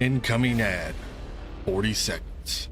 Incoming ad. 40 seconds.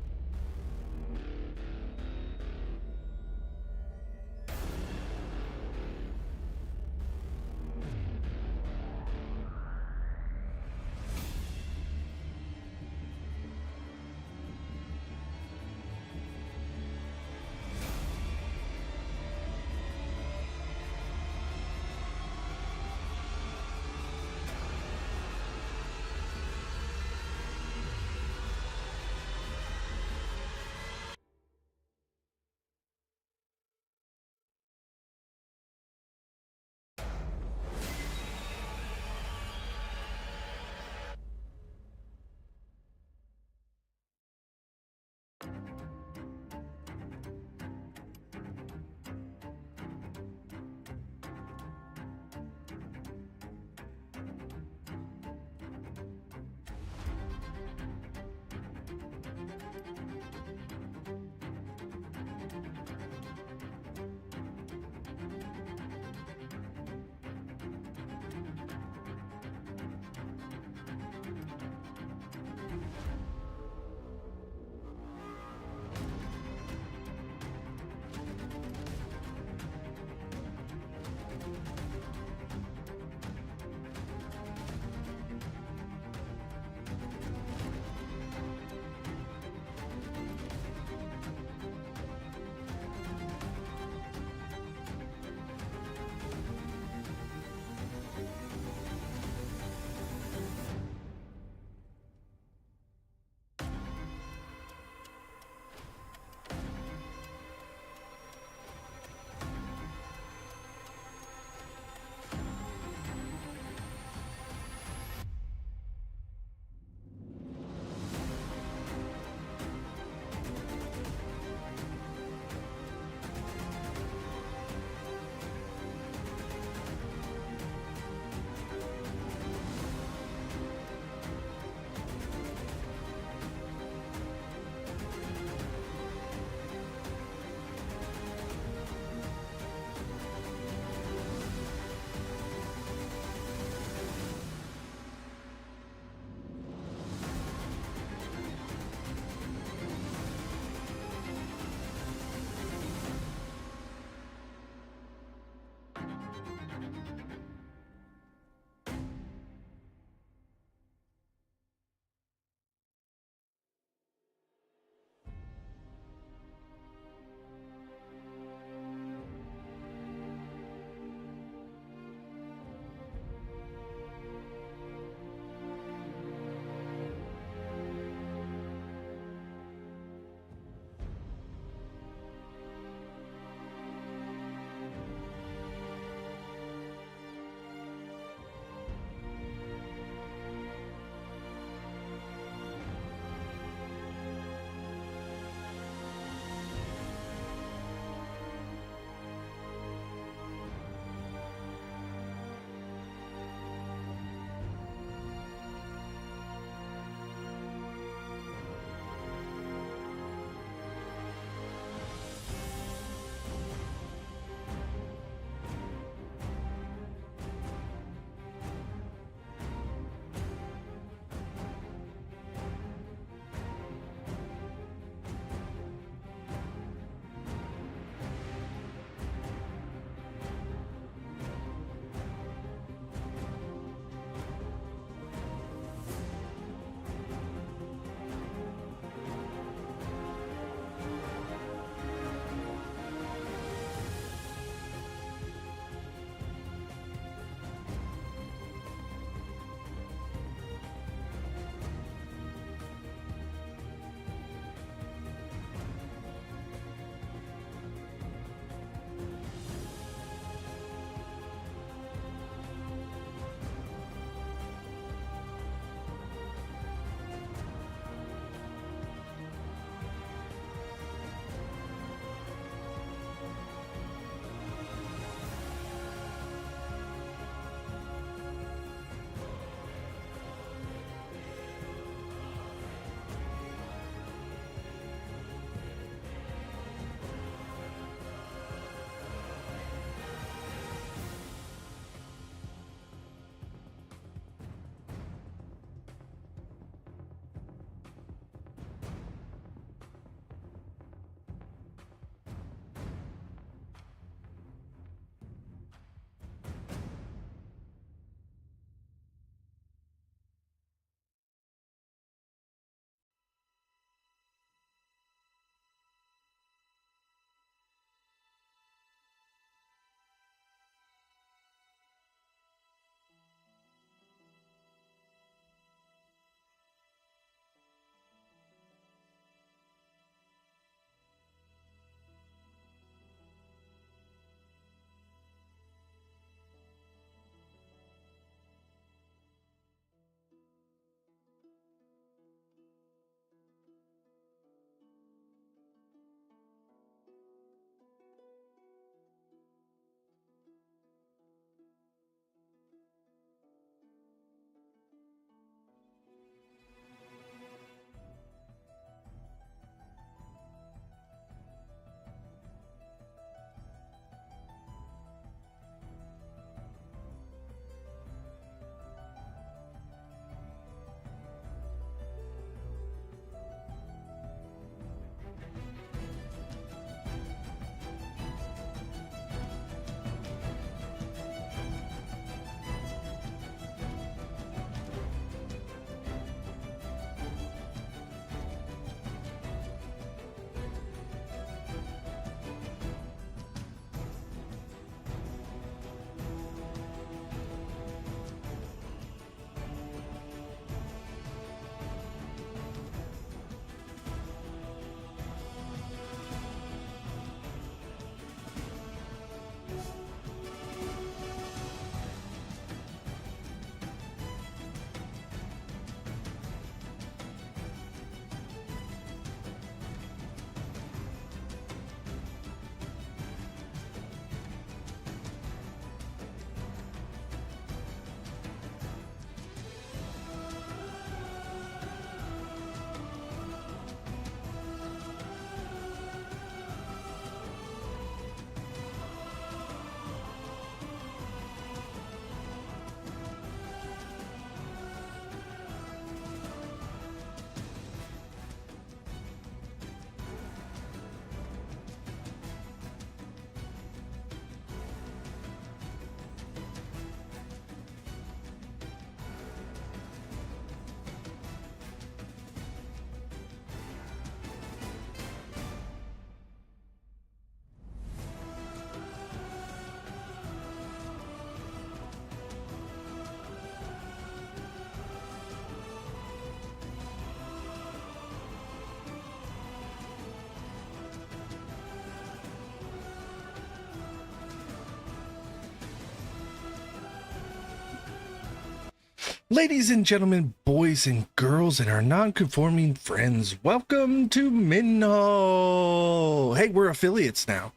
Ladies and gentlemen, boys and girls, and our non-conforming friends, welcome to Minhal. Hey, we're affiliates now.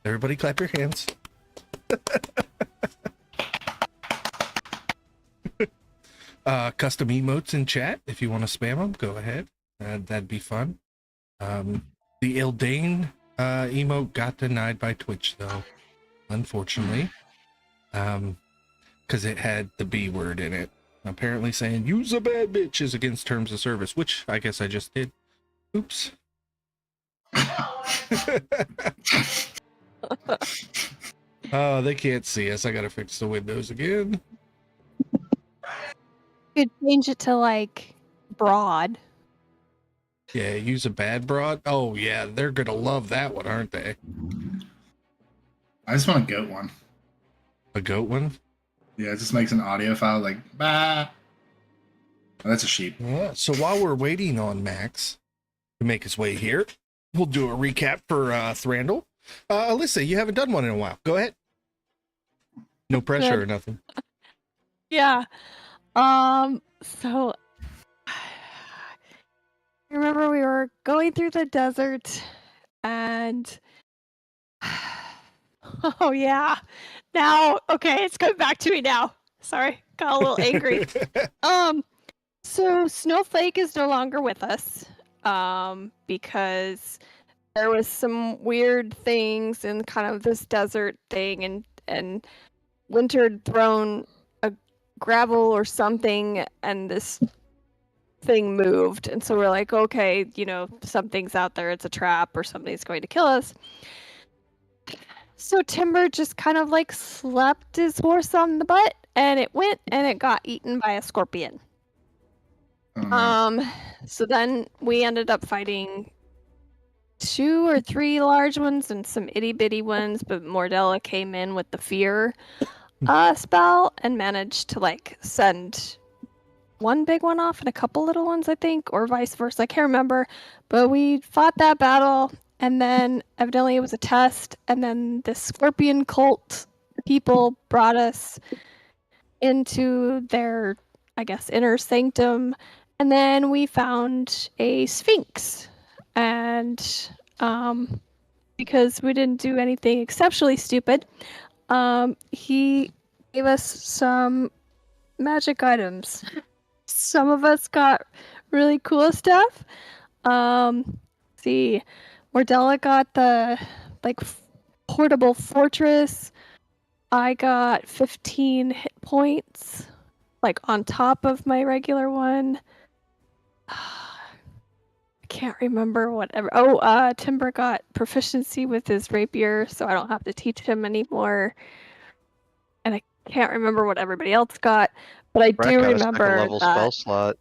Everybody clap your hands. Custom emotes in chat. If you want to spam them, go ahead. That'd be fun. The Ildane emote got denied by Twitch, though, unfortunately. Because it had the B word in it. Apparently saying, use a bad bitch is against terms of service, which I guess I just did. Oops. Oh, they can't see us. I gotta fix the windows again. You could change it to, like, broad. Yeah, use a bad broad. Oh, yeah, they're gonna love that one, aren't they? I just want a goat one. A goat one? Yeah, it just makes an audio file like, bah. Oh, that's a sheep. Yeah, so while we're waiting on Max to make his way here, we'll do a recap for Thrandle. Alyssa, you haven't done one in a while. Go ahead. No pressure Good. or nothing. Yeah. So I remember we were going through the desert and oh yeah. Now, okay, it's coming back to me now. Sorry, got a little angry. So Snowflake is no longer with us. Because there was some weird things in kind of this desert thing and Winter had thrown a gravel or something and this thing moved, and so we're like, okay, something's out there, it's a trap or something's going to kill us. So Timber just kind of like slapped his horse on the butt and it went and it got eaten by a scorpion. So then we ended up fighting 2 or 3 large ones and some itty bitty ones, but Mordella came in with the fear spell and managed to like send one big one off and a couple little ones, I think, or vice versa. I can't remember, but we fought that battle, and then evidently it was a test, and then the scorpion cult people brought us into their, I guess, inner sanctum, and then we found a sphinx, and because we didn't do anything exceptionally stupid, he gave us some magic items. Some of us got really cool stuff. See, Mordella got the portable fortress. I got 15 hit points, on top of my regular one. I can't remember whatever. Oh, Timber got proficiency with his rapier, so I don't have to teach him anymore. And I can't remember what everybody else got, but I do remember a level spell slot.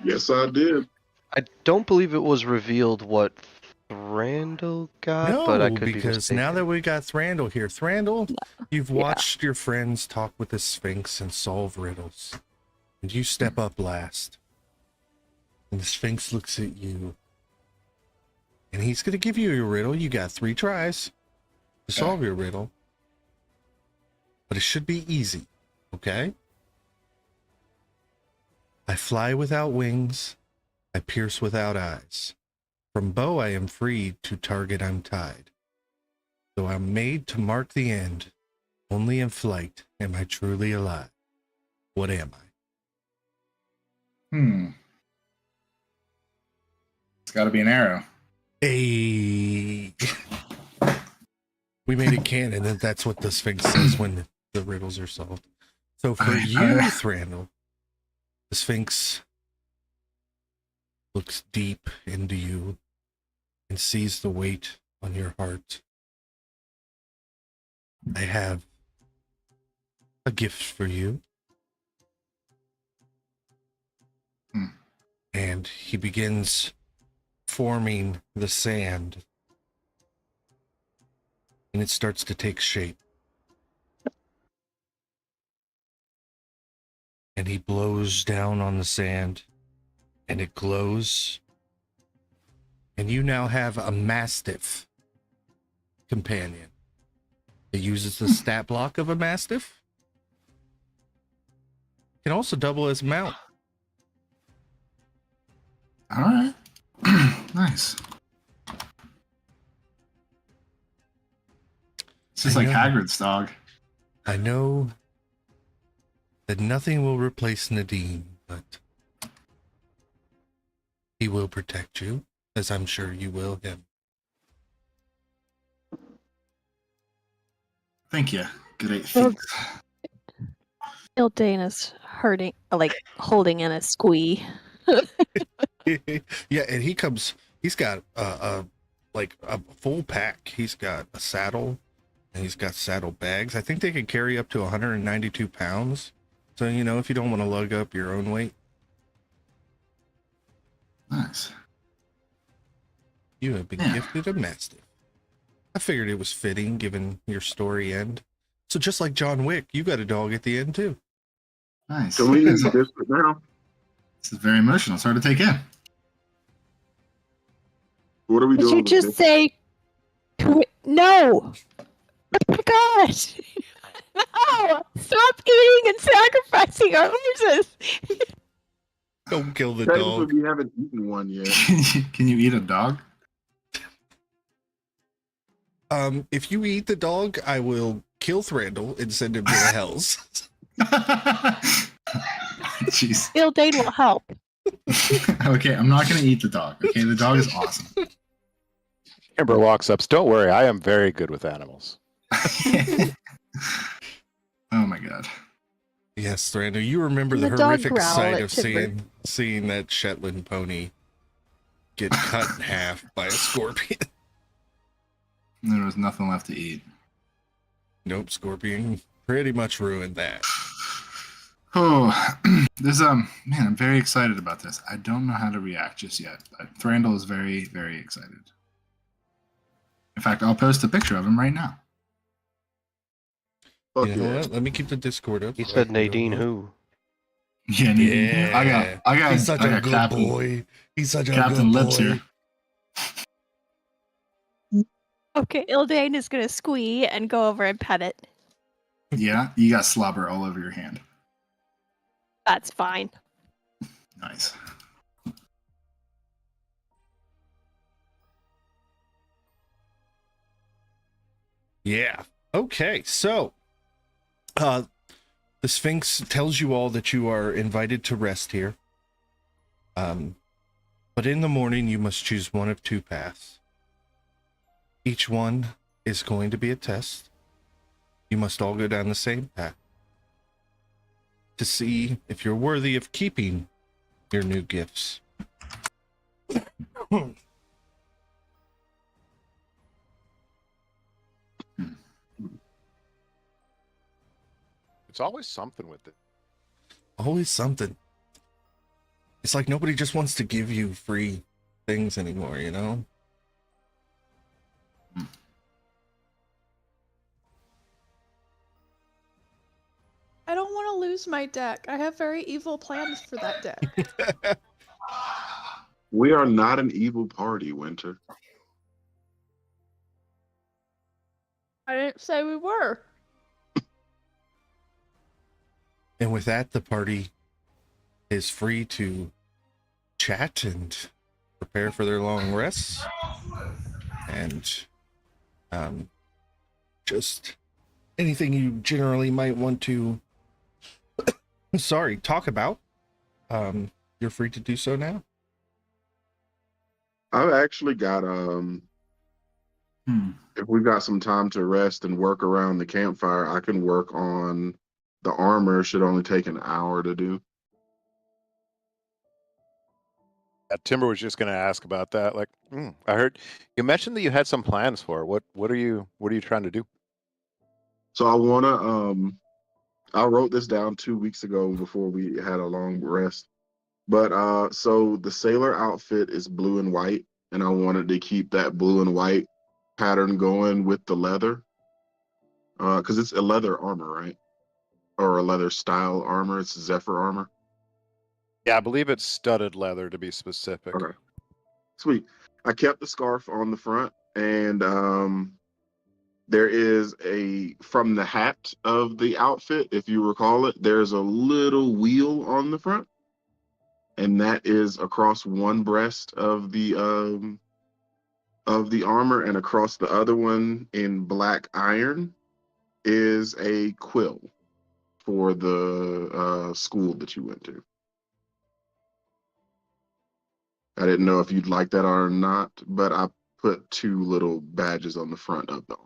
Yes, I did. I don't believe it was revealed what Thrandle got, but I could be because mistaken. now that we got Thrandle here, Thrandle, you've watched your friends talk with the Sphinx and solve riddles, and you step up last. And the Sphinx looks at you, and he's going to give you your riddle. You got 3 tries to solve your riddle, but it should be easy, okay? I fly without wings, I pierce without eyes. From bow I am free, to target I'm tied. Though I'm made to mark the end, only in flight am I truly alive. What am I? It's got to be an arrow. Hey. We made it canon, and that's what the Sphinx says when the riddles are solved. So for you, Thrandle, the Sphinx looks deep into you and sees the weight on your heart. I have a gift for you. And he begins forming the sand, and it starts to take shape. And he blows down on the sand, and it glows. And you now have a Mastiff companion. It uses the stat block of a Mastiff. Can also double as mount. All right. Nice. It's just I like know. Hagrid's dog. I know that nothing will replace Nadine, but he will protect you, as I'm sure you will him. Thank you. Great Well, fix. Ildane is hurting, like holding in a squee. Yeah, and he's got like a full pack. He's got a saddle and he's got saddle bags. I think they can carry up to 192 pounds. So, if you don't want to lug up your own weight, Nice. you have been Yeah. gifted a mastiff. I figured it was fitting given your story end. So just like John Wick, you got a dog at the end too. Nice. Can we This use this now? is very emotional. It's hard to take in. What are we Did doing? you with just this? say no? Oh my gosh! No! Stop eating and sacrificing our horses. Don't kill the Technically, dog. we haven't eaten one yet. Can you eat a dog? If you eat the dog, I will kill Thranduil and send him to the hells. Jeez. Ildane will help. Okay, I'm not gonna eat the dog. Okay, the dog is awesome. Amber walks up. Don't worry, I am very good with animals. Oh my god. Yes, Thranduil, you remember the The dog horrific growl sight at of Timber. seeing that Shetland pony get cut in half by a scorpion. There was nothing left to eat. Nope, scorpion pretty much ruined that. Oh, man, I'm very excited about this. I don't know how to react just yet, but Thranduil is very, very excited. In fact, I'll post a picture of him right now. Fuck You know yeah. what? Let me keep the Discord up. He so I said can go Nadine look. who? Yeah, Yeah. He's such I a got good Captain, boy. He's such a Captain good Lips boy. here. Okay, Ildane is gonna squee and go over and pet it. Yeah, you got slobber all over your hand. That's fine. Nice. Yeah. Okay, so the Sphinx tells you all that you are invited to rest here. But in the morning you must choose one of two paths. Each one is going to be a test. You must all go down the same path to see if you're worthy of keeping your new gifts. It's always something with it. Always something. It's like nobody just wants to give you free things anymore, you know? I don't want to lose my deck. I have very evil plans for that deck. We are not an evil party, Winter. I didn't say we were. And with that, the party is free to chat and prepare for their long rests. And just anything you generally might want to talk about. You're free to do so now. I've actually got if we've got some time to rest and work around the campfire, I can work on the armor. Should only take an hour to do. Timber was just going to ask about that. Like, I heard you mentioned that you had some plans for it. What are you trying to do? So I wanna I wrote this down 2 weeks ago before we had a long rest. But so the sailor outfit is blue and white, and I wanted to keep that blue and white pattern going with the leather. Because it's a leather armor, right? Or a leather style armor. It's Zephyr armor. Yeah, I believe it's studded leather to be specific. Okay. Sweet. I kept the scarf on the front, and There is from the hat of the outfit, if you recall it, there's a little wheel on the front, and that is across one breast of the armor, and across the other one in black iron is a quill for the school that you went to. I didn't know if you'd like that or not, but I put 2 little badges on the front of the armor.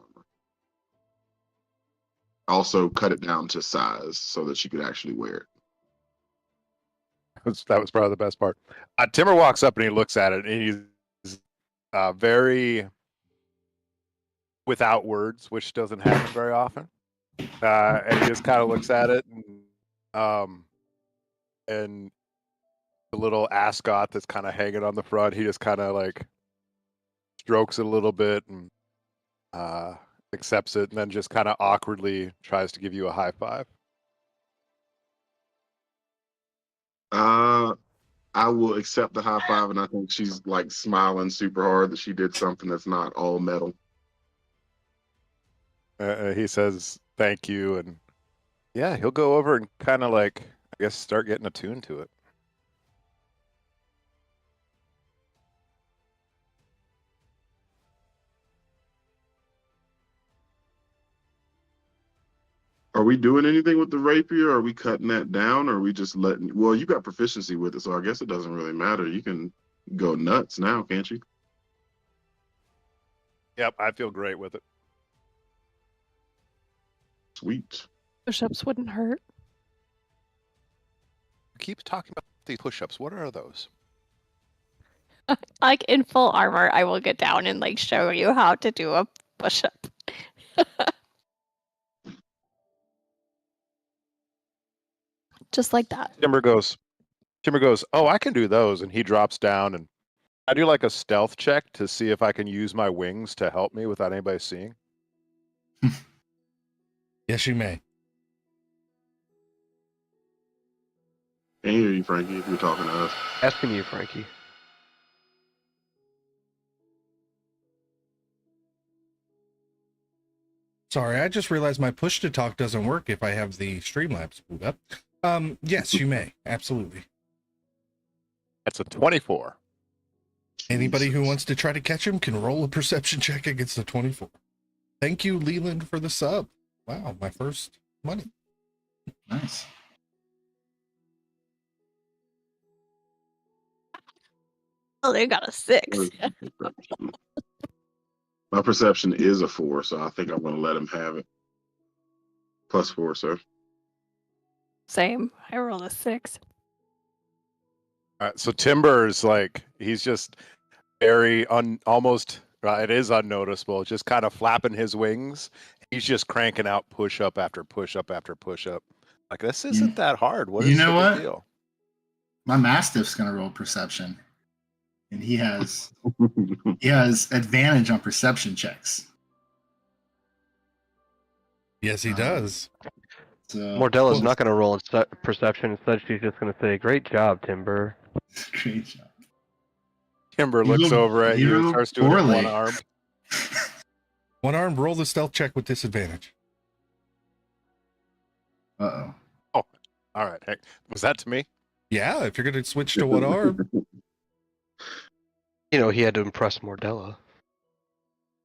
Also cut it down to size so that she could actually wear it. That was probably the best part. Timber walks up and he looks at it, and he's very without words, which doesn't happen very often. And he just kind of looks at it, and the little ascot that's kind of hanging on the front, he just kind of like strokes it a little bit and accepts it, and then just kind of awkwardly tries to give you a high five. I will accept the high five, and I think she's like smiling super hard that she did something that's not all metal. He says thank you, and yeah, he'll go over and kind of like, I guess, start getting attuned to it. Are we doing anything with the rapier? Are we cutting that down? Or are we just letting? Well, you got proficiency with it, so I guess it doesn't really matter. You can go nuts now, can't you? Yep, I feel great with it. Sweet. Push-ups wouldn't hurt. Keep talking about these push-ups. What are those? Like in full armor, I will get down and like show you how to do a push-up. Just like that. Timber goes, oh, I can do those. And he drops down, and I do like a stealth check to see if I can use my wings to help me without anybody seeing. Yes, you may. Can't hear you, Frankie, if you're talking to us. Asking you, Frankie. Sorry, I just realized my push to talk doesn't work if I have the Streamlabs pulled up. Yes, you may. Absolutely. That's a 24. Anybody who wants to try to catch him can roll a perception check against the 24. Thank you, Leland, for the sub. Wow, my first money. Nice. Oh, they got a 6. My perception is a 4, so I think I'm going to let him have it. +4, sir. Same. I rolled a 6. All right, so Timber's like, he's just very almost, it is unnoticeable, just kind of flapping his wings. He's just cranking out push-up after push-up after push-up. Like, this isn't that hard. What You is know the what? big deal? My Mastiff's gonna roll perception, and he has advantage on perception checks. Yes, he does. So Mordella's not going to roll perception. Instead, she's just going to say, "Great job, Timber." great job. Timber You looks rolled- over at you you and rolled starts doing it poorly. one arm. One arm, roll the stealth check with disadvantage. Uh-oh. All right. Hey, was that to me? Yeah, if you're going to switch to one arm. You know, he had to impress Mordella.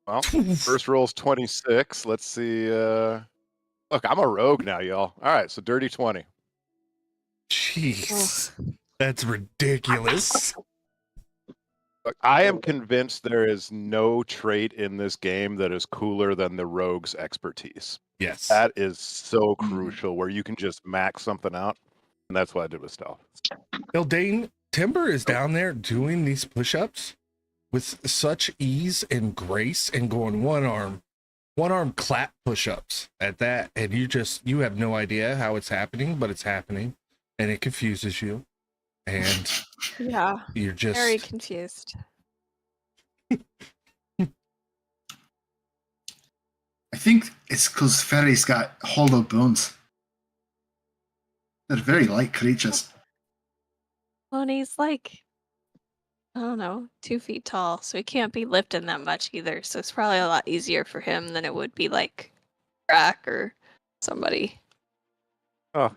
Well, first roll's 26. Let's see. Look, I'm a rogue now, y'all. All right, so dirty 20. Jeez. That's ridiculous. Look, I am convinced there is no trait in this game that is cooler than the rogue's expertise. Yes. That is so crucial, where you can just max something out. And that's what I did with stealth. Dane, Timber is down there doing these push-ups with such ease and grace and going one arm clap push-ups at that. And you have no idea how it's happening, but it's happening. And it confuses you. And Yeah. you're just Very confused. I think it's because fairies got hollow bones. They're very light creatures. Well, and he's like I don't know, 2 feet tall, so he can't be lifting that much either. So it's probably a lot easier for him than it would be like Drac or somebody. Oh,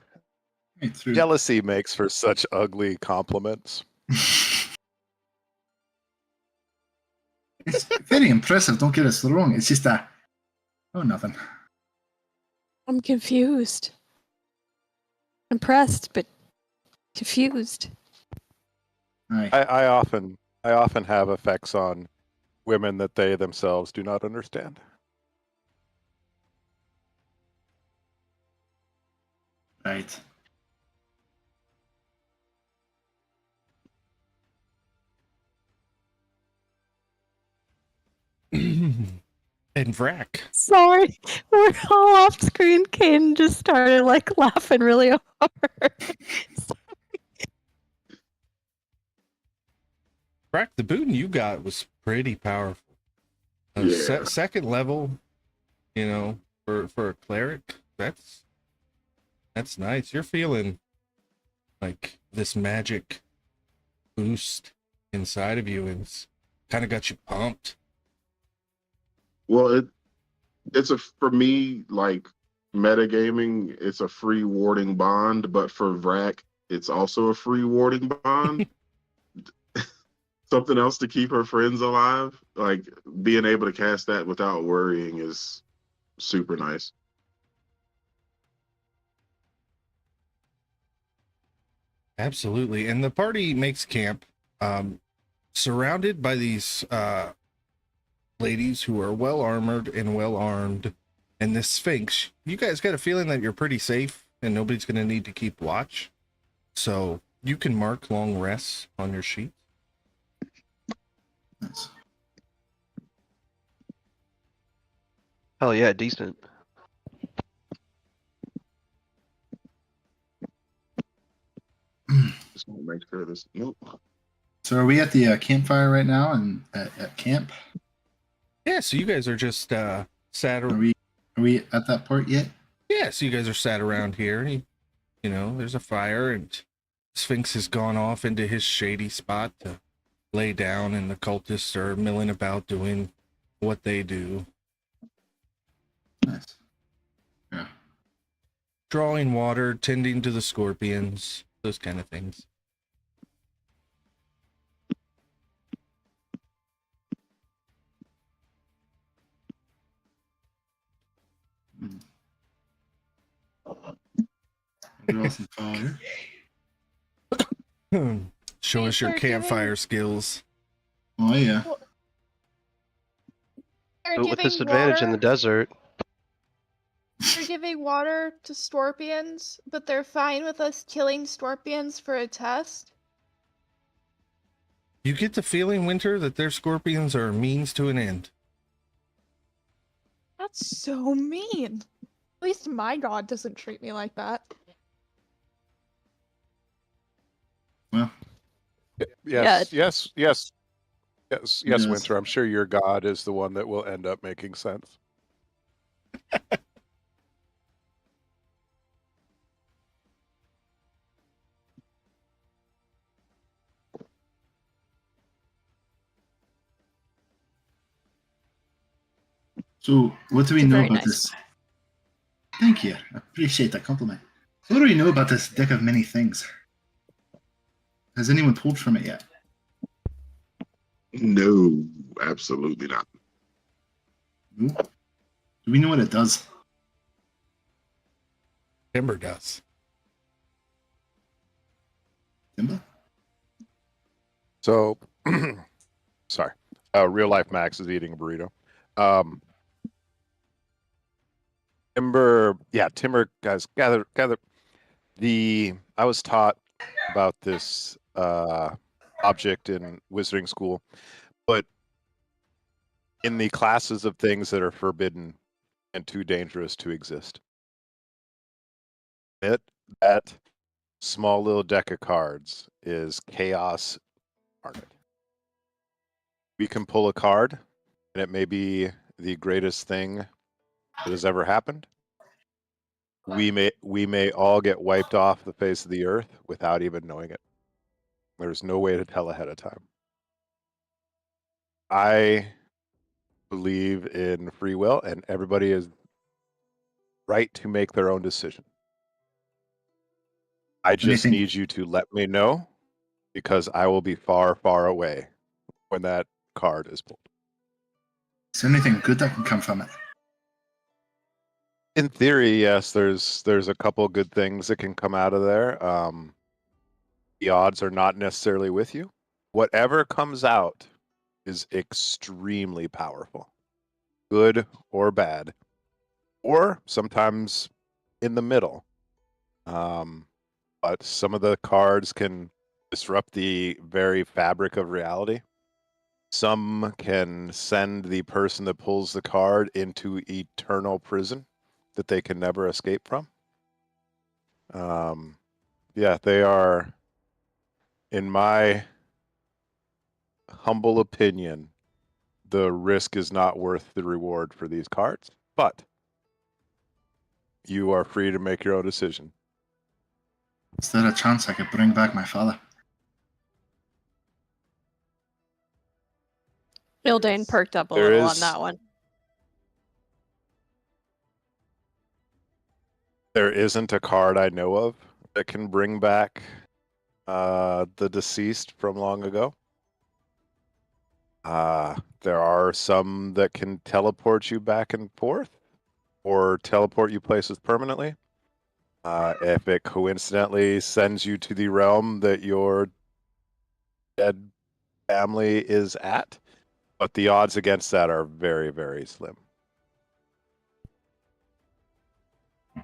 Right through. jealousy makes for such ugly compliments. It's very impressive. Don't get us wrong. It's just a nothing. I'm confused. Impressed, but confused. Aye. I often have effects on women that they themselves do not understand. Right. And Vrac. Sorry, we're all off screen. Kane just started like laughing really hard. Vrac, the boon you got was pretty powerful. Yeah. Second level, you know, for a cleric, that's nice. You're feeling like this magic boost inside of you, and it's kind of got you pumped. Well, it's for me, like metagaming, it's a free warding bond, but for Vrac, it's also a free warding bond. Something else to keep her friends alive. Like being able to cast that without worrying is super nice. Absolutely. And the party makes camp, surrounded by these ladies who are well armored and well armed, and this Sphinx. You guys got a feeling that you're pretty safe and nobody's going to need to keep watch. So you can mark long rests on your sheet. Nice. Hell yeah, decent. Just want to make sure this. Nope. So are we at the campfire right now and at camp? Yeah, so you guys are just sat Are around. we at that part yet? Yeah, so you guys are sat around here. You know, there's a fire, and Sphinx has gone off into his shady spot to lay down, and the cultists are milling about doing what they do. Nice. Yeah. Drawing water, tending to the scorpions, those kind of things. Draw some fire. Show us your They're campfire skills. Oh yeah. They're But with giving disadvantage in the water- desert. They're giving water to scorpions, but they're fine with us killing scorpions for a test. You get the feeling, Winter, that their scorpions are a means to an end. That's so mean. At least my god doesn't treat me like that. Well, Yes, Yeah. yes, Yes. Winter. I'm sure your god is the one that will end up making sense. so what do we It's know very about nice. this? Thank you. I appreciate that compliment. So what do we know about this deck of many things? Has anyone pulled from it yet? No, absolutely not. No? Do we know what it does? Timber does. Simba? So, sorry. Real life Max is eating a burrito. Timber, guys, gather. I was taught about this object in wizarding school, but in the classes of things that are forbidden and too dangerous to exist. That small little deck of cards is chaos incarnate. We can pull a card, and it may be the greatest thing that has ever happened. We may all get wiped off the face of the earth without even knowing it. There's no way to tell ahead of time. I believe in free will, and everybody is right to make their own decision. I just Anything- need you to let me know, because I will be far, far away when that card is pulled. Is there anything good that can come from it? In theory, yes, there's a couple good things that can come out of there. The odds are not necessarily with you. Whatever comes out is extremely powerful, good or bad, or sometimes in the middle. But some of the cards can disrupt the very fabric of reality. Some can send the person that pulls the card into eternal prison that they can never escape from. Yeah, they are, in my humble opinion, the risk is not worth the reward for these cards, but you are free to make your own decision. Is there a chance I could bring back my father? Ildane perked up a There little is- on that one. There isn't a card I know of that can bring back the deceased from long ago. There are some that can teleport you back and forth or teleport you places permanently. If it coincidentally sends you to the realm that your dead family is at, but the odds against that are very, very slim.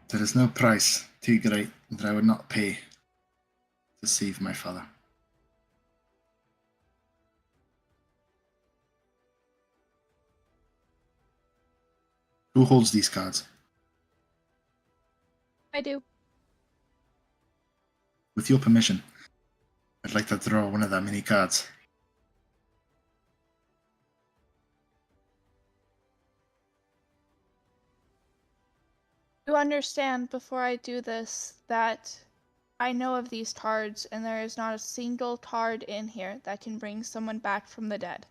There is no price too great that I would not pay to save my father. Who holds these cards? I do. With your permission, I'd like to draw one of the mini cards. You understand before I do this that I know of these cards and there is not a single card in here that can bring someone back from the dead.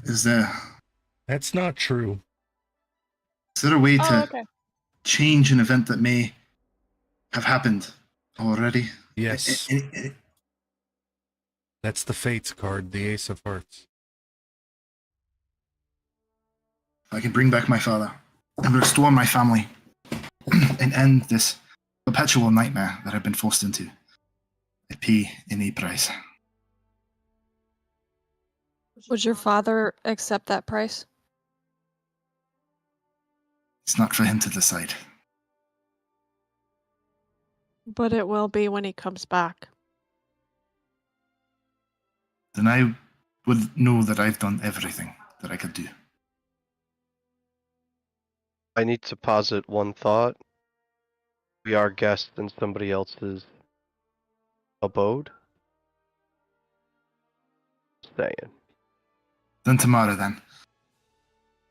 Is there That's not true. a way Oh, to okay. change an event that may have happened already? Yes. I- That's the Fates card, the Ace of Hearts. I can bring back my father and restore my family and end this perpetual nightmare that I've been forced into. I pay any price. Would your father accept that price? It's not for him to decide. But it will be when he comes back. Then I would know that I've done everything that I could do. I need to posit one thought. We are guests in somebody else's abode. Saying. Then tomorrow, then,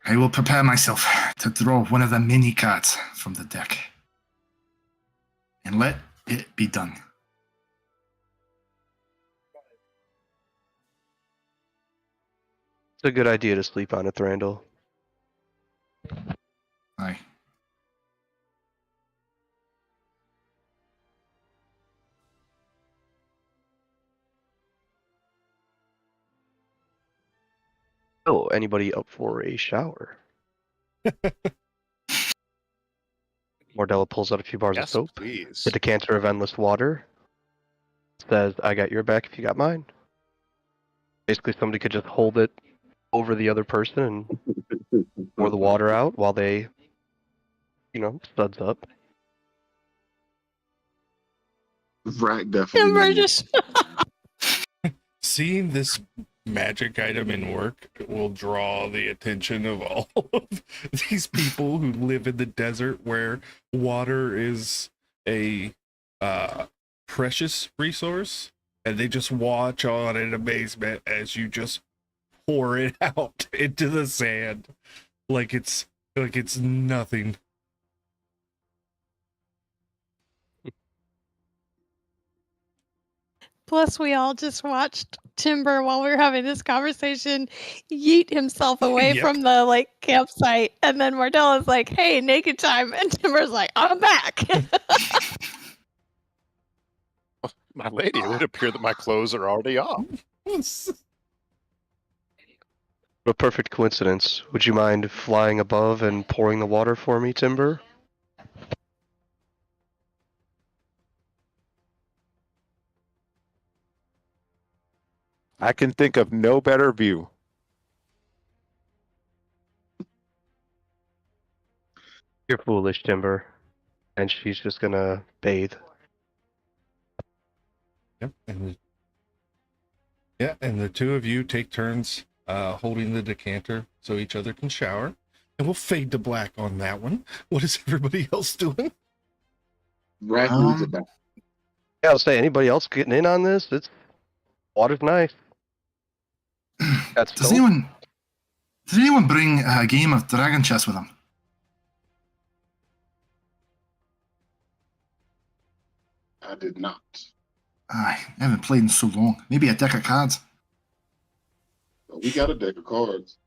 I will prepare myself to draw one of the mini cards from the deck. And let it be done. It's a good idea to sleep on it, Thranduil. Aye. Oh, anybody up for a shower? Mordella pulls out a few bars of Yes, soap. please. The decanter of endless water. Says, I got your back if you got mine. Basically, somebody could just hold it over the other person and pour the water out while they, studs up. Vrac definitely. needs- Seeing this magic item in work will draw the attention of all of these people who live in the desert where water is a precious resource, and they just watch on in amazement as you just pour it out into the sand like it's nothing. Plus, we all just watched Timber while we were having this conversation yeet himself away Yep. from the like campsite, and then Mardella's like, "Hey, naked time," and Timber's like, "I'm back." My lady, it would appear that my clothes are already off. A perfect coincidence. Would you mind flying above and pouring the water for me, Timber? I can think of no better view. You're foolish, Timber. And she's just gonna bathe. Yep. And the two of you take turns holding the decanter so each other can shower. And we'll fade to black on that one. What is everybody else doing? Rack needs a bath. Yeah, I'll say, anybody else getting in on this? It's water's nice. That's Does anyone bring a game of Dragon Chess with them? I did not. I haven't played in so long. Maybe a deck of cards. But we got a deck of cards.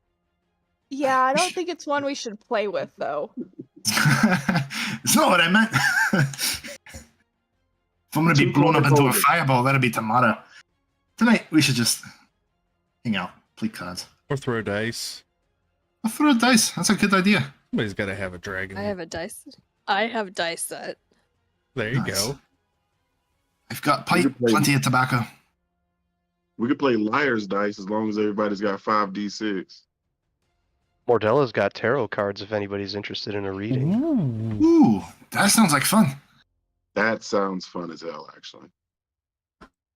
Yeah, I don't think it's one we should play with, though. It's not what I meant. If I'm going to be blown up into a fireball, that'll be tomorrow. Tonight, we should just hang out, play cards. Or throw dice. I'll throw a dice. That's a good idea. Somebody's got to have a dragon. I have a dice. I have dice set. There you Nice. go. I've got pipe, plenty of tobacco. We could play liar's dice as long as everybody's got 5d6. Mordella's got tarot cards if anybody's interested in a reading. Ooh. Ooh, that sounds like fun. That sounds fun as hell, actually.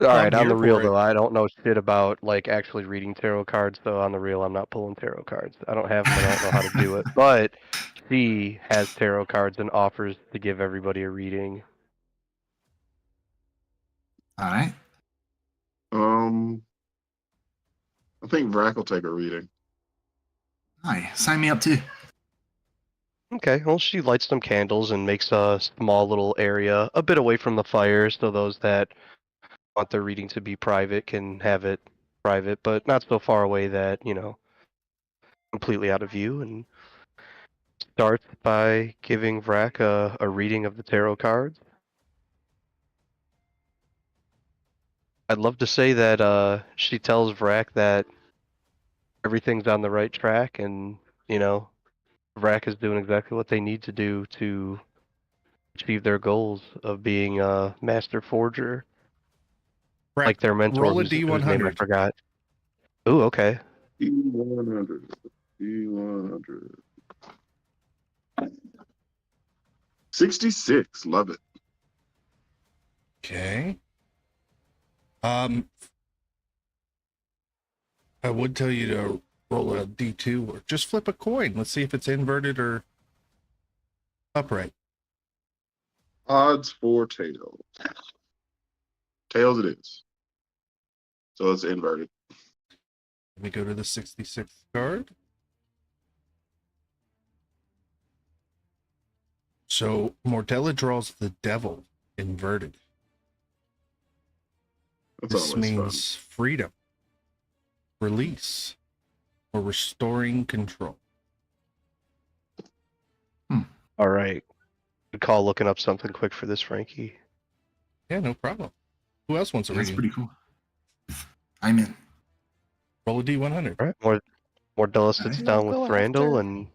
Alright, on here the real for it. though, I don't know shit about like actually reading tarot cards, so on the real I'm not pulling tarot cards. I don't have them and I don't know how to do it. But she has tarot cards and offers to give everybody a reading. All right. I think Vrack will take a reading. Aye, sign me up too. Okay, well, she lights some candles and makes a small little area a bit away from the fire so those that want their reading to be private can have it private, but not so far away that, completely out of view, and starts by giving Vrack a reading of the tarot cards. I'd love to say that she tells Vrack that everything's on the right track and, Vrack is doing exactly what they need to do to achieve their goals of being a master forger. Vrack, Like their mentor, roll a whose name I D100. forgot. Ooh, okay. D100. D100. 66. Love it. Okay. I would tell you to roll a D2 or just flip a coin. Let's see if it's inverted or upright. Odds for tails. Tails it is. So it's inverted. Let me go to the 66th card. So Mortella draws the devil inverted. That's This always means freedom, release, or restoring control. All right. Good call looking up something quick for this, Frankie. Yeah, no problem. Who else wants a That's reading? pretty cool. I'm in. Roll a D100. All right. Mordella sits Alright. down I'll with go Thranduil after. and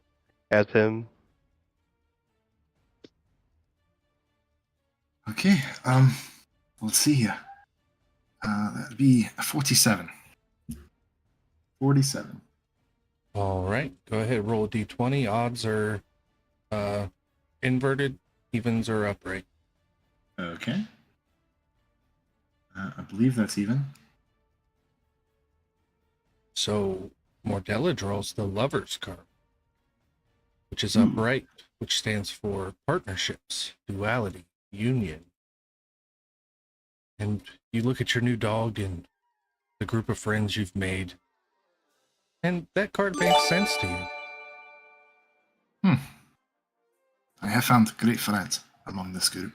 has him. Okay. Let's see here. That'd be 47. 47. All right, go ahead. Roll a D20. Odds are inverted. Evens are upright. Okay. I believe that's even. So Mordella draws the Lover's card, which is Ooh. upright, which stands for partnerships, duality, union. And you look at your new dog and the group of friends you've made, and that card makes sense to you. I have found great friends among this group.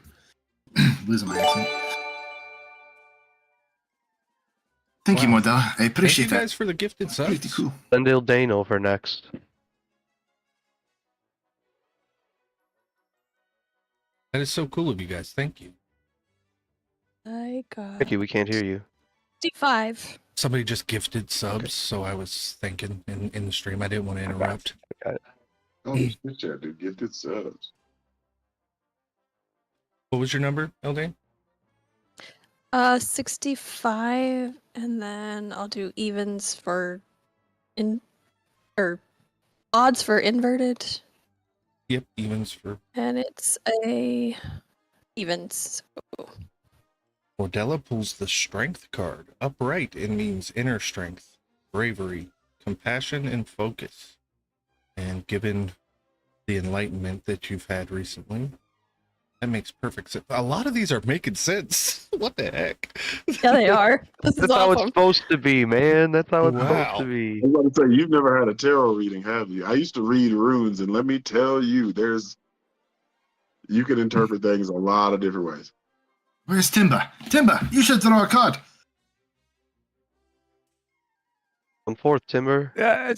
Losing my accent. Thank you, Wow. Model. I Thank you appreciate that. guys for the gifted Pretty subs. cool. Send Dane over next. That is so cool of you guys. Thank you. I got Thank you. We can't hear you. 55. Somebody just gifted subs, so I was thinking in the stream. I didn't want to interrupt. Got it. Oh, this chat, dude, gifted subs. What was your number, Eldane? 65, and then I'll do evens for odds for inverted, Yep, evens for and it's a evens. Ordella pulls the strength card. Upright, it means inner strength, bravery, compassion, and focus. And given the enlightenment that you've had recently, that makes perfect sense. A lot of these are making sense. What the heck? Yeah, they are. This is That's how it's awesome. supposed to be, man. That's how it's Wow. supposed to be. I was about to say, you've never had a tarot reading, have you? I used to read runes, and let me tell you, you can interpret things a lot of different ways. Where's Timber? Timber, you should draw a card. 1/4, Timber. Yeah,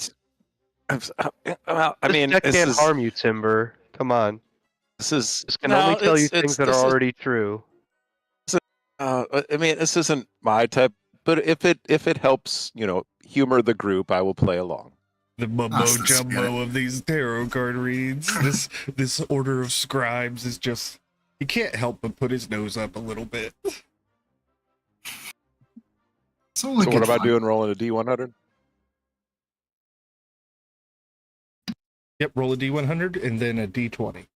well, I This mean, deck this can't is harm you, Timber. Come on. this can only tell you things that this are is- already true. I mean, this isn't my type, but if it helps, humor the group, I will play along. The mumbo That's the jumbo spirit. of these tarot card reads. This order of scribes is just, he can't help but put his nose up a little bit. So look So what at am I fun. doing? Rolling a D100? Yep, roll a D100 and then a D20.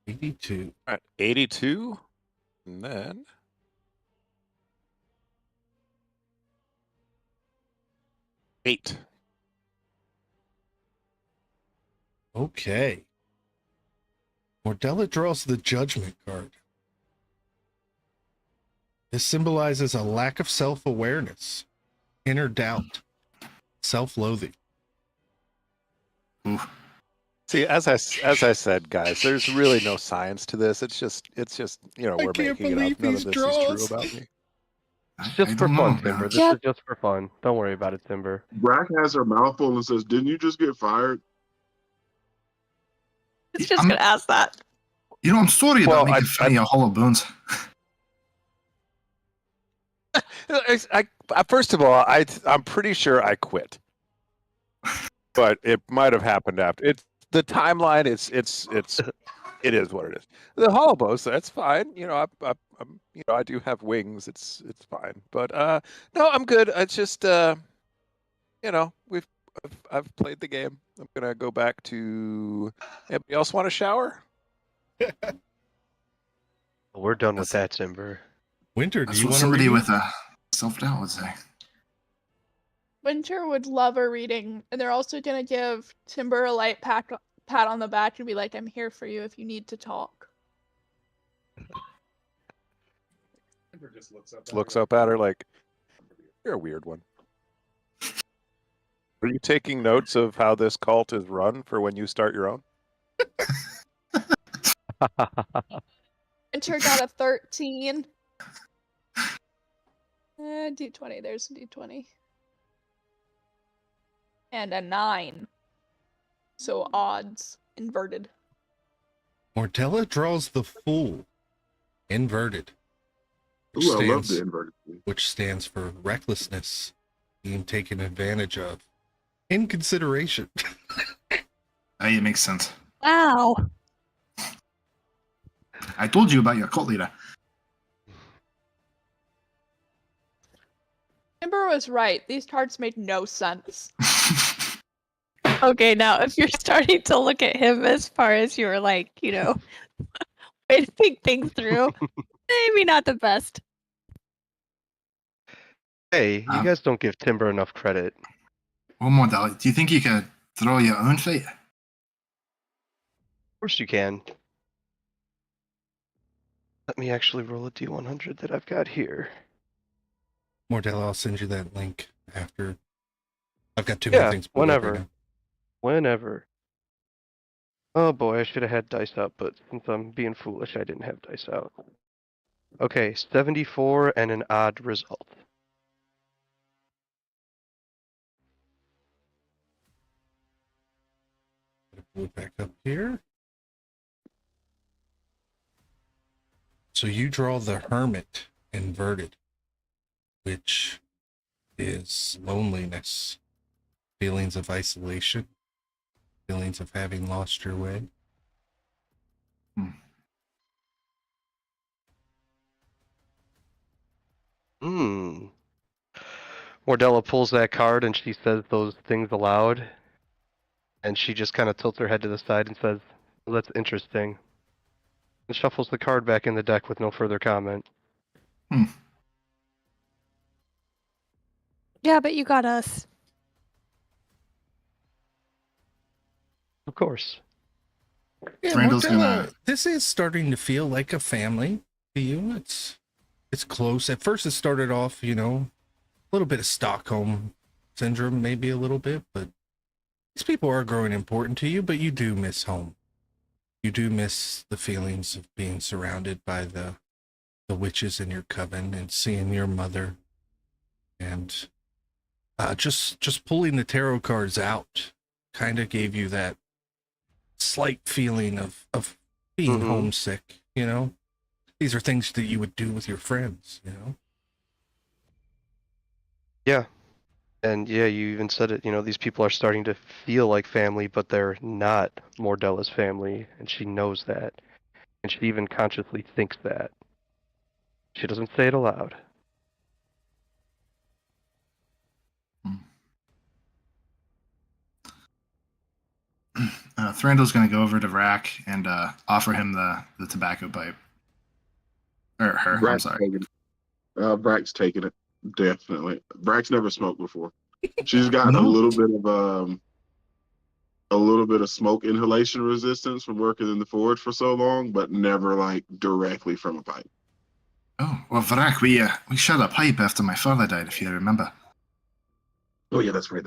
82. All right, 82, and then 8. Okay. Mordella draws the Judgment card. This symbolizes a lack of self-awareness, inner doubt, self-loathing. Ooh. See, as I said, guys, there's really no science to this. It's just we're can't making it believe up. None these of this draws. is true about me. It's just I for don't fun, know, Timber. man. This Yeah. is just for fun. Don't worry about it, Timber. Brack has her mouth full and says, "Didn't you just get fired?" It's just I'm- gonna ask that. You know, I'm sorry about Well, making fun of your hollow bones. First of all, I'm pretty sure I quit, but it might have happened after. It's the timeline. It is what it is. The hollow bones, that's fine. I do have wings. It's fine. But no, I'm good. It's just I've played the game. I'm gonna go back to. Anybody else want a shower? We're done with that, Timber. Winter, do That's you what want to somebody read? with a self-doubt would say. Winter would love a reading, and they're also gonna give Timber a light pat on the back and be like, "I'm here for you if you need to talk." Looks up at her like, "You're a weird one." Are you taking notes of how this cult is run for when you start your own? Winter got a 13. D20. There's a D20. And a 9. So odds inverted. Mordella draws the Fool, inverted, which Ooh, I love the stands, inverted thing. which stands for recklessness, being taken advantage of, inconsideration. It makes sense. Wow. I told you about your cult leader. Timber was right. These cards made no sense. Okay, now if you're starting to look at him as far as you're like, way to think things through, maybe not the best. Hey, you guys don't give Timber enough credit. One more, Dolly. Do you think you could throw your own fate? Of course you can. Let me actually roll a D100 that I've got here. Mordella, I'll send you that link after. I've got too many Yeah, things pulled up right whenever. now. Whenever. Oh boy, I should have had dice out, but since I'm being foolish, I didn't have dice out. Okay, 74 and an odd result. Pull it back up here. So you draw the Hermit inverted, which is loneliness, feelings of isolation, feelings of having lost your way. Hmm. Mordella pulls that card and she says those things aloud. And she just kind of tilts her head to the side and says, well, that's interesting. And shuffles the card back in the deck with no further comment. Yeah, but you got us. Of course. Yeah, Randall's Mortella, gonna- this is starting to feel like a family to you. It's close. At first it started off, a little bit of Stockholm syndrome, maybe a little bit, but these people are growing important to you, but you do miss home. You do miss the feelings of being surrounded by the witches in your coven and seeing your mother. And just pulling the tarot cards out kind of gave you that slight feeling of being homesick, These are things that you would do with your friends, Yeah. And yeah, you even said it, these people are starting to feel like family, but they're not Mordella's family, and she knows that. And she even consciously thinks that. She doesn't say it aloud. Thranduil's going to go over to Rack and offer him the tobacco pipe. Or her, I'm Brack's sorry. taking it. Brack's taking it. Definitely. Brack's never smoked before. She's got No? a little bit of smoke inhalation resistance from working in the forge for so long, but never like directly from a pipe. Oh, well, Vrack, we shot a pipe after my father died, if you remember. Oh yeah, that's right.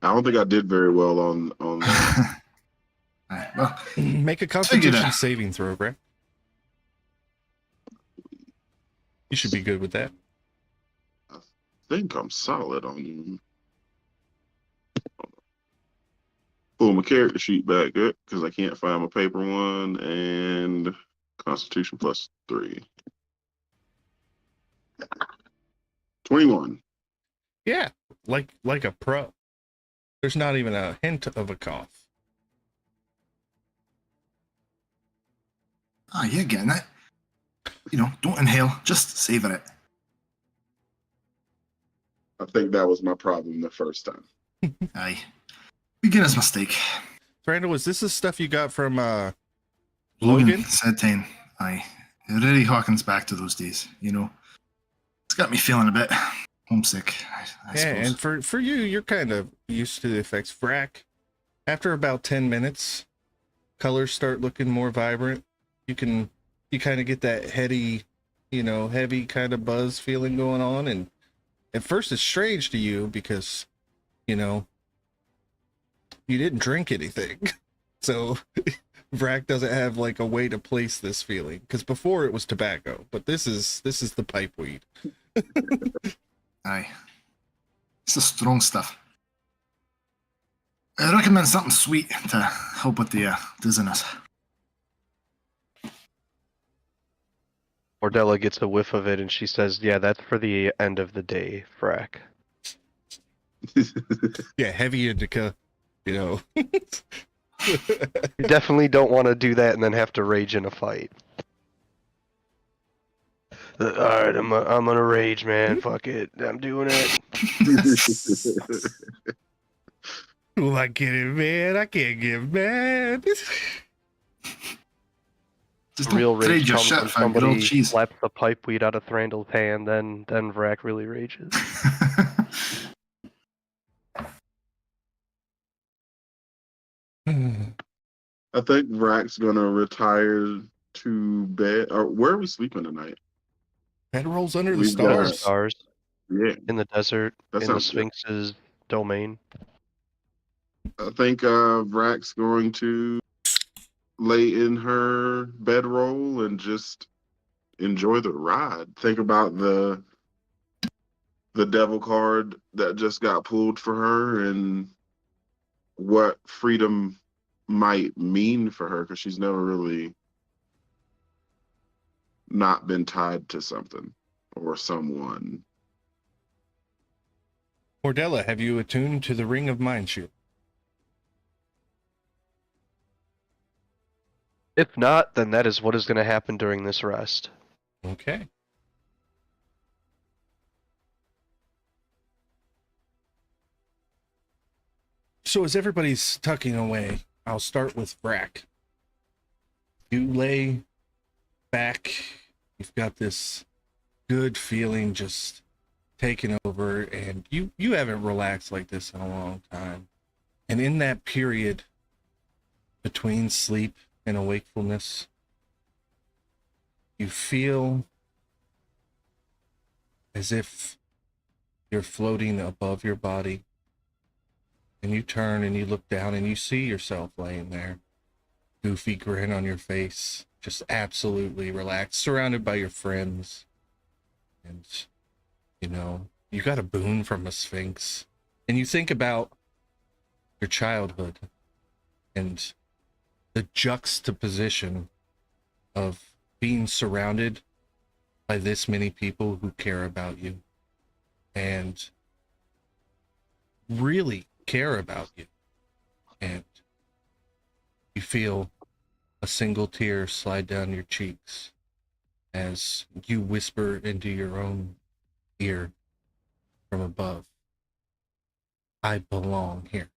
I don't think I did very well on that. Well, Make a Constitution saving throw, Brett. You should be good with that. I think I'm solid on. Pull my character sheet back up because I can't find my paper one, and Constitution +3. 21. Yeah, like a pro. There's not even a hint of a cough. oh, you're getting it. Don't inhale, just savor it. I think that was my problem the first time. Aye. Beginner's mistake. Randall, is this the stuff you got from Logan? Sedtane. Aye. It really harkens back to those days, It's got me feeling a bit homesick, I Yeah, suppose. and for you, you're kind of used to the effects. Vrack, after about 10 minutes, colors start looking more vibrant. You kind of get that heady, heavy kind of buzz feeling going on. And at first it's strange to you because, you didn't drink anything. So Vrack doesn't have like a way to place this feeling, because before it was tobacco, but this is the pipe weed. Aye. It's the strong stuff. I recommend something sweet to help with the dizziness. Mordella gets a whiff of it and she says, yeah, that's for the end of the day, Frack. Yeah, heavy indica, You definitely don't want to do that and then have to rage in a fight. Alright, I'm gonna rage, man. Fuck it. I'm doing it. Well, I get it, man. I can't get mad. Just Real don't trade rage your comes shit when for grilled somebody cheese. slaps the pipe weed out of Thranduil's hand, then Vrack really rages. I think Vrack's gonna retire to bed. Or where are we sleeping tonight? Head rolls under the We've got- Under stars. stars, Yeah, in the desert, that in the sounds good. Sphinx's domain. I think Vrack's going to lay in her bedroll and just enjoy the ride. Think about the devil card that just got pulled for her and what freedom might mean for her, because she's never really not been tied to something or someone. Mordella, have you attuned to the Ring of Mindshield? If not, then that is what is going to happen during this rest. Okay. So as everybody's tucking away, I'll start with Brack. You lay back. You've got this good feeling just taking over, and you haven't relaxed like this in a long time. And in that period between sleep and awakefulness, you feel as if you're floating above your body, and you turn and you look down and you see yourself laying there, goofy grin on your face, just absolutely relaxed, surrounded by your friends. And you got a boon from a sphinx, and you think about your childhood and the juxtaposition of being surrounded by this many people who care about you and really care about you. And you feel a single tear slide down your cheeks as you whisper into your own ear from above, I belong here.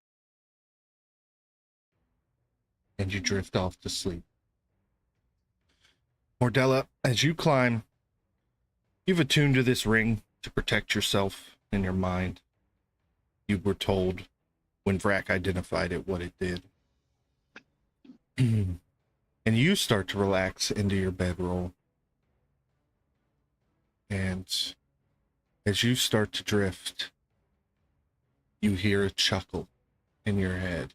And you drift off to sleep. Mordella, as you climb, you've attuned to this ring to protect yourself and your mind. You were told when Vrack identified it what it did. And you start to relax into your bedroll. And as you start to drift, you hear a chuckle in your head.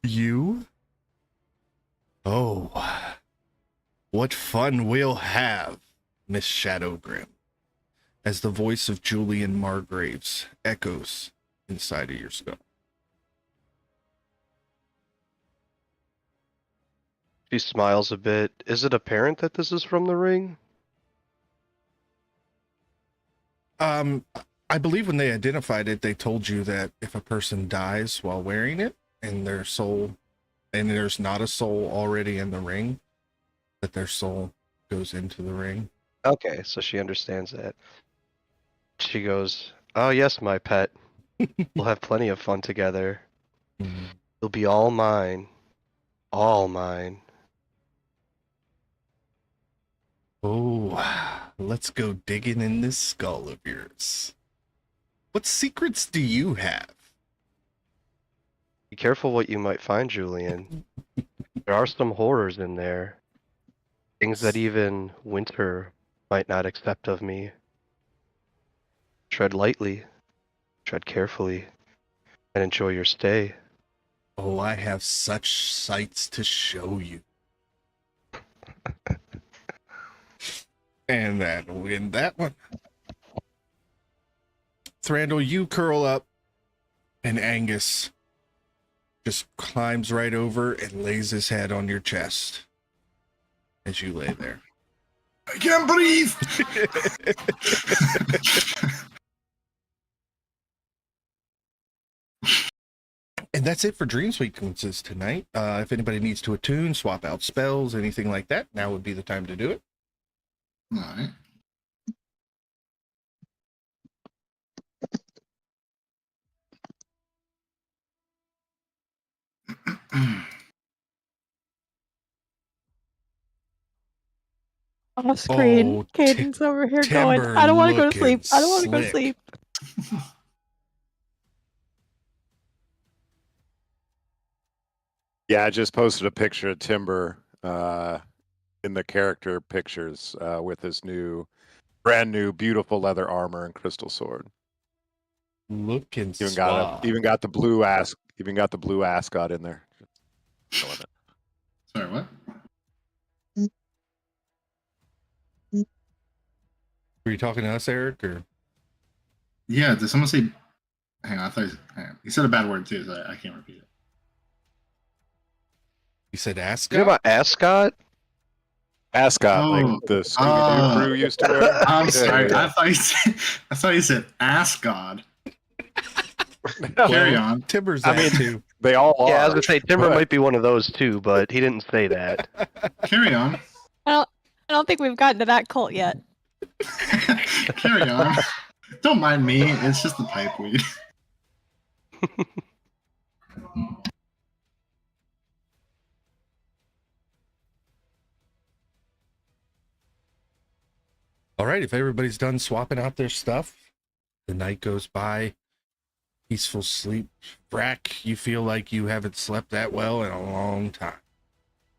You? Oh, what fun we'll have, Miss Shadowgrim, as the voice of Julian Margraves echoes inside of your skull. She smiles a bit. Is it apparent that this is from the ring? I believe when they identified it, they told you that if a person dies while wearing it and their soul, and there's not a soul already in the ring, that their soul goes into the ring. Okay, so she understands that. She goes, "Oh yes, my pet. We'll have plenty of fun together. You'll be all mine. All mine." Oh, let's go digging in this skull of yours. What secrets do you have? Be careful what you might find, Julian. There are some horrors in there. Things that even Winter might not accept of me. Tread lightly, tread carefully, and enjoy your stay. Oh, I have such sights to show you. And that'll win that one. Thranduil, you curl up, and Angus just climbs right over and lays his head on your chest as you lay there. I can't breathe. And that's it for dream sequences tonight. If anybody needs to attune, swap out spells, anything like that, now would be the time to do it. All right. Off screen, Oh, Caden's over here going, Timber I don't want to go to looking sleep. I don't want to go to slick. sleep. Yeah, I just posted a picture of Timber in the character pictures with his brand new, beautiful leather armor and crystal sword. Look and Even swab. got the blue ascot in there. Killing it. Sorry, what? Were you talking to us, Eric, or? Yeah, did someone say? Hang on, hang on. He said a bad word too, so I can't repeat it. You said ask. You know about ascot? Ascot, like Oh. the Scooby-Doo crew used to wear. I'm Yeah, sorry. yeah. I thought you said ask God. Well, Carry on. Timbers I that mean, too. they all are. Yeah, I was gonna say Timber but- might be one of those too, but he didn't say that. Carry on. I don't think we've gotten to that cult yet. Carry on. Don't mind me. It's just the pipe weed. All right, if everybody's done swapping out their stuff, the night goes by. Peaceful sleep. Brack, you feel like you haven't slept that well in a long time.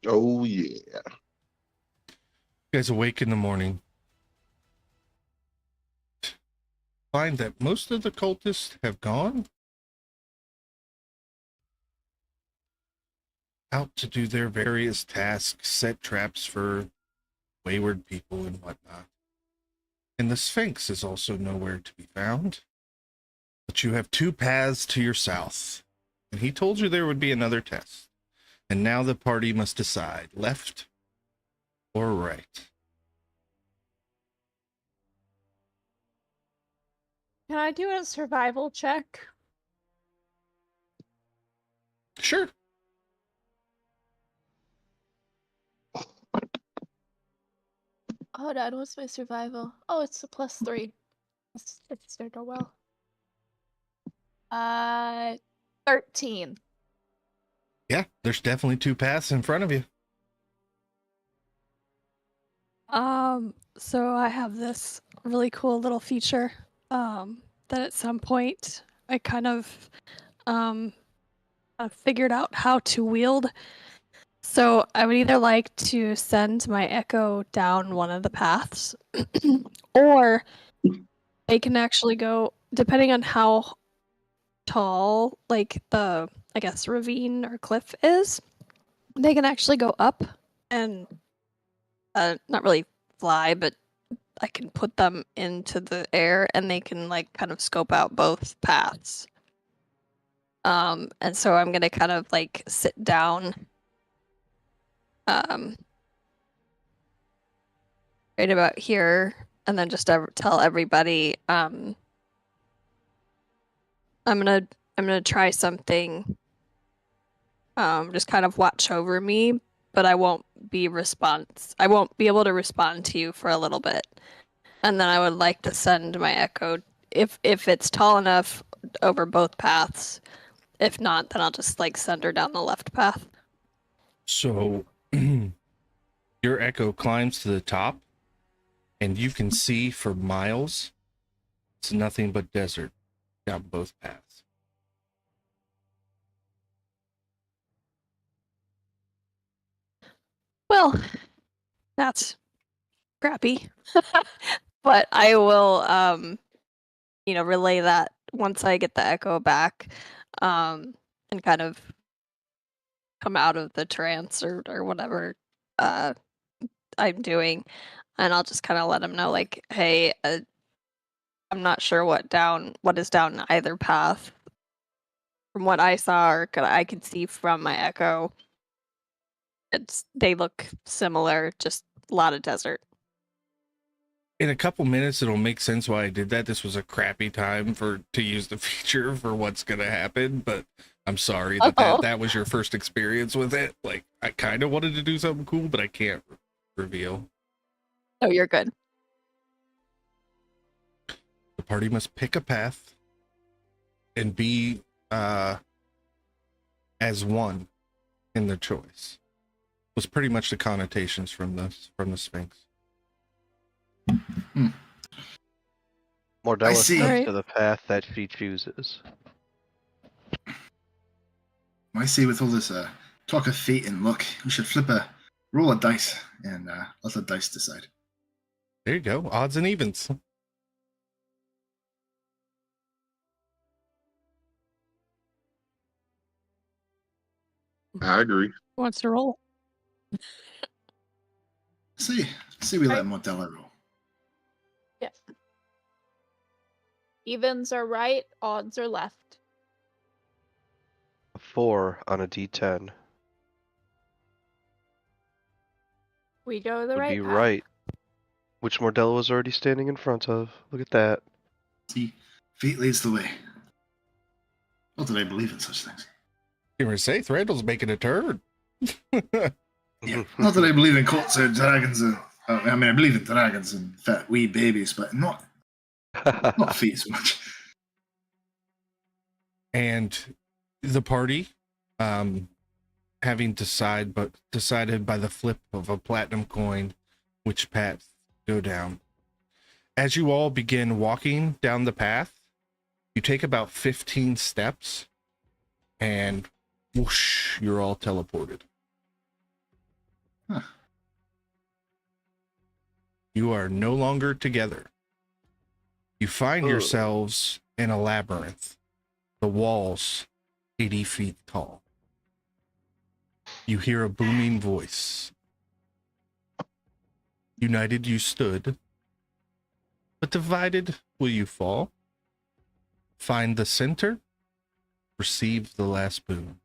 Oh yeah. You guys awake in the morning. Find that most of the cultists have gone out to do their various tasks, set traps for wayward people and whatnot. And the Sphinx is also nowhere to be found. But you have two paths to your south. And he told you there would be another test. And now the party must decide, left or right. Can I do a survival check? Sure. Hold on, what's my survival? Oh, it's a +3. It's going to go well. 13. Yeah, there's definitely two paths in front of you. So I have this really cool little feature, that at some point I kind of, figured out how to wield. So I would either like to send my echo down one of the paths, or they can actually go, depending on how tall, like the, I guess, ravine or cliff is, they can actually go up and not really fly, but I can put them into the air and they can like kind of scope out both paths. And so I'm gonna kind of like sit down right about here and then just tell everybody I'm gonna try something, just kind of watch over me, but I won't be able to respond to you for a little bit. And then I would like to send my echo if it's tall enough over both paths. If not, then I'll just like send her down the left path. So your echo climbs to the top and you can see for miles it's nothing but desert down both paths. Well, that's crappy. But I will relay that once I get the echo back, and kind of come out of the trance or whatever I'm doing, and I'll just kind of let them know, like, hey, I'm not sure what is down either path. From what I saw or I could see from my echo, they look similar, just a lot of desert. In a couple minutes, it'll make sense why I did that. This was a crappy time to use the feature for what's going to happen, but I'm sorry that was your first experience with it. Like, I kind of wanted to do something cool, but I can't reveal. Oh, you're good. The party must pick a path and be as one in their choice. Was pretty much the connotations from the Sphinx. Mordella I see. sticks to the path that she chooses. I see with all this talk of fate and luck, we should roll a dice and let the dice decide. There you go. Odds and evens. I agree. Who wants to roll? See we let Right. Modella roll. Yeah. Evens are right, odds are left. A 4 on a D10 We go the would right be path. right, which Mordella was already standing in front of. Look at that. See, feet leads the way. Not that I believe in such things. You were say Thranduil's making a turn. Yeah, not that I believe in cults or dragons. I mean, I believe in dragons and fat wee babies, but not feet so much. And the party, having decided by the flip of a platinum coin which path go down. As you all begin walking down the path, you take about 15 steps and whoosh, you're all teleported. Huh. You are no longer together. You find Oh. yourselves in a labyrinth, the walls 80 feet tall. You hear a booming voice. United you stood, but divided will you fall? Find the center, receive the last boon.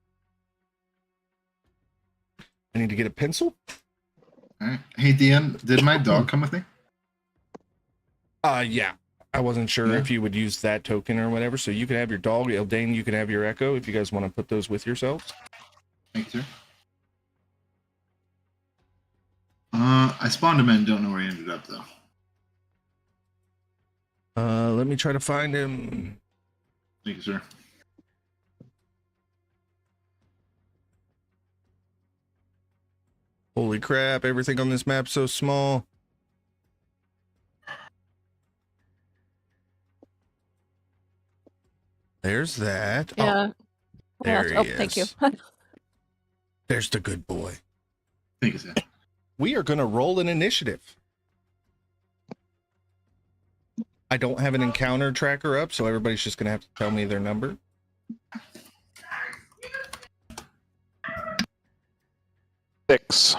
I need to get a pencil. All right. Hey, DM, did my dog come with me? Yeah. I wasn't sure Yeah. if you would use that token or whatever, so you can have your dog. Eldane, you can have your echo if you guys want to put those with yourselves. Thank you, sir. I spawned him in. Don't know where he ended up though. Let me try to find him. Thank you, sir. Holy crap, everything on this map's so small. There's that. Oh, Yeah. there he Thank you. is. There's the good boy. Thank you, sir. We are going to roll an initiative. I don't have an encounter tracker up, so everybody's just going to have to tell me their number. Six.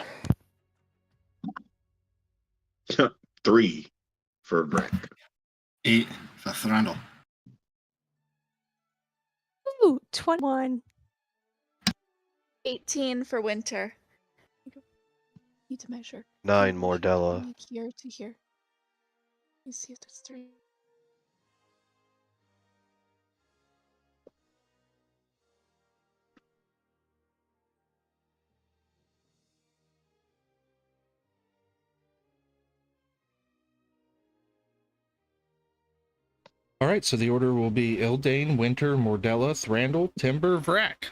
3 for Greg. 8 for Thranduil. Ooh, 21. 18 for winter. Need to measure. 9 From Mordella. here to here. Let me see if that's 3. All right, so the order will be Eldane, Winter, Mordella, Thranduil, Timber, Vrack.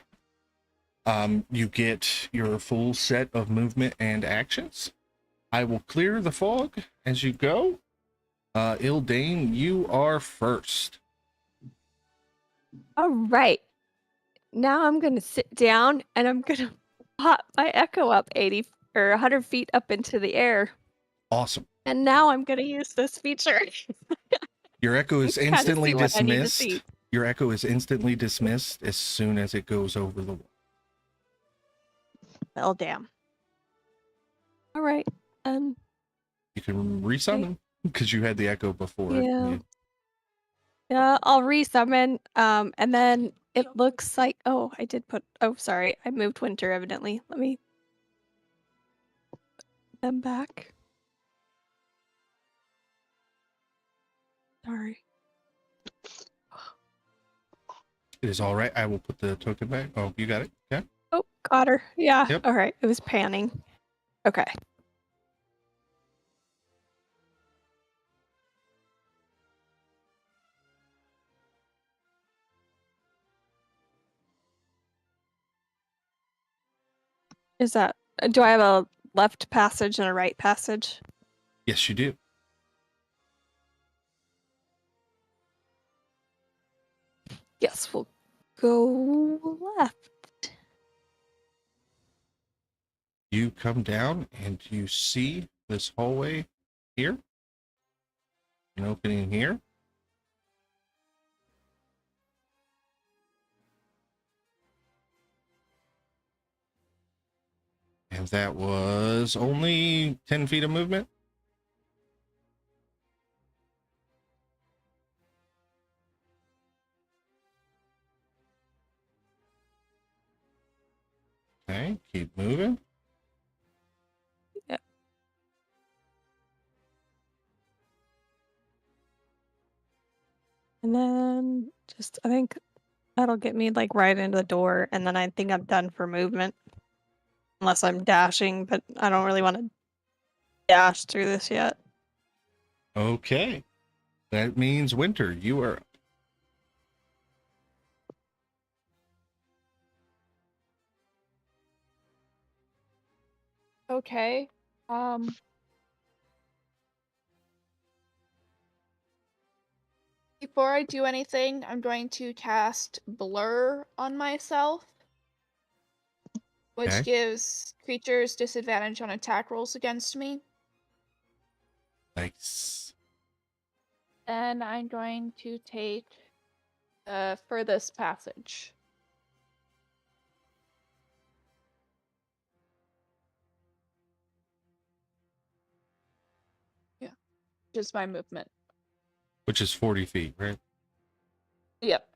You get your full set of movement and actions. I will clear the fog as you go. Eldane, you are first. All right. Now I'm going to sit down and I'm going to pop my echo up 80 or 100 feet up into the air. Awesome. And now I'm going to use this feature. Your echo is Kinda instantly see what I need to dismissed. see. Your echo is instantly dismissed as soon as it goes over the wall. Well, damn. All right. You can resummon because you had the echo before. Yeah. Yeah, I'll resummon. And then it looks like, oh, I did put, oh, sorry. I moved winter evidently. Let me put them back. Sorry. It is all right. I will put the token back. Oh, you got it? Yeah. Oh, got her. Yeah. Yep. All right. It was panning. Okay. Is that, do I have a left passage and a right passage? Yes, you do. Yes, we'll go left. You come down and you see this hallway here. An opening here. And that was only 10 feet of movement. Okay, keep moving. And then I think that'll get me like right into the door, and then I think I'm done for movement. Unless I'm dashing, but I don't really want to dash through this yet. Okay. That means Winter, you are up. Okay. Before I do anything, I'm going to cast Blur on myself, which Okay. gives creatures disadvantage on attack rolls against me. Nice. And I'm going to take furthest passage. Yeah, which is my movement. Which is 40 feet, right? Yep.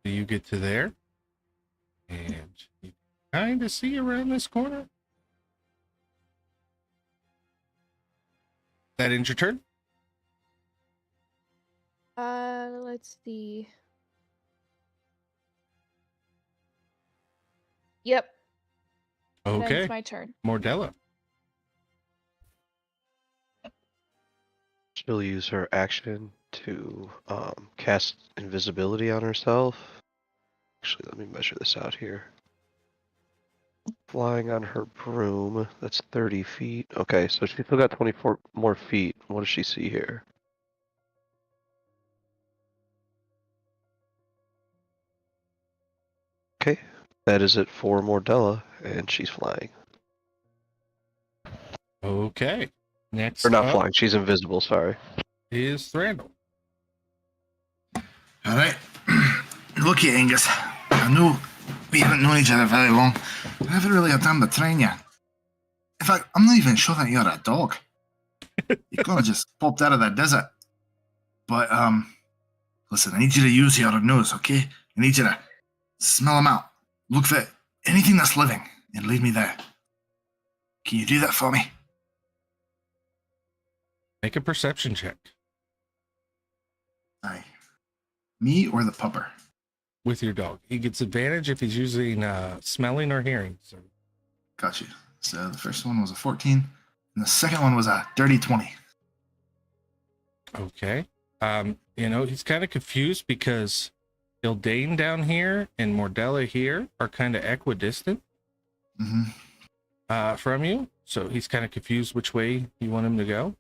So you get to there. And you kind of see around this corner. That ends your turn? Let's see. Yep. Okay. That's my turn. Mordella. She'll use her action to cast invisibility on herself. Actually, let me measure this out here. Flying on her broom, that's 30 feet. Okay, so she's still got 24 more feet. What does she see here? Okay, that is it for Mordella, and she's flying. Okay. Next Or not up flying, she's invisible, sorry. is Thrandle. All right. Look here, Angus. I know we haven't known each other very long. I never really had time to train you. In fact, I'm not even sure that you're a dog. You kind of just popped out of that desert. But, listen, I need you to use your nose, okay? I need you to smell them out. Look for anything that's living and lead me there. Can you do that for me? Make a perception check Aye. Me or the pupper? with your dog. He gets advantage if he's using smelling or hearing. So Got you. So the first one was a 14, and the second one was a dirty 20. okay. He's kind of confused because Ildane down here and Mordella here are kind of equidistant Mm-hmm. from you. So he's kind of confused which way you want him to go.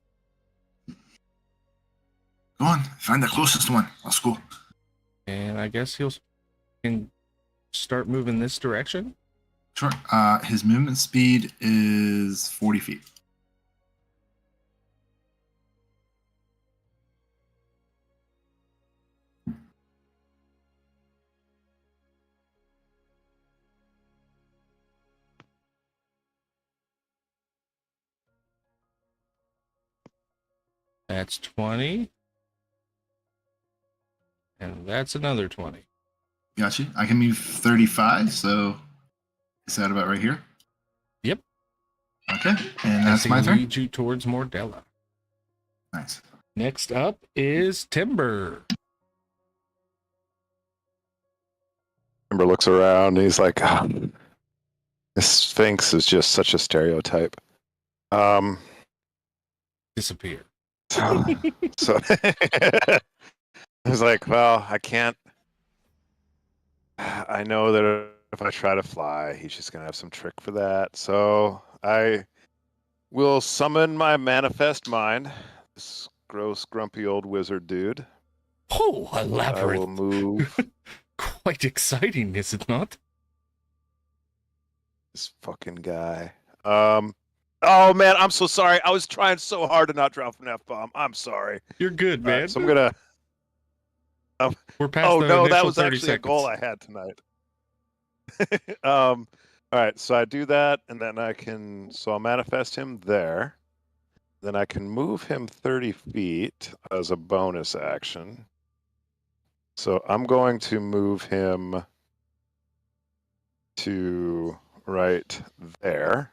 Go on, find the closest one. Let's go. And I guess can start moving this direction. Sure. His movement speed is 40 feet. That's 20. And that's another 20. Got you. I can move 35, so is that about right here? Yep. Okay, and that's my turn. Lead you towards Mordella. Nice. Next up is Timber. Timber looks around and he's like, "Ah, this Sphinx is just such a stereotype. Disappear. So I was like, well, I can't. I know that if I try to fly, he's just gonna have some trick for that. So I will summon my manifest mind. This gross, grumpy old wizard dude. Oh, I will elaborate. move. Quite exciting, is it not? This fucking guy. Oh man, I'm so sorry. I was trying so hard to not drop an F-bomb. I'm sorry. You're good, All man. right, so I'm gonna. We're past Oh the no, that initial was 30 actually seconds. a goal I had tonight. All All right, so I do that, and then I can. So I'll manifest him there. Then I can move him 30 feet as a bonus action. So I'm going to move him to right there.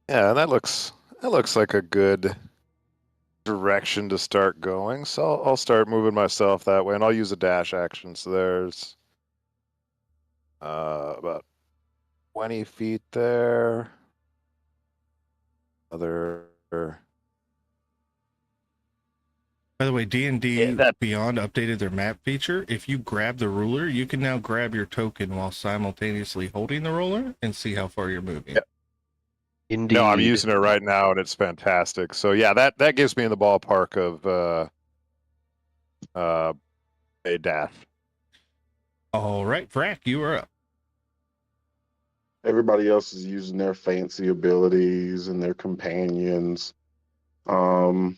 Yeah, that looks like a good direction to start going. So I'll start moving myself that way, and I'll use a dash action. So there's about 20 feet there. Other. By the way, D&D Yeah, that- Beyond updated their map feature. If you grab the ruler, you can now grab your token while simultaneously holding the ruler and see how far you're moving. Yep. Indeed. No, I'm using it right now, and it's fantastic. So yeah, that gives me in the ballpark of a death. All right, Vrack, you are up. Everybody else is using their fancy abilities and their companions. I'm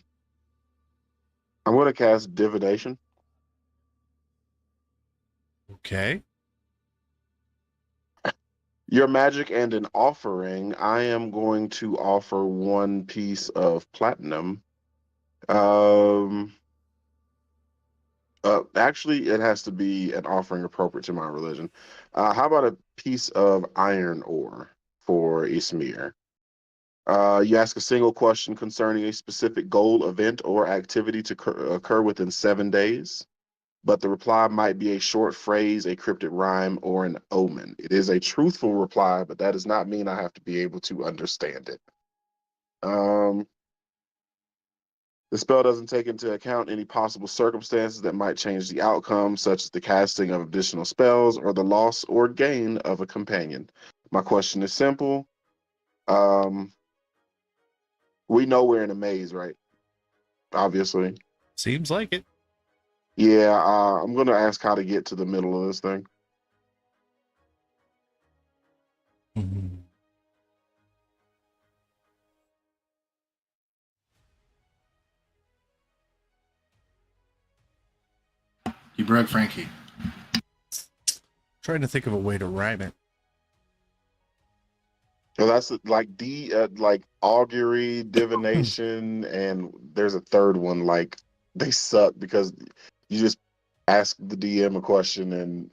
going to cast Divination. Okay. Your magic and an offering. I am going to offer 1 piece of platinum. Actually, it has to be an offering appropriate to my religion. How about a piece of iron ore for Ismir? You ask a single question concerning a specific goal, event, or activity to occur within 7 days, but the reply might be a short phrase, a cryptic rhyme, or an omen. It is a truthful reply, but that does not mean I have to be able to understand it. The spell doesn't take into account any possible circumstances that might change the outcome, such as the casting of additional spells or the loss or gain of a companion. My question is simple. We know we're in a maze, right? Obviously. Seems like it. Yeah, I'm going to ask how to get to the middle of this thing. Mhm. You broke Frankie. Trying to think of a way to rhyme it. So that's like augury, divination, and there's a third one. Like they suck because you just ask the DM a question and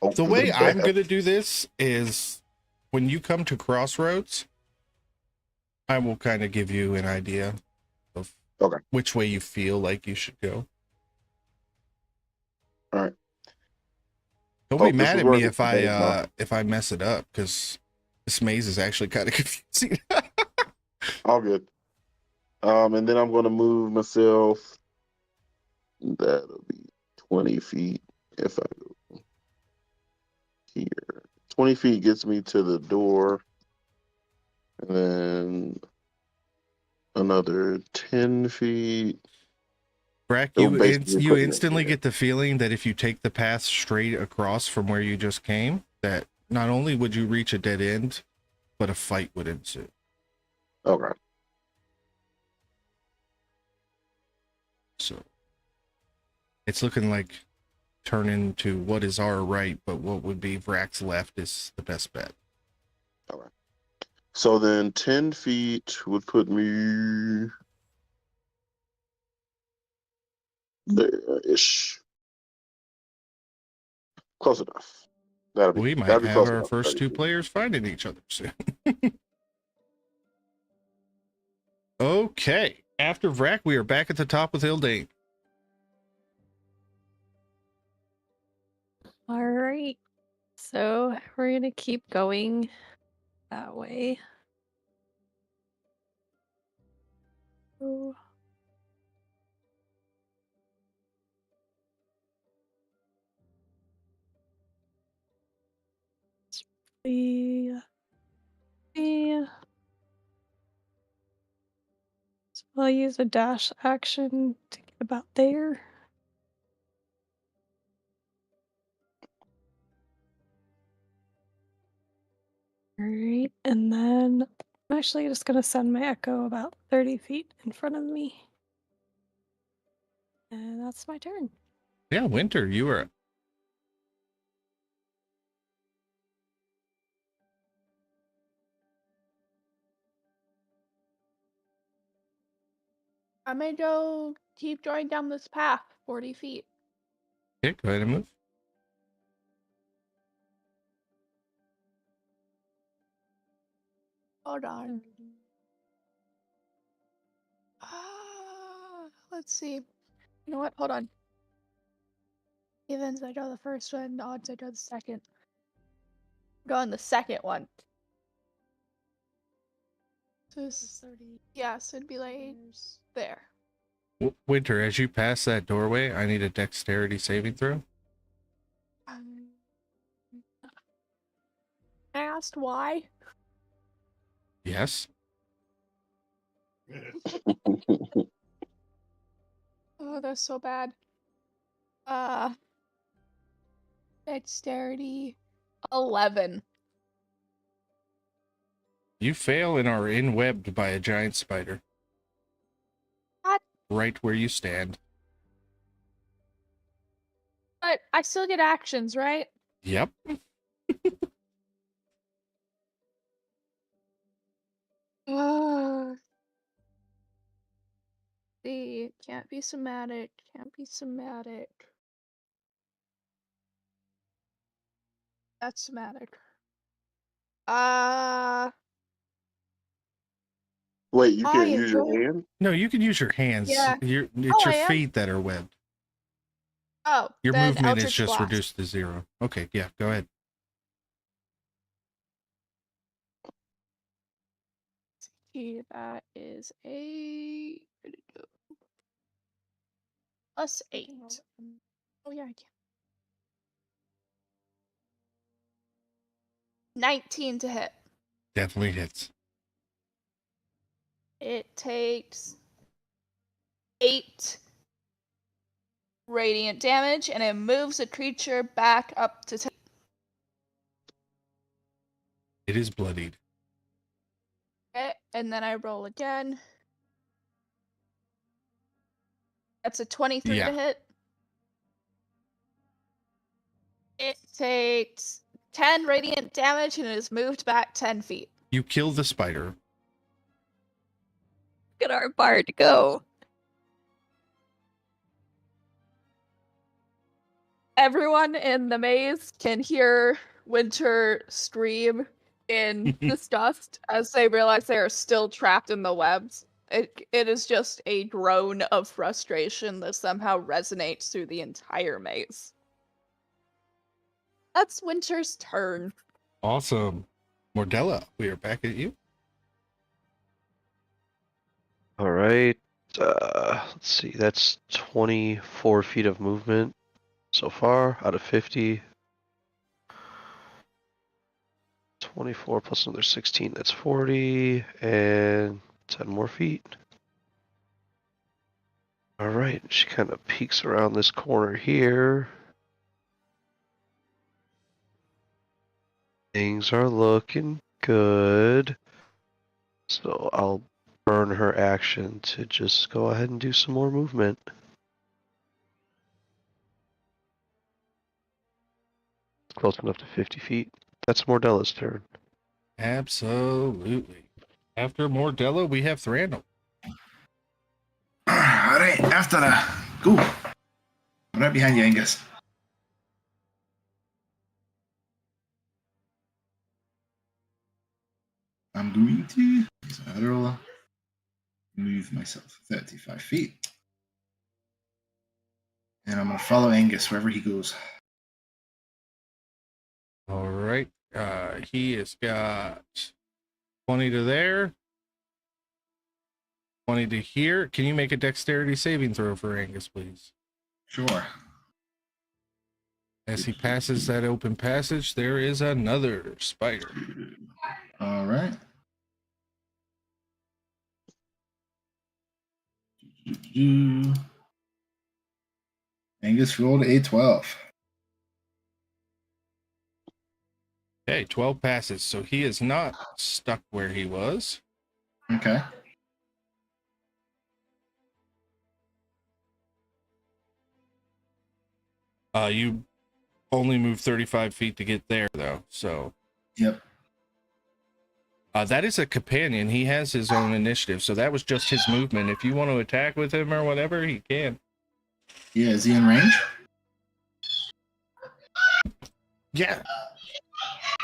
hope The for way I'm best. going to do this is when you come to crossroads, I will kind of give you an idea of Okay. which way you feel like you should go. All right. Don't Hope be this mad was at me working for both, if I mess it up, because this maze is actually kind of confusing. all good. And then I'm going to move myself. That'll be 20 feet if I go here. 20 feet gets me to the door. And then another 10 feet. Brack, It'll basically you put me instantly here. get the feeling that if you take the path straight across from where you just came, that not only would you reach a dead end, but a fight would ensue. Okay. So it's looking like turning to what is our right, but what would be Vrack's left is the best bet. Okay. So then 10 feet would put me there-ish. Close enough. We might That'd be have close our enough. first 30 two feet. players finding each other soon. Okay. After Vrack, we are back at the top with Hildane. All right. So we're going to keep going that way. Oh. Yeah. So I'll use a dash action to get about there. Alright, and then I'm actually just going to send my echo about 30 feet in front of me. And that's my turn. Yeah, Winter, you are. I'm gonna go keep drawing down this path 40 feet. Okay, go ahead and move. Hold on. Let's see. You know what? Hold on. Evens, I draw the first one. Odds, I draw the second. Go on the second one. So this is 30. Yeah, so it'd be like there. Winter, as you pass that doorway, I need a dexterity saving throw. I asked why. Yes. Oh, that's so bad. Dexterity 11. You fail and are inwebbed by a giant spider. What? Right where you stand. But I still get actions, right? Yep. See, can't be somatic, can't be somatic. That's somatic. Wait, you I can't am use your going- hand? No, you can use your hands. Yeah. It's Oh, your I am? feet that are webbed. Oh, Your then movement is Eldritch just Blast. reduced to 0. Okay, yeah, go ahead. See, that is a +8. Oh yeah, I can. 19 to hit. Definitely hits. It takes 8 radiant damage, and it moves the creature back up to 10. It is bloodied. Okay, and then I roll again. That's a 23 Yeah. to hit. It takes 10 radiant damage and it is moved back 10 feet. You kill the spider. Look at our bard go. Everyone in the maze can hear Winter scream in disgust as they realize they are still trapped in the webs. It is just a groan of frustration that somehow resonates through the entire maze. That's Winter's turn. Awesome. Mordella, we are back at you. All right. Let's see. That's 24 feet of movement so far out of 50. 24 plus another 16. That's 40. And 10 more feet. All right. She kind of peeks around this corner here. Things are looking good. So I'll burn her action to just go ahead and do some more movement. Close enough to 50 feet. That's Mordella's turn. Absolutely. After Mordella, we have Thranduil. Alright, after that. Go. I'm right behind you, Angus. I'm going to move myself 35 feet. And I'm going to follow Angus wherever he goes. All right. He has got 20 to there. 20 to here. Can you make a dexterity saving throw for Angus, please? Sure. As he passes that open passage, there is another spider. All right. Angus rolled a 12. Okay, 12 passes. So he is not stuck where he was. Okay. You only move 35 feet to get there, though. So Yep. that is a companion. He has his own initiative, so that was just his movement. If you want to attack with him or whatever, he can. Yeah, is he in range? Yeah.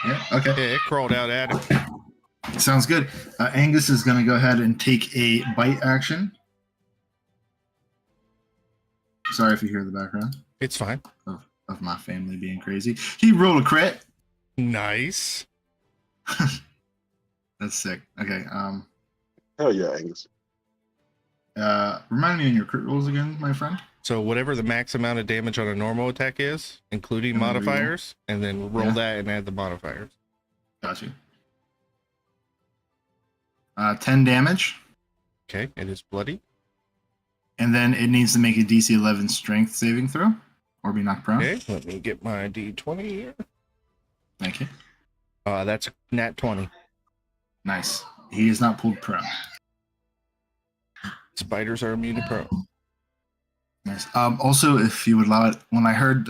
Yeah. Okay. Yeah, it crawled out at him. Sounds good. Angus is going to go ahead and take a bite action. Sorry if you hear the background It's fine. of my family being crazy. He rolled a crit. Nice. That's sick. Okay. Hell yeah, Angus. Remind me on your crit rolls again, my friend. So whatever the max amount of damage on a normal attack is, including And then reroll. modifiers, and then roll Yeah. that and add the modifiers. Got you. 10 damage, Okay, it is bloody. and then it needs to make a DC 11 Strength saving throw, or be knocked prone. Okay, let me get my D20 here. Thank you. That's a nat 20. Nice. He is not pulled prone. Spiders are immune to prone. Nice. Also, if you would allow it, when I heard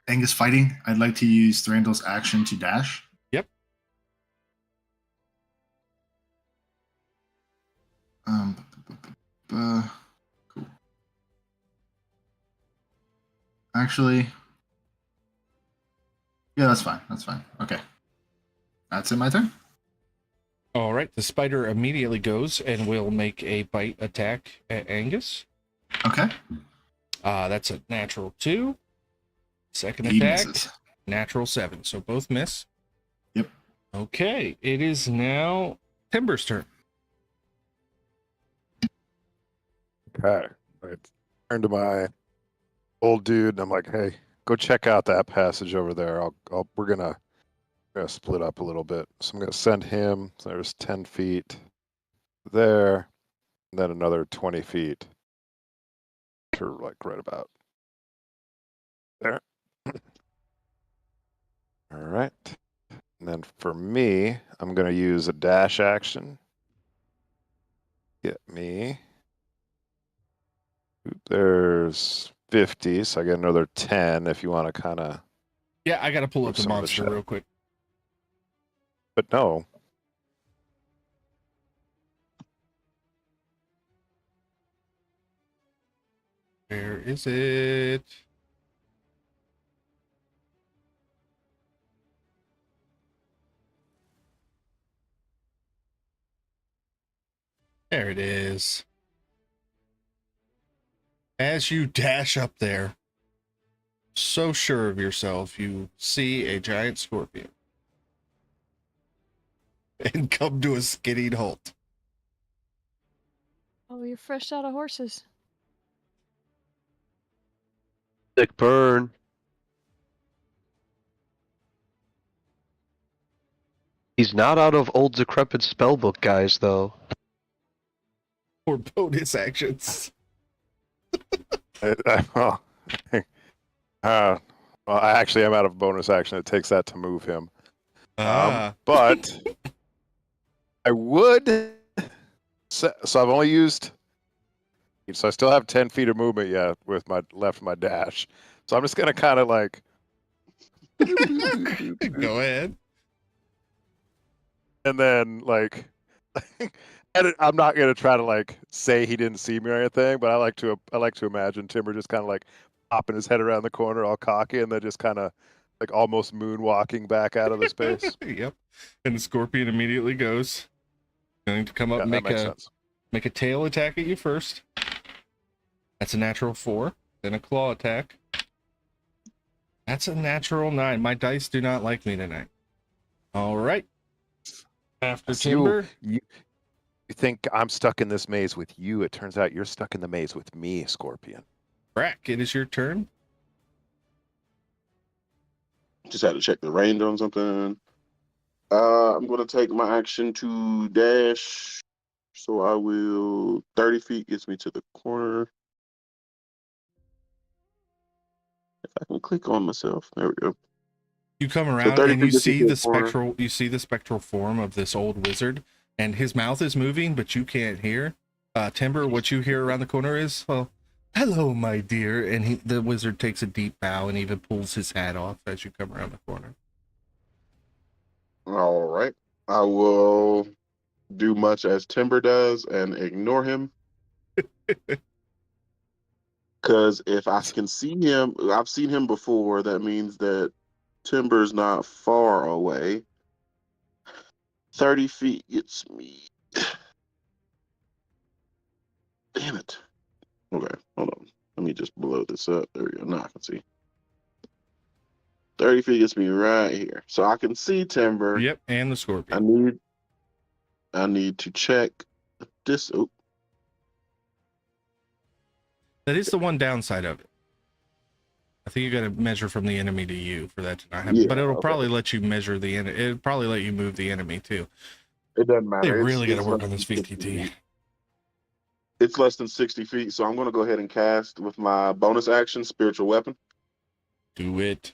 Angus fighting, I'd like to use Thranduil's action to dash. Yep. Cool. Actually, yeah, that's fine. That's fine. Okay. That's it, my turn. All right, the spider immediately goes and will make a bite attack at Angus. Okay. That's a natural 2. Second He attack, misses. natural 7. So both miss. Yep. Okay, it is now Timber's turn. Okay. I turn to my old dude and I'm like, hey, go check out that passage over there. We're gonna split up a little bit. So I'm gonna send him. So there's 10 feet there, and then another 20 feet to like right about there. All right. And then for me, I'm gonna use a dash action. Get me. There's 50, so I get another 10 if you want to kind of. Yeah, I got to pull up Move the some of the monster shit. real quick. But no. Where is it? There it is. As you dash up there, so sure of yourself, you see a giant scorpion and come to a skidding halt. Oh, you're fresh out of horses. Sick burn. He's not out of old decrepit spellbook, guys, though. For bonus actions. Well, well, I actually am out of bonus action. It takes that to move him. But I would. So I've only used. So I still have 10 feet of movement yet with my dash. So I'm just gonna kind of like. Go ahead. And then like. I'm not gonna try to like say he didn't see me or anything, but I like to imagine Timber just kind of like popping his head around the corner, all cocky, and then just kind of like almost moonwalking back out of the space. Yep. And the scorpion immediately goes. Going to come up Yeah, and that makes sense. make a tail attack at you first. That's a natural 4. Then a claw attack. That's a natural 9. My dice do not like me tonight. All right. After So Timber. you think I'm stuck in this maze with you? It turns out you're stuck in the maze with me, Scorpion. Brack, it is your turn. Just had to check the range on something. I'm going to take my action to dash. So I will. 30 feet gets me to the corner. If I can click on myself. There we go. You come around 30 and you feet gets me see to the the corner. spectral form of this old wizard and his mouth is moving, but you can't hear. Timber, what you hear around the corner is, well, hello, my dear. And the wizard takes a deep bow and even pulls his hat off as you come around the corner. All right. I will do much as Timber does and ignore him. Because if I can see him, I've seen him before. That means that Timber's not far away. 30 feet gets me. Damn it. Okay, hold on. Let me just blow this up. There we go. Now I can see. 30 feet gets me right here. So I can see Timber. Yep, and the scorpion. I need to check this. Oh, That is the one downside of it. I think you got to measure from the enemy to you for that to not happen. Yeah, but it'll okay. probably let you measure the enemy. It'll probably let you move the enemy too. It doesn't matter. They really got to work less on this than 60 VTT. feet. It's less than 60 feet, so I'm going to go ahead and cast with my bonus action, Spiritual Weapon. Do it.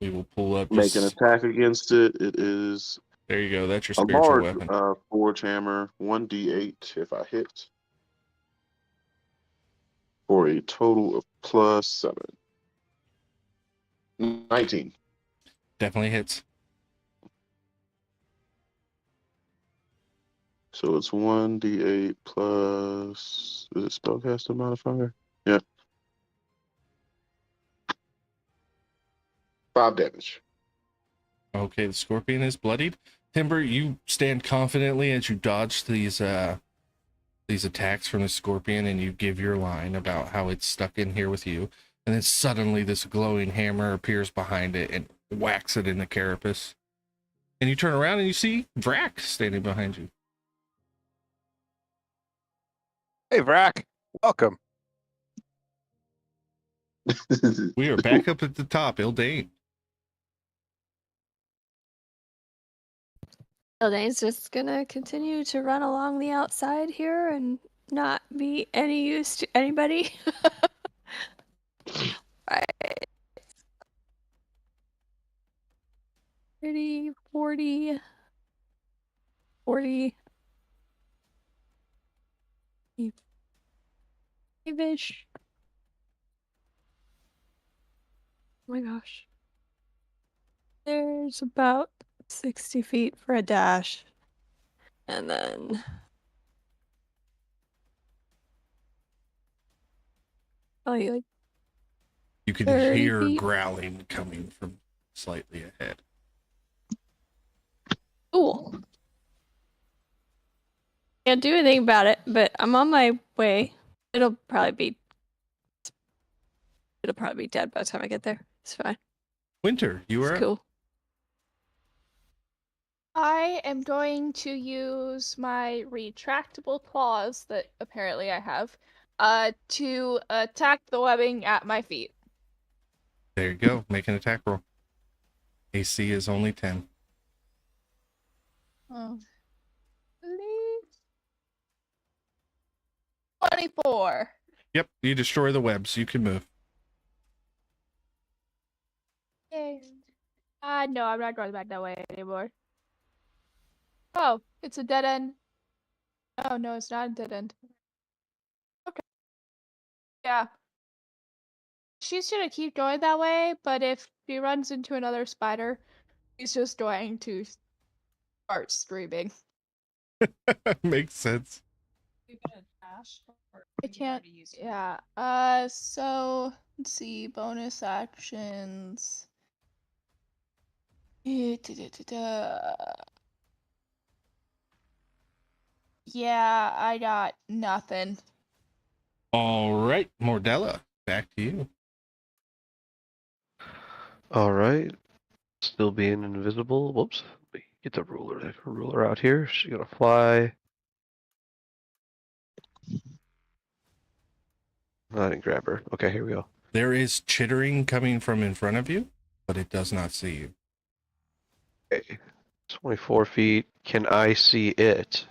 We will pull up. Make an attack against it. It is There you go. That's your a spiritual large weapon. forge hammer, 1d8 if I hit, for a total of plus 7. 19. Definitely hits. So it's 1d8 plus, is it spellcaster modifier? Yeah. 5 damage. Okay, the scorpion is bloodied. Timber, you stand confidently as you dodge these attacks from the scorpion, and you give your line about how it's stuck in here with you. And then suddenly this glowing hammer appears behind it and whacks it in the carapace. And you turn around and you see Vrac standing behind you. Hey, Vrac, welcome. We are back up at the top, Ildane. Eldane's just gonna continue to run along the outside here and not be any use to anybody. Right. 30, 40, 40, 5-ish. Oh my gosh. There's about 60 feet for a dash. And then probably like You can 30 hear feet. growling coming from slightly ahead. Cool. Can't do anything about it, but I'm on my way. It'll probably be dead by the time I get there. It's fine. Winter, you It's are up. cool. I am going to use my retractable claws that apparently I have to attack the webbing at my feet. There you go. Make an attack roll. AC is only 10. Oh. Please. 24. Yep, you destroy the webs. You can move. Yay. No, I'm not going back that way anymore. Oh, it's a dead end. Oh, no, it's not a dead end. Okay. Yeah. She's gonna keep going that way, but if she runs into another spider, she's just going to start screaming. Makes sense. I can't. Yeah. So let's see. Bonus actions. Yeah, I got nothing. All right, Mordella, back to you. All right. Still being invisible. Whoops. Let me get the ruler out here. She's gonna fly. I didn't grab her. Okay, here we go. There is chittering coming from in front of you, but it does not see you. Okay. 24 feet. Can I see it?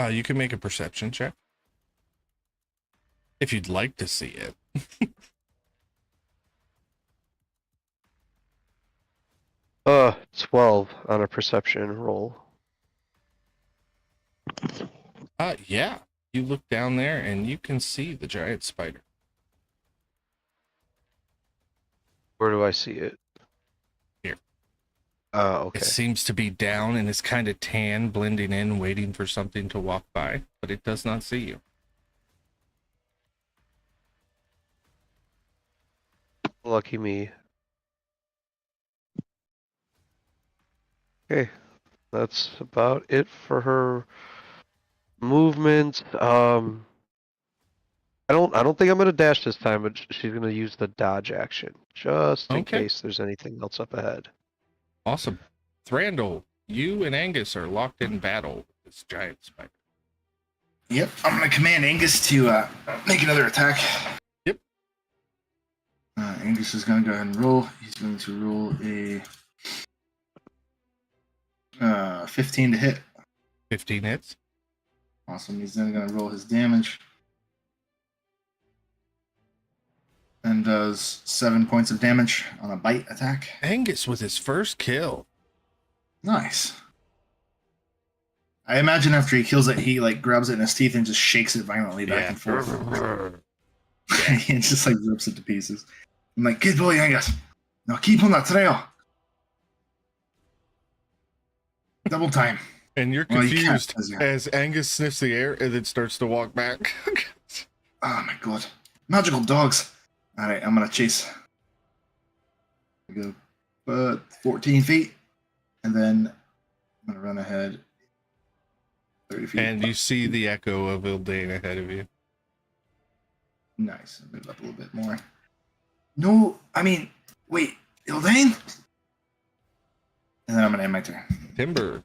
You can make a perception check if you'd like to see it. 12 on a perception roll. Yeah. You look down there and you can see the giant spider. Where do I see it? Here. Okay. It seems to be down and is kind of tan, blending in, waiting for something to walk by, but it does not see you. Lucky me. Okay, that's about it for her movement. I don't think I'm gonna dash this time, but she's gonna use the dodge action just in Okay. case there's anything else up ahead. Awesome. Thrandle, you and Angus are locked in battle with this giant spider. Yep, I'm gonna command Angus to make another attack. Yep. Angus is gonna go ahead and roll. He's going to roll a 15 to hit. 15 hits. Awesome. He's then gonna roll his damage. And does 7 points of damage on a bite attack. Angus with his first kill. Nice. I imagine after he kills it, he like grabs it in his teeth and just shakes it violently back and forth. And just like rips it to pieces. I'm like, good boy, Angus. Now keep on that trail. Double time. And you're Well, you can't, confused as you- as Angus sniffs the air and then starts to walk back. Oh my god. Magical dogs. Alright, I'm gonna chase. I go 14 feet. And then I'm gonna run ahead 30 feet. And you see the echo of Ildane ahead of you. Nice. Move up a little bit more. No, I mean, wait, Ildane? And then I'm gonna end my turn. Timber,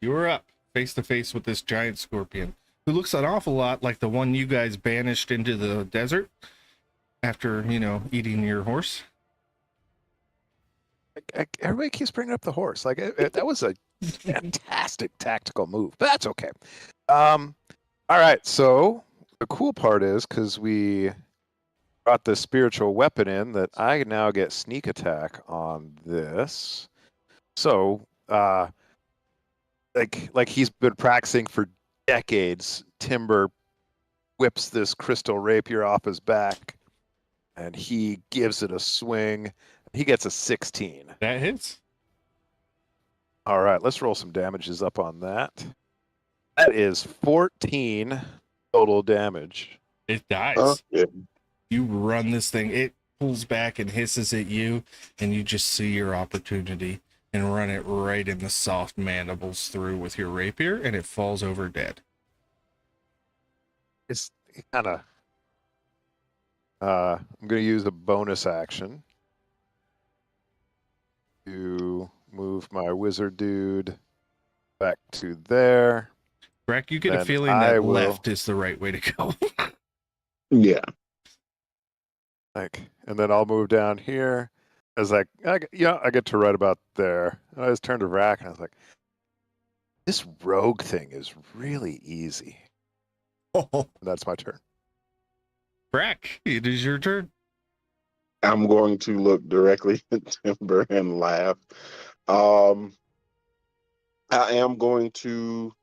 you're up face to face with this giant scorpion who looks an awful lot like the one you guys banished into the desert after, eating your horse. Everybody keeps bringing up the horse. Like that was a fantastic tactical move, but that's okay. All right. So the cool part is because we brought the spiritual weapon in, that I now get sneak attack on this. So, like he's been practicing for decades. Timber whips this crystal rapier off his back, and he gives it a swing. He gets a 16. That hits. All right, let's roll some damages up on that. That is 14 total damage. It dies. Yeah. You run this thing, it pulls back and hisses at you, and you just see your opportunity and run it right in the soft mandibles through with your rapier, and it falls over dead. It's kind of. I'm going to use a bonus action to move my wizard dude back to there. Brack, you get a Then feeling I that will- left is the right way to go. Yeah. And then I'll move down here. I was like, I get to right about there. And I just turned to Rack and I was like, this rogue thing is really easy. And that's my turn. Brack, it is your turn. I'm going to look directly at Timber and laugh. I am going to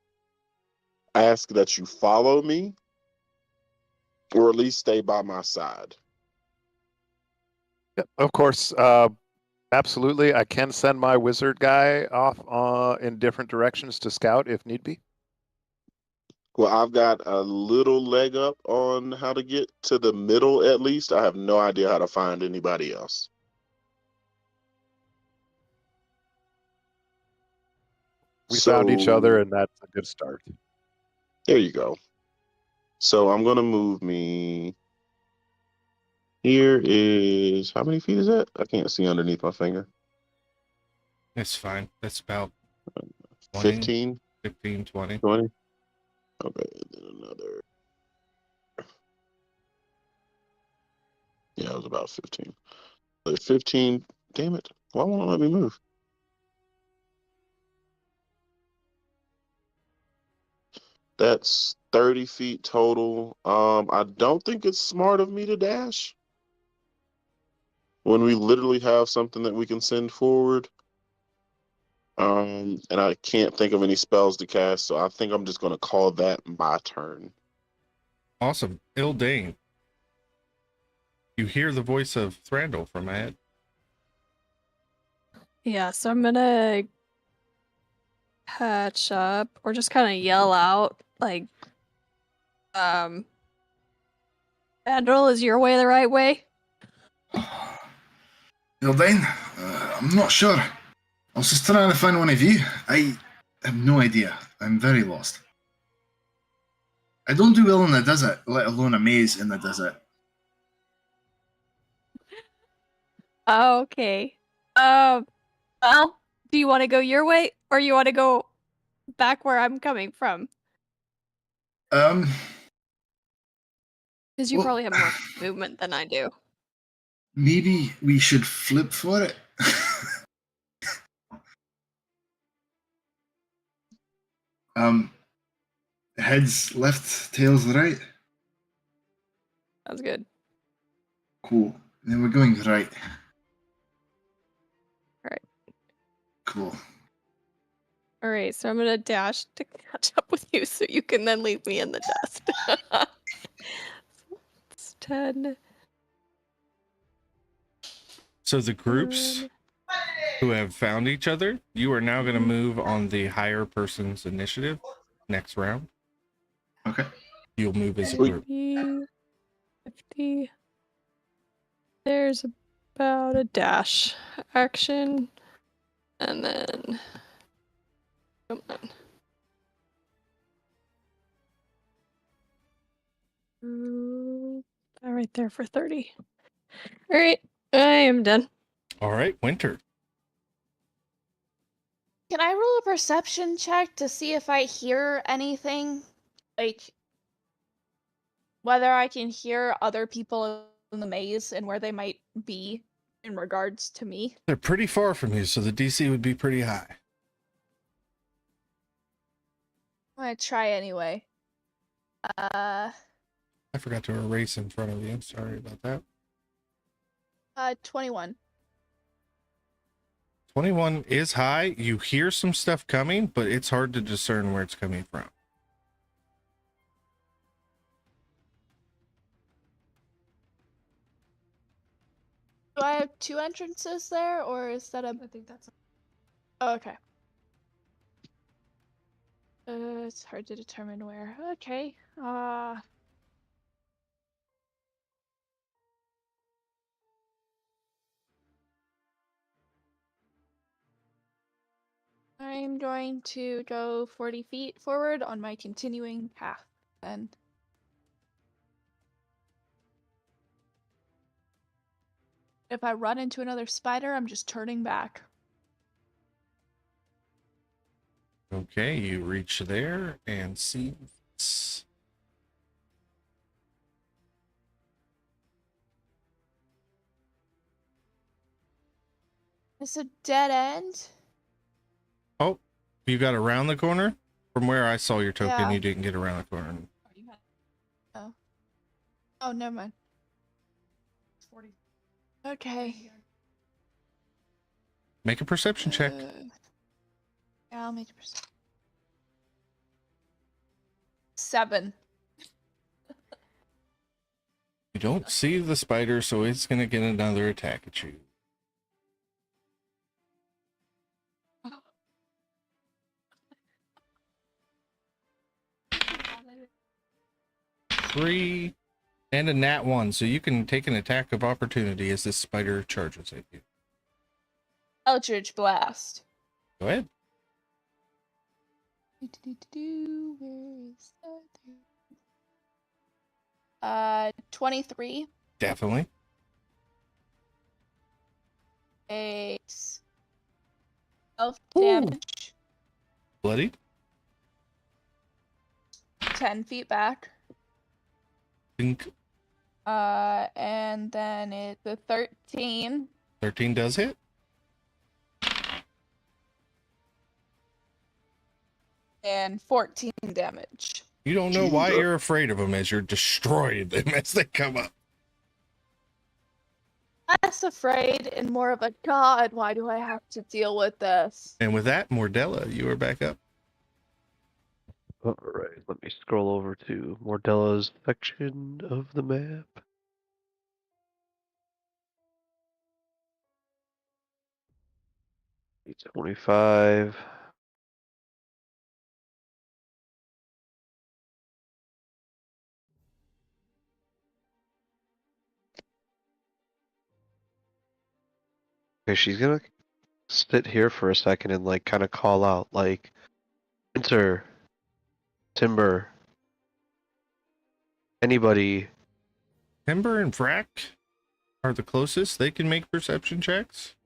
ask that you follow me, or at least stay by my side. Yep, of course. Absolutely. I can send my wizard guy off in different directions to scout if need be. Well, I've got a little leg up on how to get to the middle, at least. I have no idea how to find anybody else. We found each other, and that's a good start. There you go. So I'm going to move me. Here is, how many feet is that? I can't see underneath my finger. It's fine. That's about 20, 15, 15, 20. 20. Okay, and then another. Yeah, it was about 15. 15, damn it. Why won't it let me move? That's 30 feet total. I don't think it's smart of me to dash when we literally have something that we can send forward. And I can't think of any spells to cast, so I think I'm just gonna call that my turn. Awesome. Ildane. You hear the voice of Thranduil from ahead. Yeah, so I'm gonna catch up or just kind of yell out like, Andrel, is your way the right way? Ildane, I'm not sure. I was just trying to find one of you. I have no idea. I'm very lost. I don't do well in the desert, let alone a maze in the desert. Oh, okay. Well, do you want to go your way or you want to go back where I'm coming from? Um, Because you well, probably have more movement than I do. maybe we should flip for it. Heads left, tails right. Sounds good. Cool. Then we're going right. Alright. Cool. Alright, so I'm gonna dash to catch up with you so you can then leave me in the dust. It's 10. So the groups who have found each other, you are now going to move on the higher person's initiative next round. Okay. You'll move as a Sweet. group. 50. There's about a dash action. And then. Come on. That right there for 30. Alright, I am done. All right, Winter. Can I roll a perception check to see if I hear anything? Like, whether I can hear other people in the maze and where they might be in regards to me? They're pretty far from you, so the DC would be pretty high. I'm gonna try anyway. I forgot to erase in front of you. Sorry about that. 21. 21 is high. You hear some stuff coming, but it's hard to discern where it's coming from. Do I have 2 entrances there, or is that a? I think that's. Oh, okay. It's hard to determine where. Okay. I'm going to go 40 feet forward on my continuing path, then. If I run into another spider, I'm just turning back. Okay, you reach there and see. It's a dead end. Oh, you got around the corner? From where I saw your token, Yeah. you didn't get around the corner. Oh. Oh, never mind. 40. Okay. Make a perception check. Yeah, I'll make a percent. 7. You don't see the spider, so it's going to get another attack at you. Three and a nat 1, so you can take an attack of opportunity as this spider charges at you. Eldritch Blast. Go ahead. Where is that? 23. Definitely. 8. 12 damage. Bloody. 10 feet back. Think And then it's a 13. 13 does hit. And 14 damage. You don't know why you're afraid of them as you're destroying them as they come up. less afraid and more of a god. Why do I have to deal with this? And with that, Mordella, you are back up. All right, let me scroll over to Mordella's section of the map. E25. Okay, she's gonna sit here for a second and like kind of call out like Winter, Timber, anybody. Timber and Frack are the closest. They can make perception checks.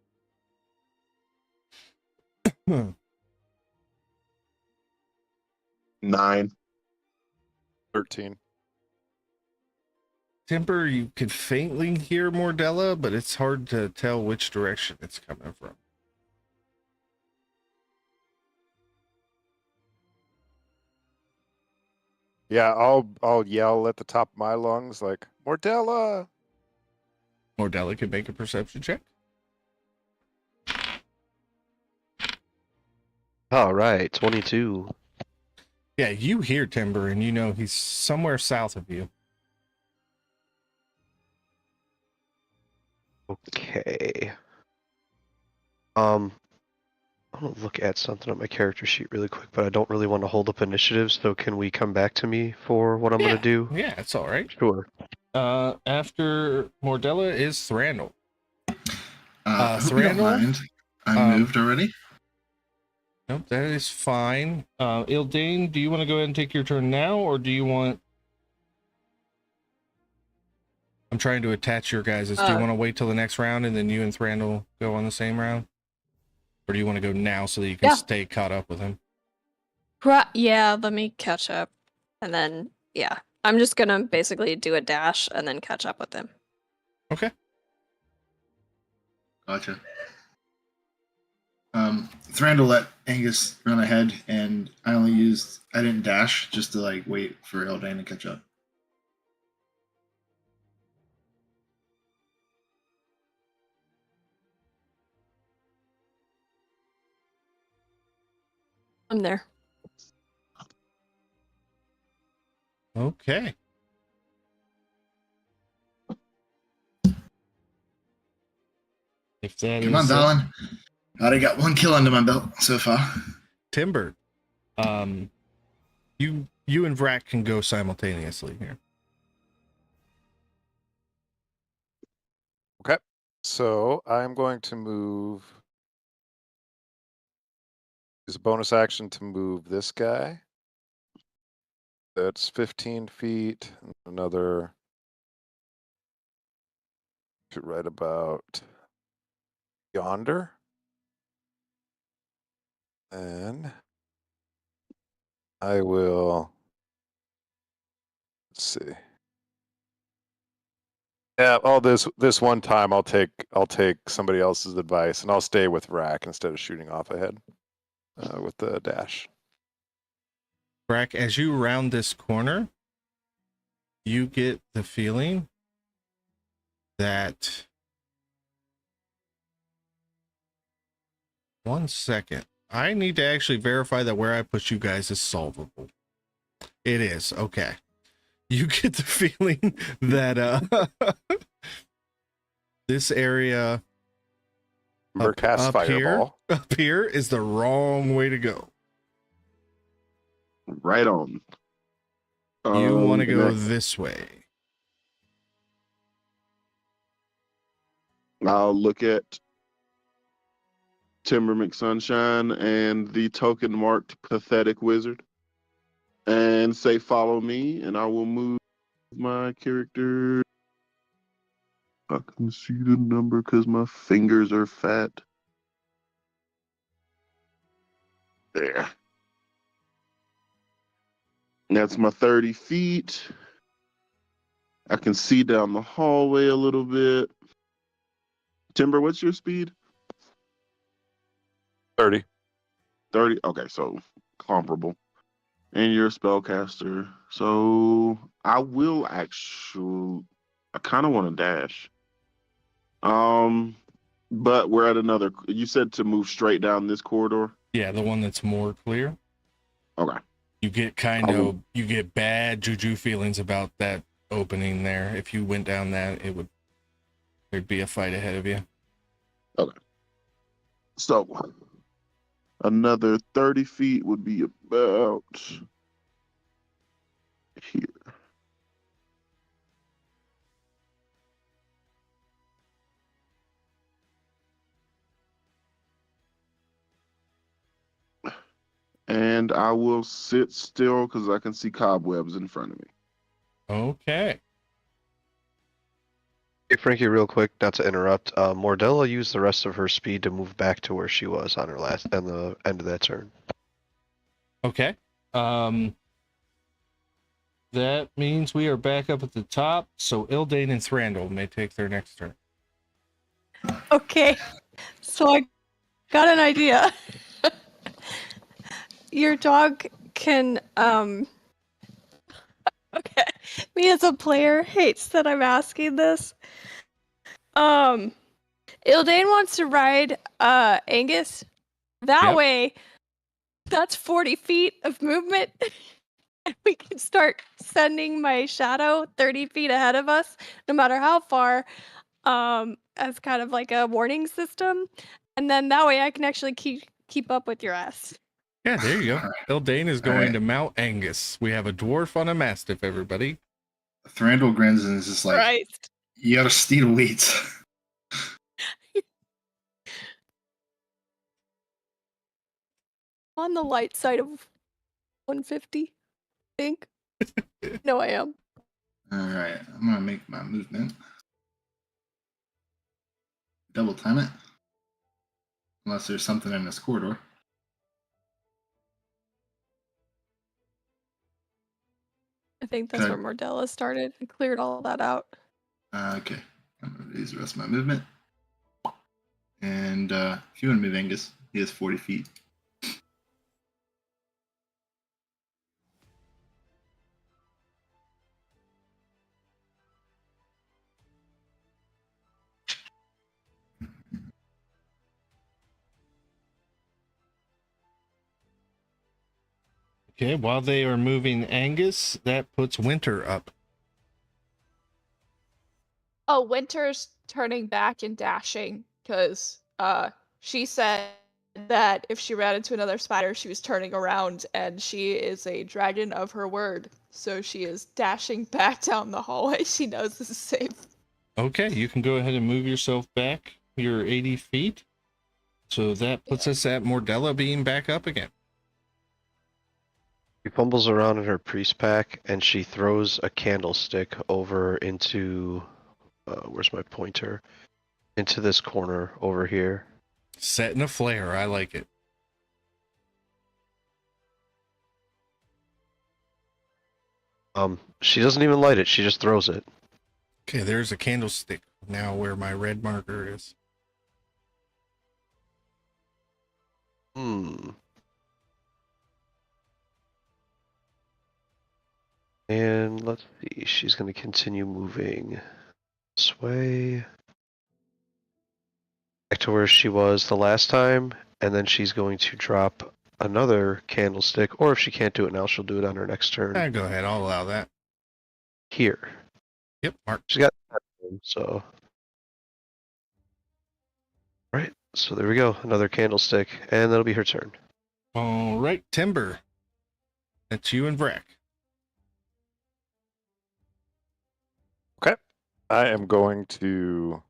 9. 13. Timber, you can faintly hear Mordella, but it's hard to tell which direction it's coming from. Yeah, I'll yell at the top of my lungs like Mordella. Mordella can make a perception check. All right, 22. Yeah, you hear Timber, and you know he's somewhere south of you. Okay. I want to look at something on my character sheet really quick, but I don't really want to hold up initiative, so can we come back to me for what I'm Yeah. gonna do? Yeah, it's all right. Sure. After Mordella is Thrandle. Hope you don't Thrandle? mind. I moved already. Nope, that is fine. Ildane, do you want to go ahead and take your turn now, or do you want... I'm trying to attach your guys'. Do you want to wait till the next round and then you and Thrandle go on the same round? Or do you want to go now so that you can Yeah. stay caught up with him? Yeah, let me catch up. And then, yeah. I'm just gonna basically do a dash and then catch up with him. Okay. Gotcha. Thranduil let Angus run ahead, and I didn't dash just to like wait for Eldane to catch up. I'm there. Okay. If that Come on, is darling. Already got 1 kill under my belt so far. Timber, you and Vrack can go simultaneously here. Okay. So I'm going to move. Use a bonus action to move this guy. That's 15 feet. Another. Right about yonder. And I will. Let's see. Yeah, this one time I'll take somebody else's advice and I'll stay with Rack instead of shooting off ahead with the dash. Vrack, as you round this corner, you get the feeling that... One second. I need to actually verify that where I put you guys is solvable. It is. Okay. You get the feeling that this area Remember cast fireball. up here is the wrong way to go. Right on. You want to go next, this way. I'll look at Timber McSunshine and the token marked pathetic wizard and say follow me, and I will move my character. I can see the number because my fingers are fat. There. That's my 30 feet. I can see down the hallway a little bit. Timber, what's your speed? 30. 30? Okay, so comparable. And you're a spellcaster. So I will actually... I kind of want to dash. But we're at another. You said to move straight down this corridor. Yeah, the one that's more clear. Okay. You get you get bad juju feelings about that opening there. If you went down that, there'd be a fight ahead of you. Okay. So another 30 feet would be about here. And I will sit still because I can see cobwebs in front of me. Okay. Hey, Frankie, real quick, not to interrupt. Mordella used the rest of her speed to move back to where she was on the end of that turn. Okay. That means we are back up at the top, so Ildane and Thranduil may take their next turn. Okay, so I got an idea. Your dog can okay. Me as a player hates that I'm asking this. Ildane wants to ride Angus. That Yep. way, that's 40 feet of movement. And we can start sending my shadow 30 feet ahead of us, no matter how far, as kind of like a warning system. And then that way I can actually keep up with your ass. Yeah, there you go. All right. Ildane is All going right. to Mount Angus. We have a dwarf on a mastiff, everybody. Thranduil grins and is just like, Christ. you got a steed elites. On the light side of 150, I think. No, I am. All right, I'm gonna make my movement. Double time it. Unless there's something in this corridor. I think that's Okay. where Mordella started and cleared all that out. Okay, I'm gonna use the rest of my movement. And if you want to move Angus, he has 40 feet. Okay, while they are moving Angus, that puts Winter up. Oh, Winter's turning back and dashing because she said that if she ran into another spider, she was turning around, and she is a dragon of her word. So she is dashing back down the hallway. She knows this is safe. Okay, you can go ahead and move yourself back. You're 80 feet. So that puts us at Mordella being back up again. She fumbles around in her priest pack and she throws a candlestick over into where's my pointer? Into this corner over here. Setting a flare. I like it. She doesn't even light it, she just throws it. Okay, there's a candlestick now where my red marker is. And let's see, she's going to continue moving this way. Back to where she was the last time, and then she's going to drop another candlestick, or if she can't do it now, she'll do it on her next turn. Go ahead, I'll allow that. Here. Yep, Mark. She's got so. Right, so there we go, another candlestick, and that'll be her turn. All right, Timber. That's you and Vrack. Okay. I am going to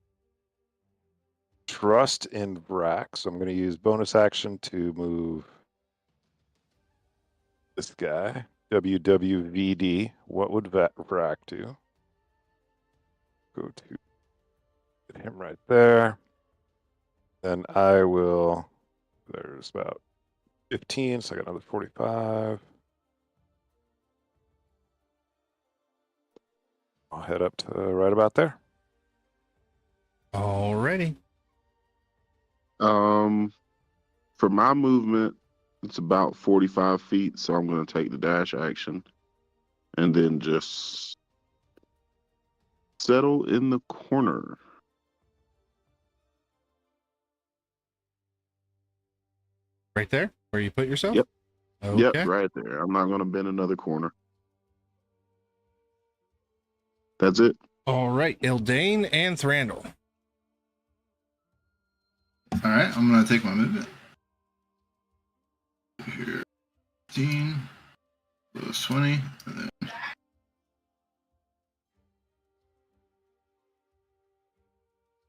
trust in Vrack, so I'm going to use bonus action to move this guy. WWVD. What would Vrack do? Go to get him right there. Then I will. There's about 15, so I got another 45. I'll head up to right about there. Alrighty. For my movement, it's about 45 feet, so I'm going to take the dash action and then just settle in the corner. Right there, where you put yourself. Yep. Okay. Yep, right there. I'm not gonna bend another corner. That's it. All right, Eldane and Thranduil. All right, I'm gonna take my movement. Here, 15 plus 20, and then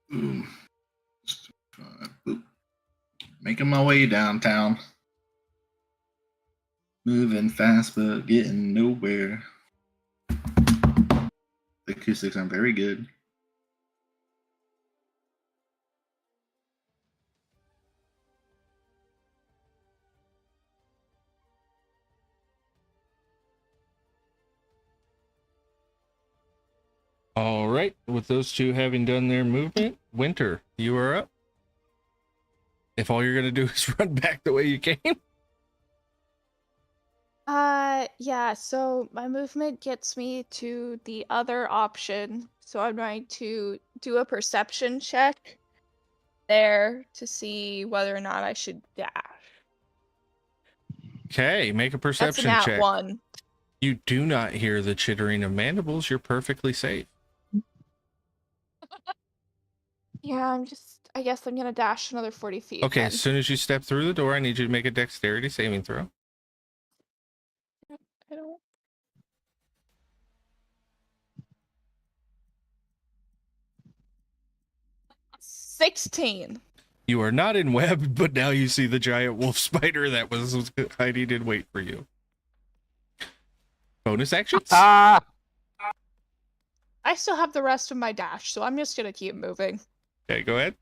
boom, boop. Making my way downtown. Moving fast, but getting nowhere. The acoustics aren't very good. All right, with those two having done their movement, Winter, you are up. If all you're gonna do is run back the way you came. Yeah, so my movement gets me to the other option. So I'm going to do a perception check there to see whether or not I should dash. Okay, make a That's perception an check. @1. You do not hear the chittering of mandibles. You're perfectly safe. Yeah, I guess I'm gonna dash another 40 feet. Okay, then. as soon as you step through the door, I need you to make a dexterity saving throw. I don't... 16. You are not in web, but now you see the giant wolf spider that was hiding in wait for you. Bonus actions? Ah! I still have the rest of my dash, so I'm just gonna keep moving. Okay, go ahead.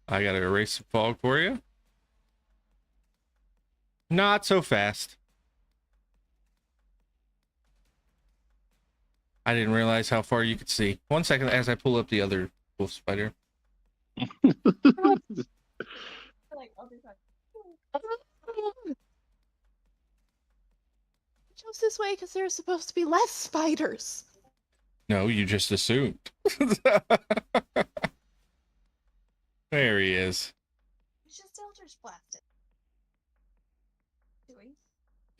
I gotta erase some fog for you. Not so fast. I didn't realize how far you could see. 1 second as I pull up the other wolf spider. I chose this way because there's supposed to be less spiders. No, you just assumed. There he is. It's just Eldritch Blasted. Doing.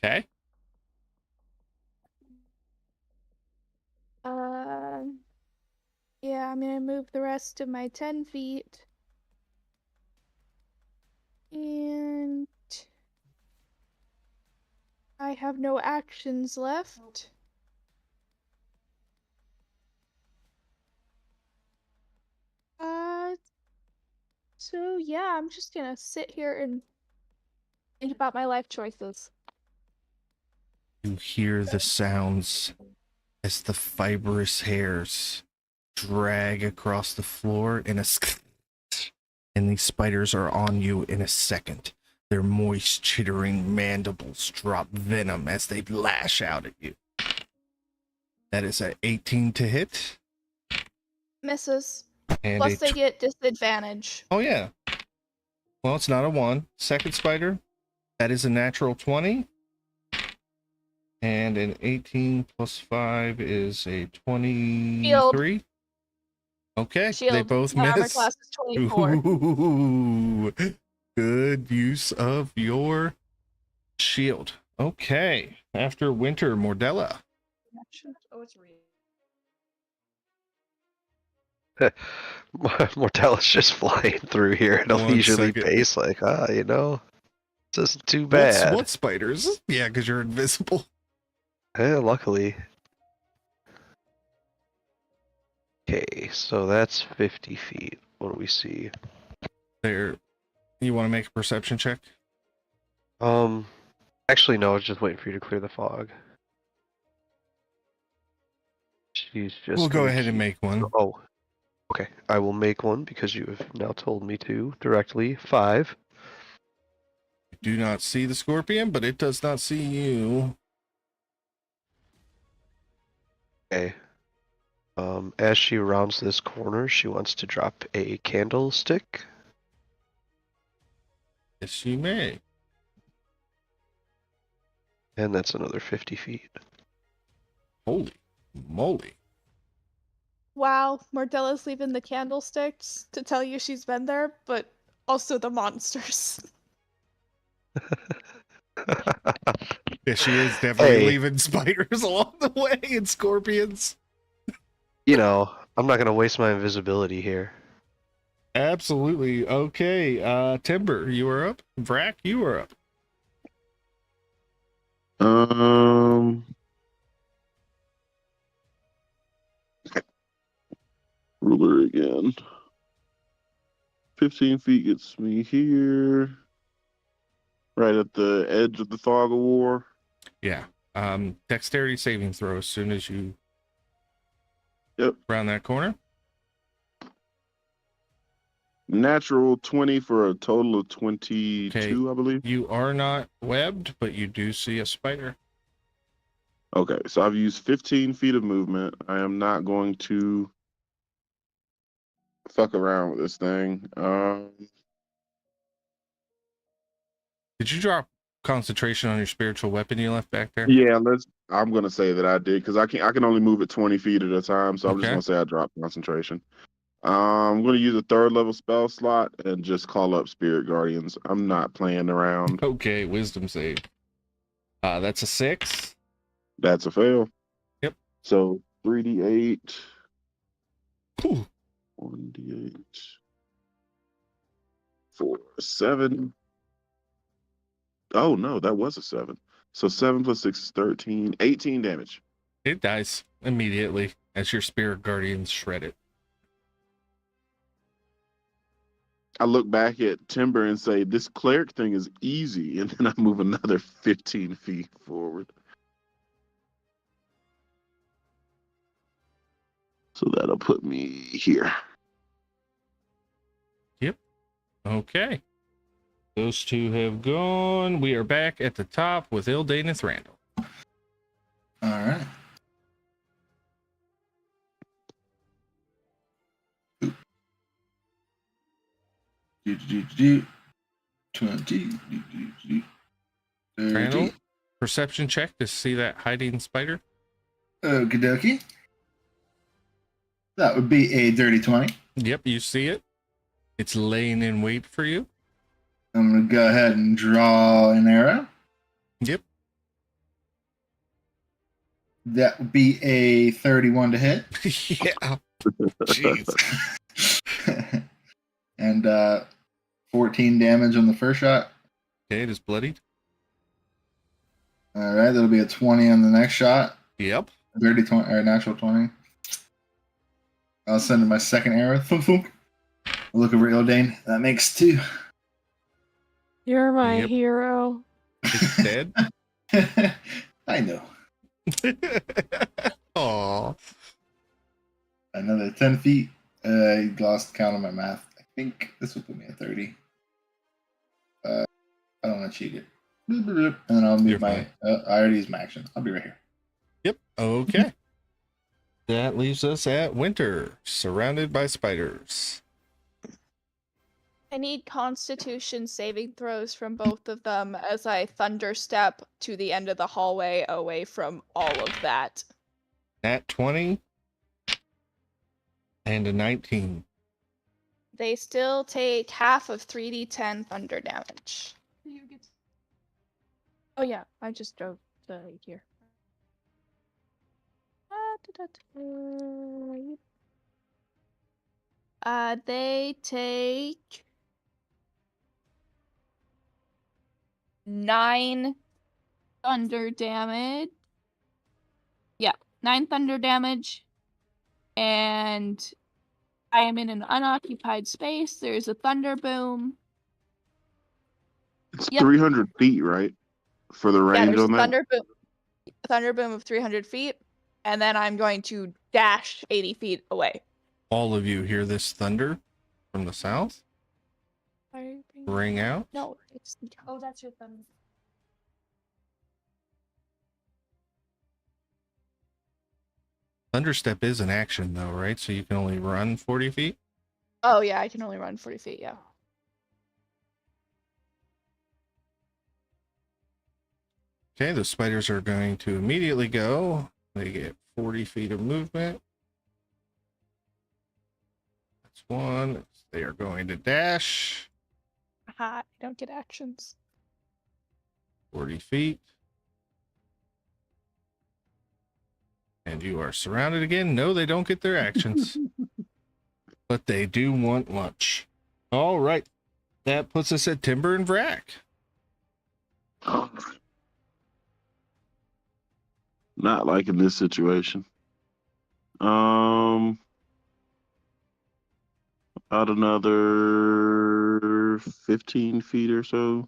Okay. Yeah, I'm gonna move the rest of my 10 feet. And I have no actions left. So yeah, I'm just gonna sit here and think about my life choices. You hear the sounds as the fibrous hairs drag across the floor in a and these spiders are on you in a second. Their moist, chittering mandibles drop venom as they lash out at you. That is a 18 to hit. Misses. And Plus a they get disadvantage. Oh, yeah. Well, it's not a 1. Second spider, that is a natural 20. And an 18 plus 5 is a 23. Okay, Shield. they both My armor miss. class is 24. Ooh, good use of your shield. Okay, after Winter, Mordella. Oh, it's real. Mortella's just flying through here at a 1 leisurely second. pace, like, you know, this isn't too bad. What spiders? Yeah, because you're invisible. Yeah, luckily. Okay, so that's 50 feet. What do we see? There. You want to make a perception check? Actually, no, I was just waiting for you to clear the fog. She's just. We'll go gonna ahead and keep- make one. Oh, okay. I will make one because you have now told me to directly. 5. You do not see the scorpion, but it does not see you. Okay. As she rounds this corner, she wants to drop a candlestick. Yes, you may. And that's another 50 feet. Holy moly. wow, Mardella's leaving the candlesticks to tell you she's been there, but also the monsters. Yeah, she is definitely Hey. leaving spiders along the way and scorpions. You know, I'm not gonna waste my invisibility here. Absolutely. Okay, Timber, you are up. Vrac, you are up. Ruler again. 15 feet gets me here. Right at the edge of the fog of war. Yeah. Dexterity saving throw as soon as you round that corner. Natural 20 for a total of 22, Okay. I believe. You are not webbed, but you do see a spider. Okay, so I've used 15 feet of movement. I am not going to fuck around with this thing. Did you drop concentration on your spiritual weapon you left back there? Yeah, I'm gonna say that I did because I can only move it 20 feet at a time, so I'm just Okay. gonna say I dropped concentration. I'm gonna use a 3rd level spell slot and just call up spirit guardians. I'm not playing around. Okay, wisdom save. That's a 6. That's a fail. Yep. So 3d8. Ooh. 1d8. 4, 7. Oh no, that was a 7. So 7 plus 6 is 13. 18 damage. It dies immediately as your spirit guardians shred it. I look back at Timber and say, this cleric thing is easy. And then I move another 15 feet forward. So that'll put me here. Yep. Okay. Those two have gone. We are back at the top with Ildaneth Randall. All right. Do, do, do, do. 20. Do, do, do, 30. Randall, perception check to see that hiding spider. Okie dokie. That would be a dirty 20. Yep, you see it. It's laying in wait for you. I'm going to go ahead and draw an arrow. Yep. That would be a 31 to hit. Yeah. Jeez. And 14 damage on the first shot. Okay, it is bloodied. All right, that'll be a 20 on the next shot. Yep. Dirty 20 or natural 20. I'll send in my second arrow. Thunk, thunk. I'll look over Ildane. That makes 2. You're my Yep. hero. It's dead. I know. Aw. Another 10 feet. I lost count on my math. I think this will put me at 30. I don't want to cheat it. And then I'll You're move my. I already used my action. I'll be right here. Yep. Okay. That leaves us at winter, surrounded by spiders. I need constitution saving throws from both of them as I thunderstep to the end of the hallway away from all of that. Nat 20 and a 19. They still take half of 3d10 thunder damage. Oh yeah, I just drove the here. They take 9 thunder damage. Yeah, 9 thunder damage. And I am in an unoccupied space. There's a thunder boom. It's Yep. 300 feet, right? For the Yeah, range there's a on that? thunder boom of 300 feet. And then I'm going to dash 80 feet away. All of you hear this thunder from the south ring out. No, it's oh, that's your thunder. Thunderstep is an action, though, right? So you can only run 40 feet? Oh yeah, I can only run 40 feet. Yeah. Okay, the spiders are going to immediately go. They get 40 feet of movement. That's one. They are going to dash Aha, I don't get actions. 40 feet. And you are surrounded again. No, they don't get their actions. But they do want lunch. All right. That puts us at Timber and Vrac. Oh, not liking this situation. About another 15 feet or so.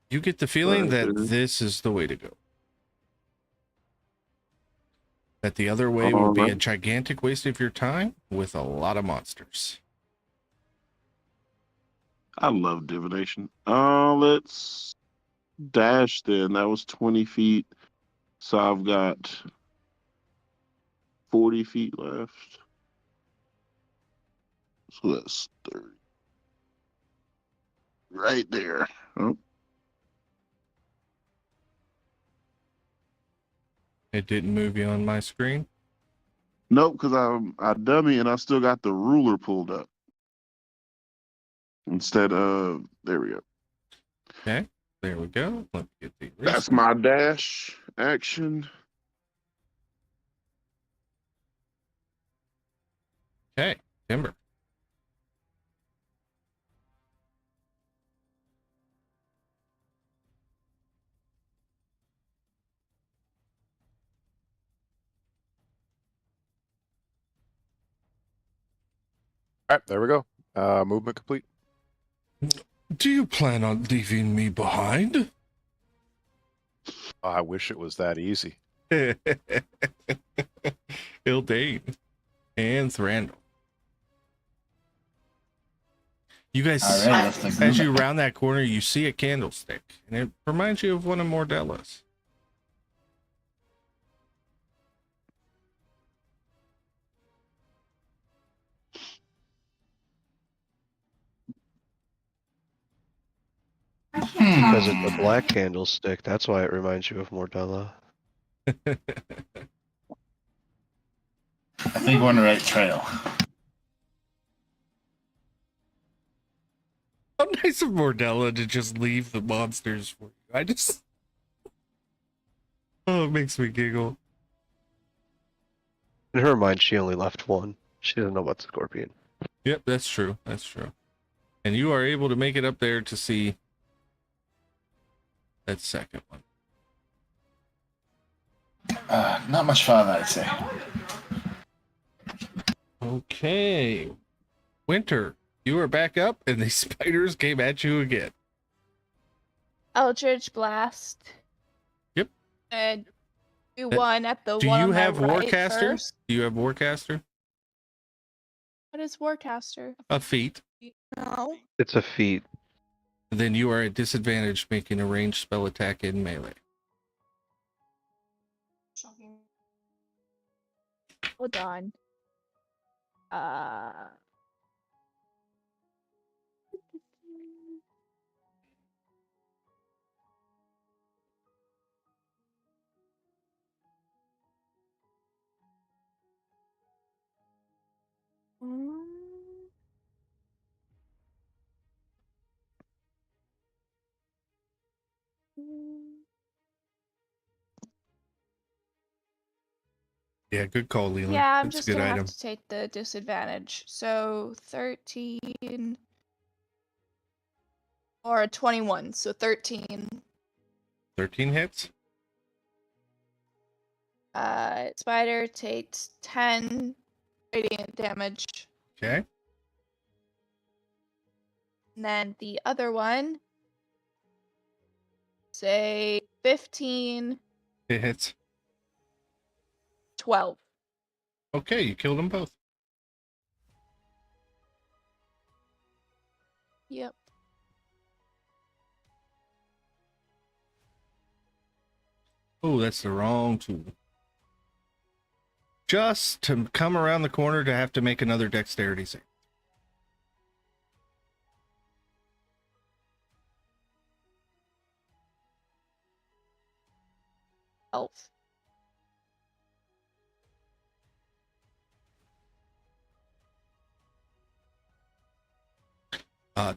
You get the feeling Right that there. this is the way to go. That the other way All would be a right. gigantic waste of your time with a lot of monsters. I love divination. Let's dash then. That was 20 feet. So I've got 40 feet left. So that's 30. Right there. Oh, It didn't move you on my screen. nope, because I dummy and I still got the ruler pulled up. Instead of, there we go. Okay, there we go. Let me get the That's eraser. my dash action. Okay, Timber. All right, there we go. Movement complete. Do you plan on leaving me behind? Oh, I wish it was that easy. Ildane and Thrandal. You guys, All right, let's take as a you look. round that corner, you see a candlestick, and it reminds you of one of Mordella's. Because it's a black candlestick, that's why it reminds you of Mordella. I think we're on the right trail. How nice of Mordella to just leave the monsters for you. Oh, it makes me giggle. In her mind, she only left one. She doesn't know about the scorpion. Yep, that's true. That's true. And you are able to make it up there to see that second one. Not much fun, I'd say. Okay. Winter, you are back up, and the spiders came at you again. Eldritch Blast. Yep. And do That- one at the Do one you on my have right Warcaster? first. Do you have Warcaster? What is Warcaster? A feat. No. It's a feat. Then you are at disadvantage making a ranged spell attack in melee. Hold on. Yeah, good call, Leland. Yeah, I'm That's just a good gonna item. have to take the disadvantage. So 13 or a 21. So 13. 13 hits. Spider takes 10 radiant damage. Okay. And then the other one, say 15, It hits. 12. Okay, you killed them both. Yep. Oh, that's the wrong tool. Just to come around the corner to have to make another dexterity save. Elf.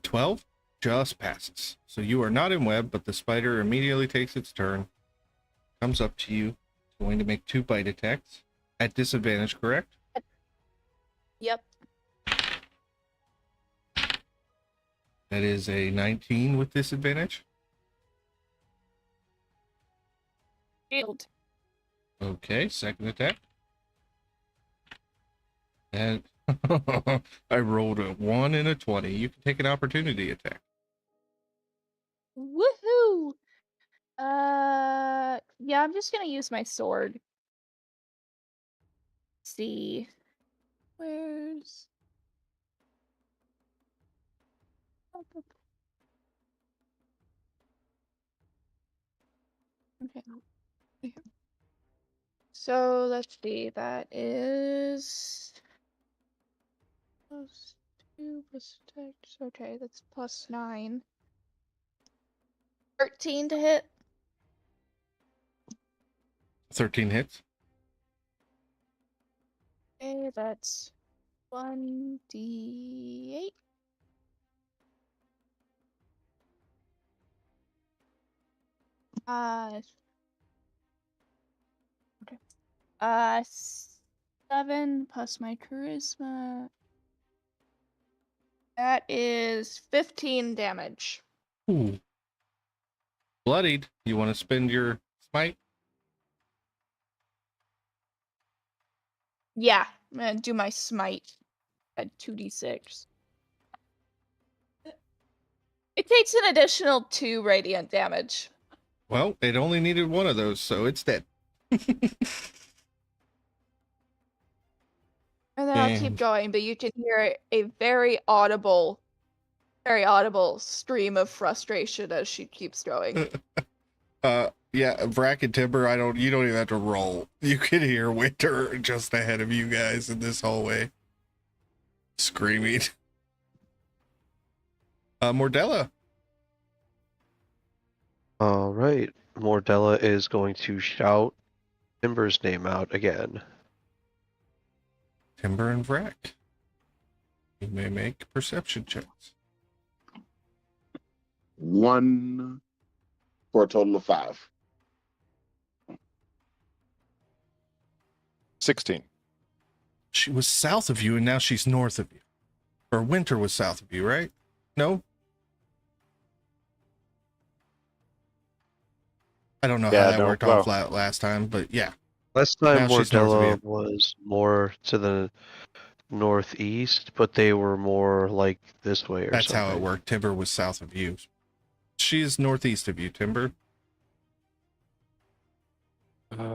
12 just passes. So you are not in web, but the spider immediately takes its turn. Comes up to you. It's going to make 2 bite attacks. At disadvantage, correct? Yep. That is a 19 with disadvantage. Shield. Okay, second attack. And I rolled a 1 and a 20. You can take an opportunity attack. Woohoo! Yeah, I'm just gonna use my sword. See. Where's... Okay. So let's see, that is +2 plus text. Okay, that's +9. 13 to hit. 13 hits. Okay, that's 1d8. Okay. 7 plus my charisma. That is 15 damage. Ooh. Bloodied. You want to spend your smite? Yeah, I'm gonna do my smite at 2d6. It takes an additional 2 radiant damage. Well, it only needed 1 of those, so it's dead. And then I'll keep going, but you can hear a very audible stream of frustration as she keeps going. Yeah, Brack and Timber, you don't even have to roll. You can hear Winter just ahead of you guys in this hallway. Screaming. Mordella. All right. Mordella is going to shout Timber's name out again. Timber and Brack. You may make perception checks. 1 for a total of 5. 16. She was south of you and now she's north of you. Or Winter was south of you, right? No? I don't know how that worked off last time, but yeah. Last time Now she's north of Mordella you. was more to the northeast, but they were more like this way or That's something. how it worked. Timber was south of you. She is northeast of you, Timber.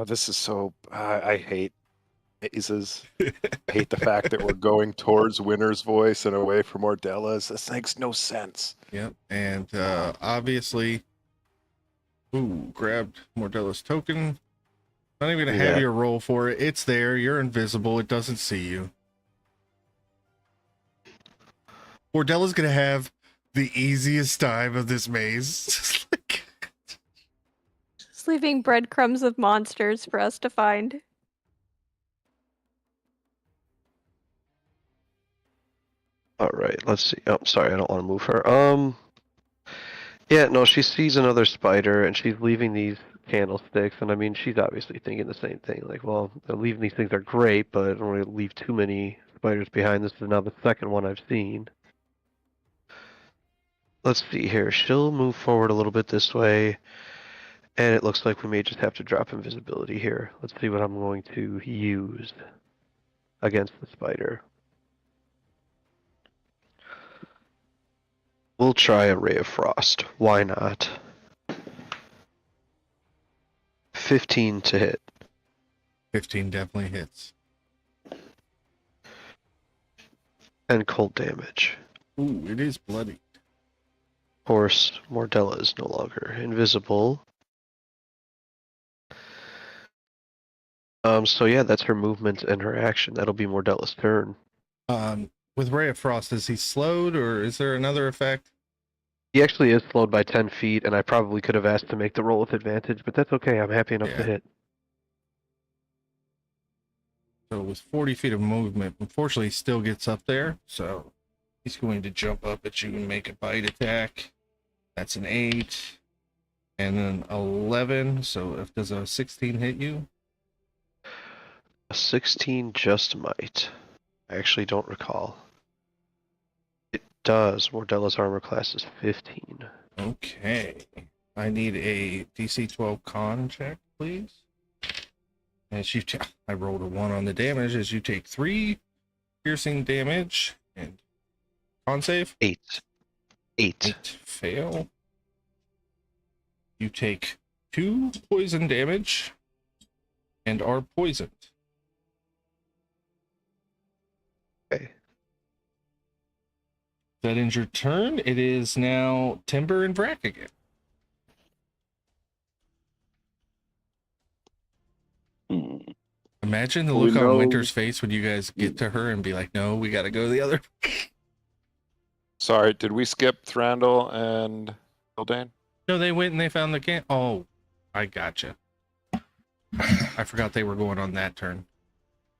This is so. I hate mazes. I hate the fact that we're going towards Winter's voice and away from Ordella's. This makes no sense. Yep. And obviously, grabbed Mordella's token. Not even gonna have you roll for it. It's there. You're invisible. It doesn't see you. Mordella's gonna have the easiest time of this maze. Just leaving breadcrumbs of monsters for us to find. All right, let's see. Oh, sorry, I don't want to move her. Yeah, no, she sees another spider and she's leaving these candlesticks, and I mean, she's obviously thinking the same thing. Like, well, leaving these things are great, but I don't want to leave too many spiders behind. This is now the second one I've seen. Let's see here. She'll move forward a little bit this way, and it looks like we may just have to drop invisibility here. Let's see what I'm going to use against the spider. We'll try a Ray of Frost. Why not? 15 to hit. 15 definitely hits. And cold damage. Ooh, it is bloody. Of course, Mordella is no longer invisible. So yeah, that's her movement and her action. That'll be Mordella's turn. With Ray of Frost, is he slowed or is there another effect? He actually is slowed by 10 feet, and I probably could have asked to make the roll with advantage, but that's okay. I'm happy enough to hit. So with 40 feet of movement, unfortunately, he still gets up there. So He's going to jump up at you and make a bite attack. That's an 8. And then 11. So if does a 16 hit you? A 16 just might. I actually don't recall. It does. Mordella's armor class is 15. Okay. I need a DC 12 con check, please. As you I rolled a 1 on the damage as you take 3 piercing damage and con save. 8. 8 fail. You take 2 poison damage and are poisoned. Okay. That ends your turn. It is now Timber and Vrack again. Imagine the Well, we look on know- Winter's face when you guys get to her and be like, no, we got to go the other. Sorry, did we skip Thranduil and Hildane? No, they went and they found the can. Oh, I gotcha. I forgot they were going on that turn.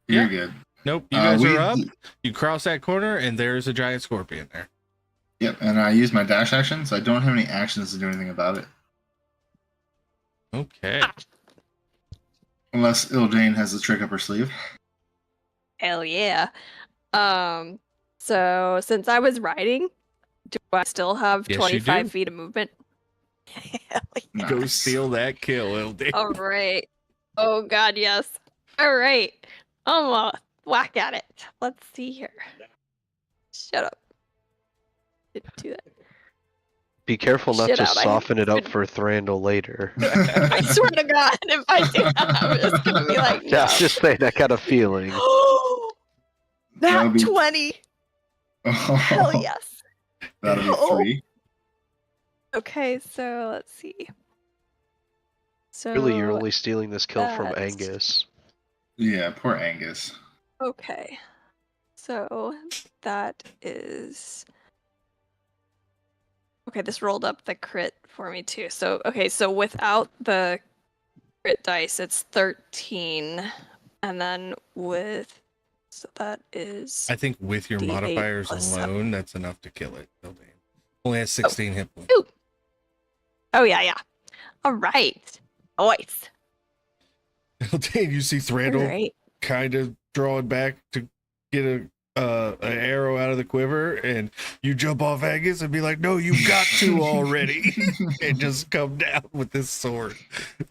You're Yeah. good. Nope, you guys we- are up. You cross that corner and there's a giant scorpion there. Yep, and I use my dash action, so I don't have any actions to do anything about it. Okay. Unless Ildane has a trick up her sleeve. Hell yeah. So since I was riding, do I still have Yes, you 25 do. feet of movement? Hell yeah. Go Nice. steal that kill, LD. All right. Oh god, yes. All right. I'm gonna whack at it. Let's see here. Shut up. Didn't do that. Be careful not Shit to out, I soften it up couldn't- for Thranduil later. I swear to God, if I do that, I'm just gonna be like, Yeah, I'm just saying that kind of feeling. That'll that be- 20. Hell yes. That'll be Oh. 3. Okay, so let's see. So Really, you're only stealing this kill from that's- Angus. Yeah, poor Angus. okay. So that is okay. This rolled up the crit for me too. So okay, so without the crit dice, it's 13, and then with so that is I think with your D8 modifiers plus alone, that's enough to kill it. LD. Only has 16 hit points. Ooh. Oh yeah. All right. Nice. LD, you see All Thranduil right. kind of drawing back to get an arrow out of the quiver, and you jump off Angus and be like, no, you got to already. And just come down with this sword.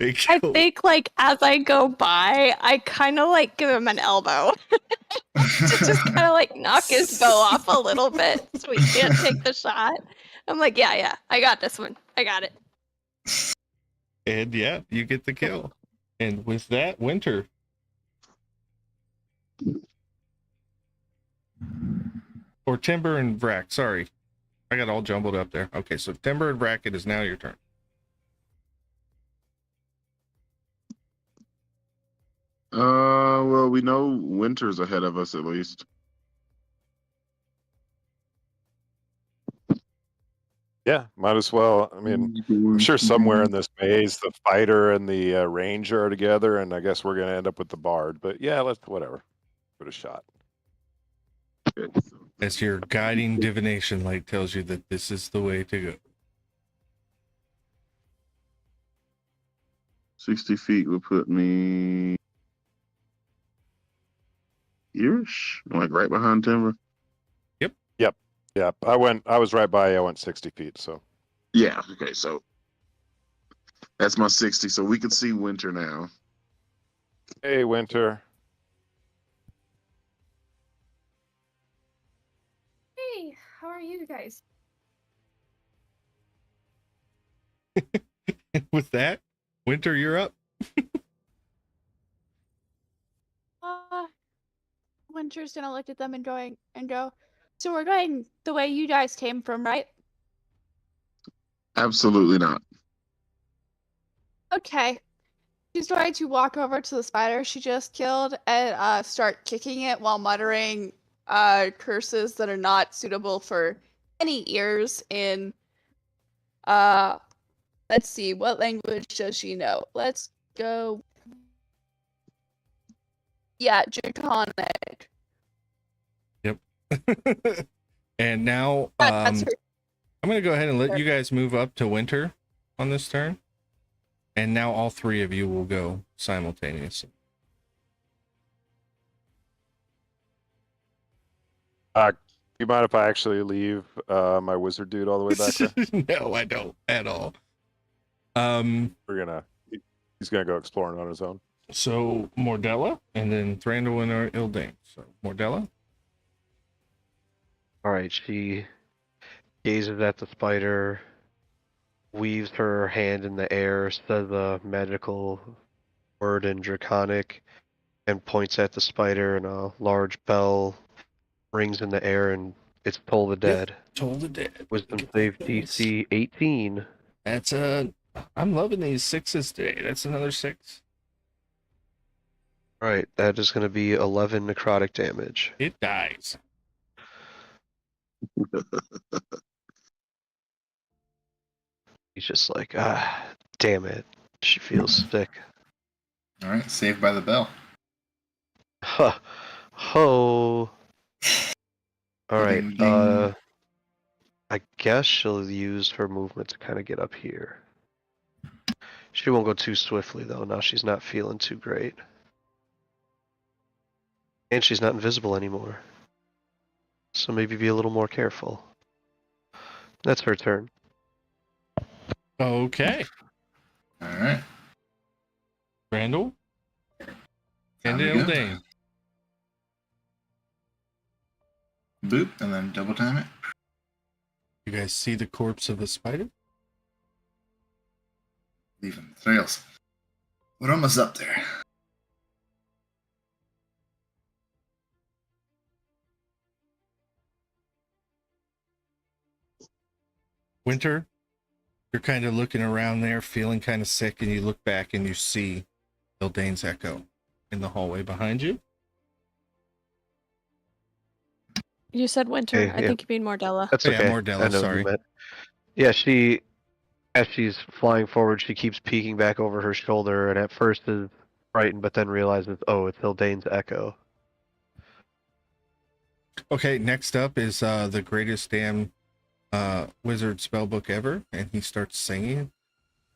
And I kill- think like as I go by, I kind of like give him an elbow to just kind of like knock his bow off a little bit so he can't take the shot. I'm like, yeah, I got this one. I got it. And yeah, you get the kill. And with that, Winter. Or Timber and Vrack, sorry. I got all jumbled up there. Okay, so Timber and Vrack, it is now your turn. Well, we know Winter's ahead of us at least. Yeah, might as well. I mean, I'm sure somewhere in this maze, the fighter and the ranger are together, and I guess we're gonna end up with the bard. But yeah, let's whatever. Give it a shot. Okay, so As your guiding divination light tells you that this is the way to go. 60 feet would put me here-ish, like right behind Timber. Yeah, I was right by you. I went 60 feet. So Yeah, okay, so that's my 60. So we can see Winter now. hey, Winter. Hey, how are you guys? With that, Winter, you're up. Winter's gonna look at them and go, so we're going the way you guys came from, right? Absolutely not. Okay. She's going to walk over to the spider she just killed and start kicking it while muttering curses that are not suitable for any ears in let's see, what language does she know? Let's go. Yeah, Draconic. And now That's her. I'm going to go ahead and let Sure. you guys move up to winter on this turn. And now all three of you will go simultaneously. You mind if I actually leave my wizard dude all the way back there? No, I don't at all. He's gonna go exploring on his own. So Mordella and then Thranduil and Ildane. So Mordella. All right, she gazes at the spider, weaves her hand in the air, says a magical word in Draconic, and points at the spider, and a large bell rings in the air, and it's Toll the Dead. Toll the Dead. Wisdom save DC 18. That's I'm loving these sixes today. That's another 6. All right, that is going to be 11 necrotic damage. It dies. He's just like, damn it. She feels sick. All right, saved by the bell. Huh. Ho. All right. Ding, ding. I guess she'll use her movement to kind of get up here. She won't go too swiftly though. Now she's not feeling too great. And she's not invisible anymore. So maybe be a little more careful. That's her turn. Okay. All right. Randall and Time to go. Ildane. Boop, and then double time it. You guys see the corpse of the spider? Leaving the trails. We're almost up there. Winter, you're kind of looking around there, feeling kind of sick, and you look back and you see Ildane's echo in the hallway behind you. You said winter. Hey, I yeah. think you mean Mordella. That's Oh, yeah, okay. Mordella, I know what sorry. you meant. Yeah, as she's flying forward, she keeps peeking back over her shoulder, and at first is frightened, but then realizes, oh, it's Ildane's echo. Okay, next up is the greatest damn wizard spellbook ever, and he starts singing,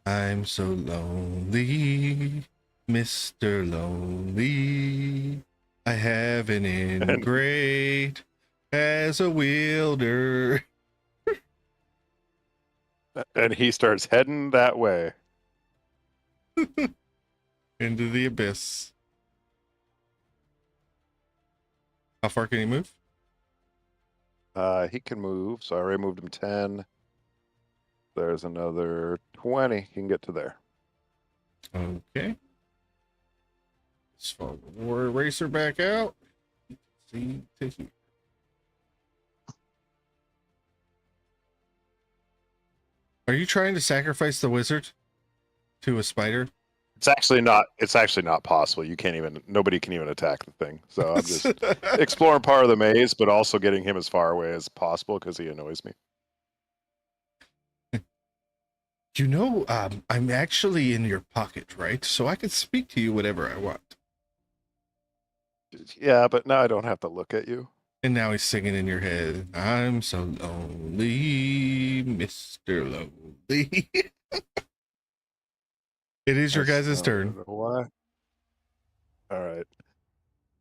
I'm so lonely, Mr. Lonely. I have an ingrate as a wielder. And he starts heading that way. Into the abyss. How far can he move? He can move, so I already moved him 10. There's another 20. He can get to there. Okay. Let's follow the war eraser back out. See to here. Are you trying to sacrifice the wizard to a spider? It's actually not possible. Nobody can even attack the thing. So I'm just exploring part of the maze, but also getting him as far away as possible because he annoys me. You know, I'm actually in your pocket, right? So I can speak to you whatever I want. Yeah, but now I don't have to look at you. And now he's singing in your head. I'm so lonely, Mr. Lonely. It is your guys' turn. Why? All right.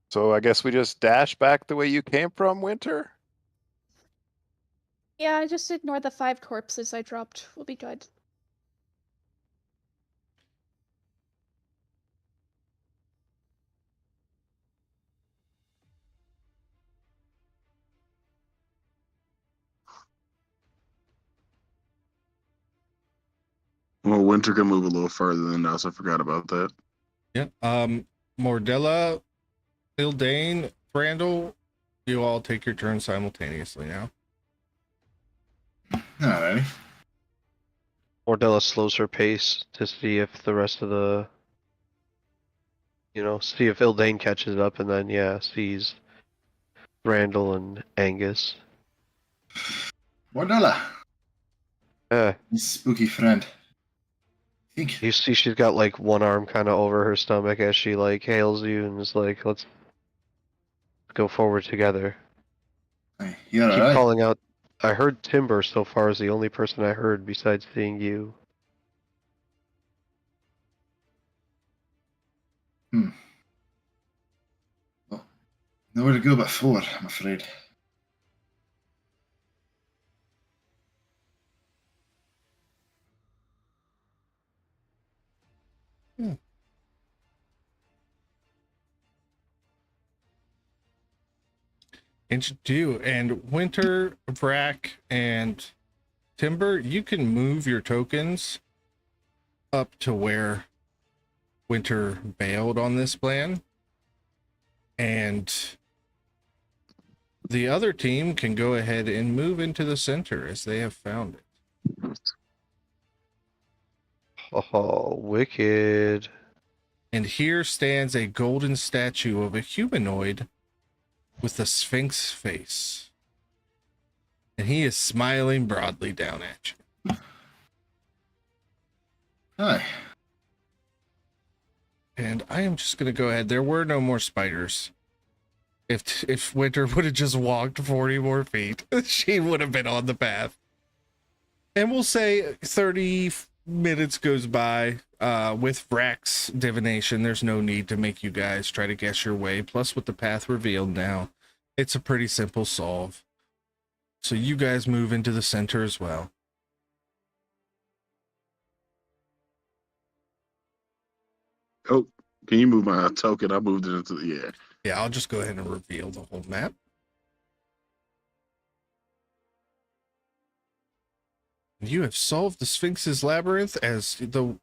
So I guess we just dash back the way you came from, Winter? Yeah, just ignore the 5 corpses I dropped. We'll be good. Well, Winter can move a little further than us. I forgot about that. Yeah. Mordella, Ildane, Thranduil, you all take your turn simultaneously now. Alrighty. Mordella slows her pace to see if the rest of the, see if Ildane catches up, and then, sees Randall and Angus. Mordella, Yeah, my spooky friend. Think you see she's got like one arm kind of over her stomach as she like hails you and is like, let's go forward together. Hey, you Keep alright? calling out. I heard Timber so far is the only person I heard besides seeing you. Well, nowhere to go but forward, I'm afraid. And you do. And Winter, Vrac, and Timber, you can move your tokens up to where Winter bailed on this plan. And the other team can go ahead and move into the center as they have found it. Oh, wicked. And here stands a golden statue of a humanoid with a sphinx face. And he is smiling broadly down at you. Hi. And I am just going to go ahead. There were no more spiders. If Winter would have just walked 40 more feet, she would have been on the path. And we'll say 30 minutes goes by. With Vrac's divination, there's no need to make you guys try to guess your way. Plus, with the path revealed now, it's a pretty simple solve. So you guys move into the center as well. Oh, can you move my token? I moved it into the air. Yeah, I'll just go ahead and reveal the whole map. You have solved the Sphinx's labyrinth as the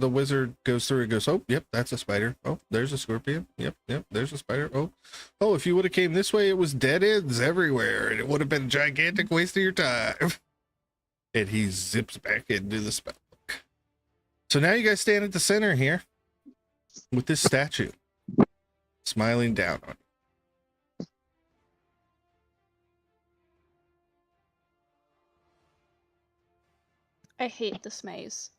wizard goes through and goes, oh, yep, that's a spider. Oh, there's a scorpion. Yep, there's a spider. Oh, if you would have came this way, it was dead ends everywhere, and it would have been a gigantic waste of your time. And he zips back into the spell book. So now you guys stand at the center here with this statue smiling down on you. I hate this maze.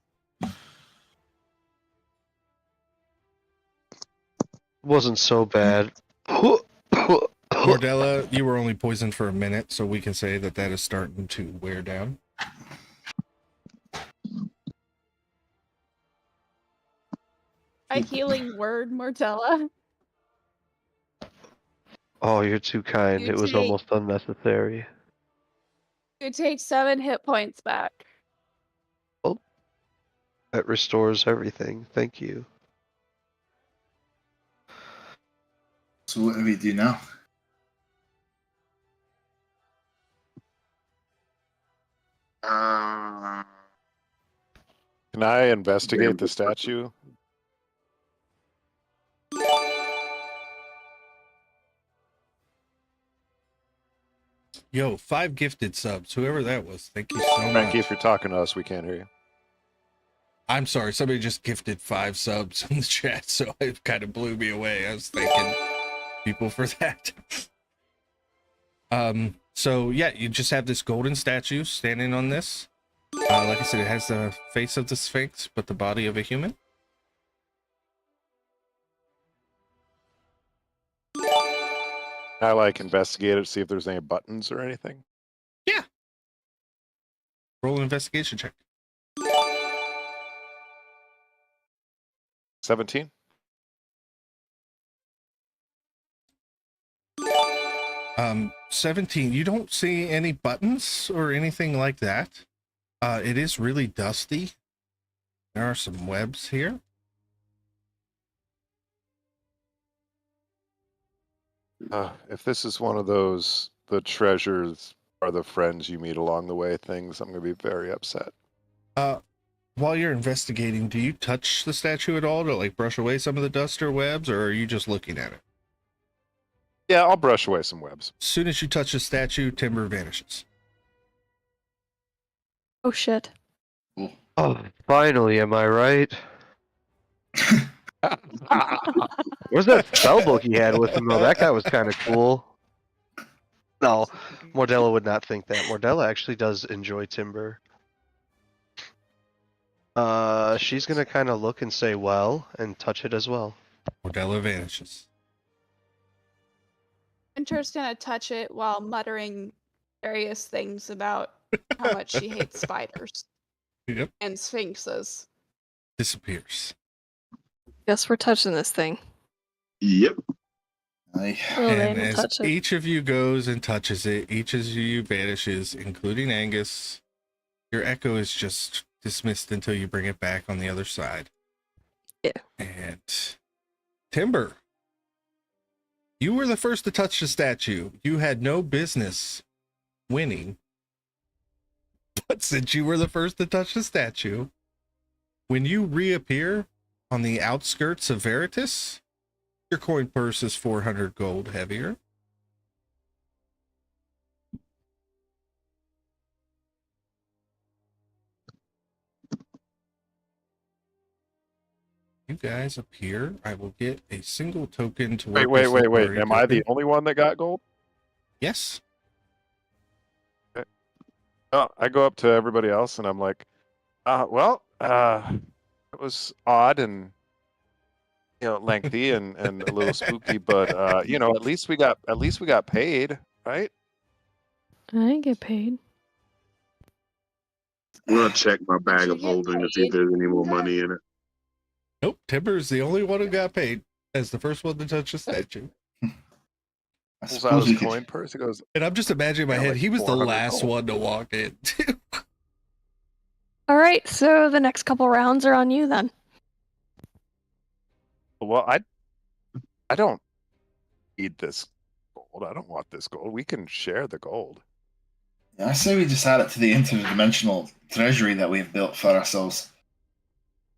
Wasn't so bad. Mordella, you were only poisoned for a minute, so we can say that is starting to wear down. A healing word, Mortella. Oh, you're too kind. You It was take- almost unnecessary. You take 7 hit points back. That restores everything. Thank you. So what do we do now? Can I investigate the statue? Yo, 5 gifted subs. Whoever that was, thank you so Frankie, much. if you're talking to us, we can't hear you. I'm sorry, somebody just gifted 5 subs in the chat, so it kind of blew me away. I was thanking people for that. So yeah, you just have this golden statue standing on this. Like I said, it has the face of the Sphinx, but the body of a human. I like investigate it, see if there's any buttons or anything. Yeah. Roll an investigation check. 17. 17. You don't see any buttons or anything like that. It is really dusty. There are some webs here. If this is one of those, the treasures are the friends you meet along the way things, I'm going to be very upset. While you're investigating, do you touch the statue at all to like brush away some of the dust or webs, or are you just looking at it? Yeah, I'll brush away some webs. As soon as you touch the statue, Timber vanishes. Oh shit. Oh, finally, am I right? Where's that spell book he had with him, though? That guy was kind of cool. No, Mordella would not think that. Mordella actually does enjoy Timber. She's gonna kind of look and say, well, and touch it as well. Mordella vanishes. Winter's gonna touch it while muttering various things about how much she hates spiders Yep. and sphinxes. Disappears. Guess we're touching this thing. Yep. Aye. Oh, they And didn't as touch it. each of you goes and touches it, each of you vanishes, including Angus. Your echo is just dismissed until you bring it back on the other side. Yeah. And Timber, you were the first to touch the statue. You had no business winning. But since you were the first to touch the statue, when you reappear on the outskirts of Veritas, your coin purse is 400 gold heavier. You guys appear. I will get a single token to work. Wait. as the party Am I the token. only one that got gold? Yes. Oh, I go up to everybody else and I'm like, it was odd and lengthy and a little spooky, but at least we got paid, right? I didn't get paid. I'm gonna check my bag Did you of get holding to see if paid? there's any more money in it. Nope. Timber's the only one who got paid as the first one to touch the statue. I Pulls out suppose we his could. coin purse. He goes, And I'm just imagining in my Yeah, head, like he was the 400 last gold. one to walk in. All right, so the next couple rounds are on you then. well, I don't need this gold. I don't want this gold. We can share the gold. I say we just add it to the interdimensional treasury that we've built for ourselves.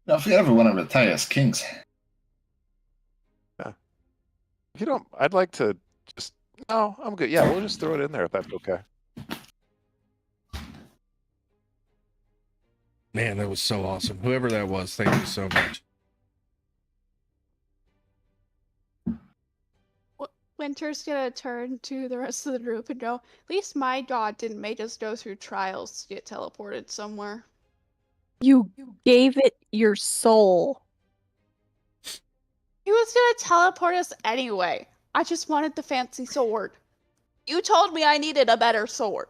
Now, if we ever want to retire as kings, If you don't, I'd like to just. No, I'm good. Yeah, we'll just throw it in there if that's okay. Man, that was so awesome. Whoever that was, thank you so much. Winter's gonna turn to the rest of the group and go, at least my god didn't make us go through trials to get teleported somewhere. You gave it your soul. He was gonna teleport us anyway. I just wanted the fancy sword. You told me I needed a better sword.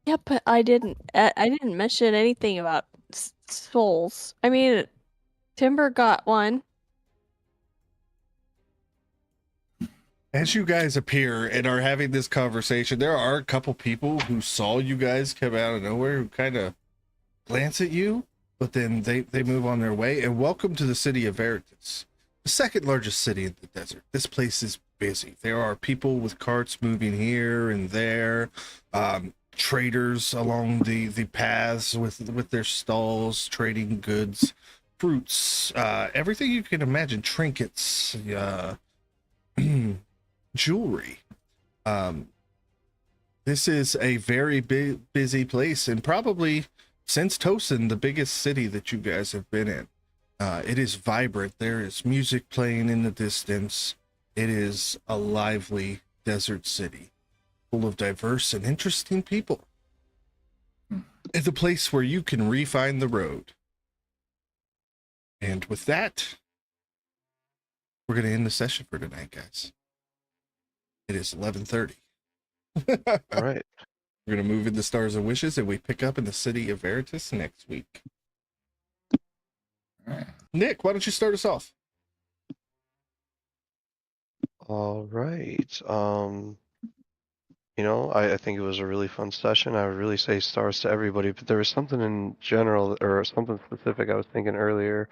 Yeah, but I didn't mention anything about souls. I mean, Timber got one. As you guys appear and are having this conversation, there are a couple people who saw you guys come out of nowhere who kind of glance at you, but then they move on their way. And welcome to the city of Veritas, the second largest city in the desert. This place is busy. There are people with carts moving here and there, traders along the paths with their stalls, trading goods, fruits, everything you can imagine, trinkets, jewelry. This is a very busy place, and probably since Tosin, the biggest city that you guys have been in. It is vibrant. There is music playing in the distance. It is a lively desert city full of diverse and interesting people. It's a place where you can refine the road. And with that, we're going to end the session for tonight, guys. It is 11:30. All right. We're going to move into Stars and Wishes, and we pick up in the city of Veritas next week. all right. Nick, why don't you start us off? All right. I think it was a really fun session. I would really say stars to everybody, but there was something in general or something specific I was thinking earlier.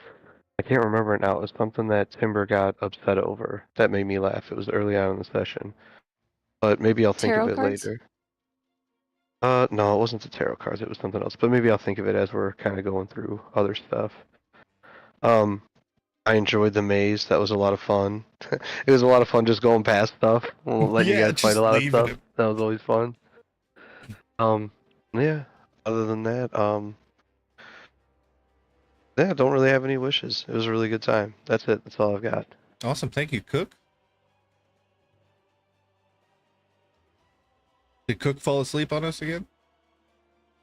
I can't remember it now. It was something that Timber got upset over that made me laugh. It was early on in the session, but maybe I'll think Tarot of it cards? later. No, it wasn't the tarot cards. It was something else, but maybe I'll think of it as we're kind of going through other stuff. I enjoyed the maze. That was a lot of fun. It was a lot of fun just going past stuff, letting you Yeah, guys fight just a lot of leaving stuff. it. That was always fun. Yeah. Other than that, yeah, don't really have any wishes. It was a really good time. That's it. That's all I've got. Awesome. Thank you, Cook. Did Cook fall asleep on us again?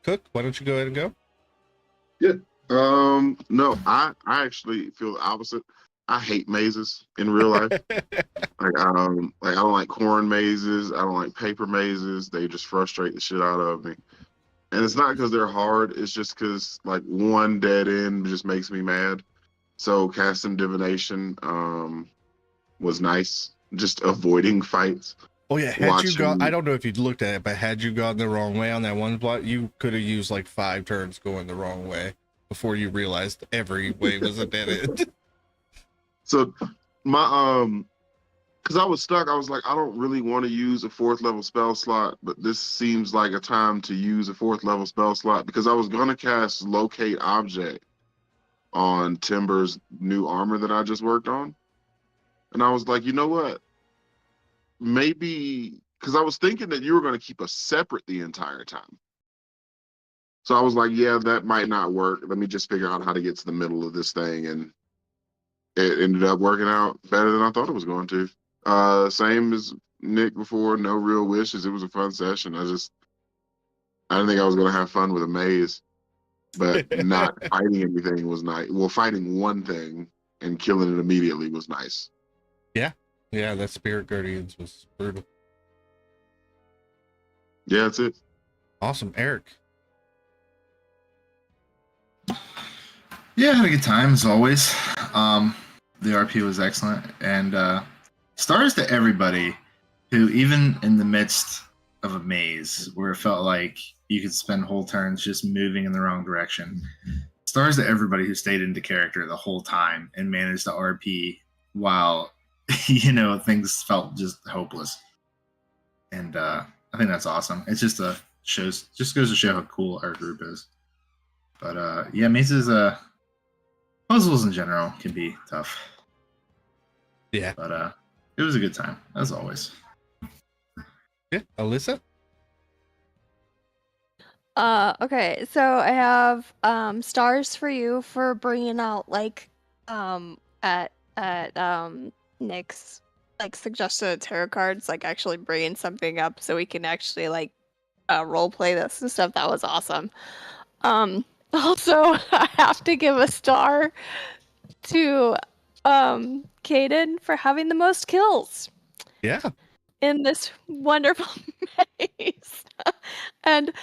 Cook, why don't you go ahead and go? No, I actually feel the opposite. I hate mazes in real life. Like I don't like corn mazes. I don't like paper mazes. They just frustrate the shit out of me. And it's not because they're hard. It's just because like one dead end just makes me mad. So casting divination was nice. Just avoiding fights. Oh yeah, had you gone, I don't know if you'd looked at it, but had you gone the wrong way on that one block, you could have used like 5 turns going the wrong way before you realized every way was a dead end. So my because I was stuck, I was like, I don't really want to use a 4th level spell slot, but this seems like a time to use a 4th level spell slot because I was gonna cast Locate Object on Timber's new armor that I just worked on. And I was like, you know what? Maybe because I was thinking that you were going to keep us separate the entire time. So I was like, yeah, that might not work. Let me just figure out how to get to the middle of this thing. And it ended up working out better than I thought it was going to. Same as Nick before, no real wishes. It was a fun session. I didn't think I was going to have fun with a maze, but not fighting anything was nice. Well, fighting one thing and killing it immediately was nice. Yeah, that Spirit Guardians was brutal. Yeah, that's it. Awesome. Eric. Yeah, I had a good time as always. The RP was excellent, and stars to everybody who, even in the midst of a maze where it felt like you could spend whole turns just moving in the wrong direction. Stars to everybody who stayed into character the whole time and managed to RP while things felt just hopeless. And I think that's awesome. It's just goes to show how cool our group is. But yeah, mazes, puzzles in general can be tough. Yeah. But it was a good time, as always. Yeah. Alyssa? Okay, so I have stars for you for bringing out like at Nick's like suggested tarot cards, like actually bringing something up so we can actually like role play this and stuff. That was awesome. Also, I have to give a star to Caden for having the most kills Yeah. in this wonderful maze. And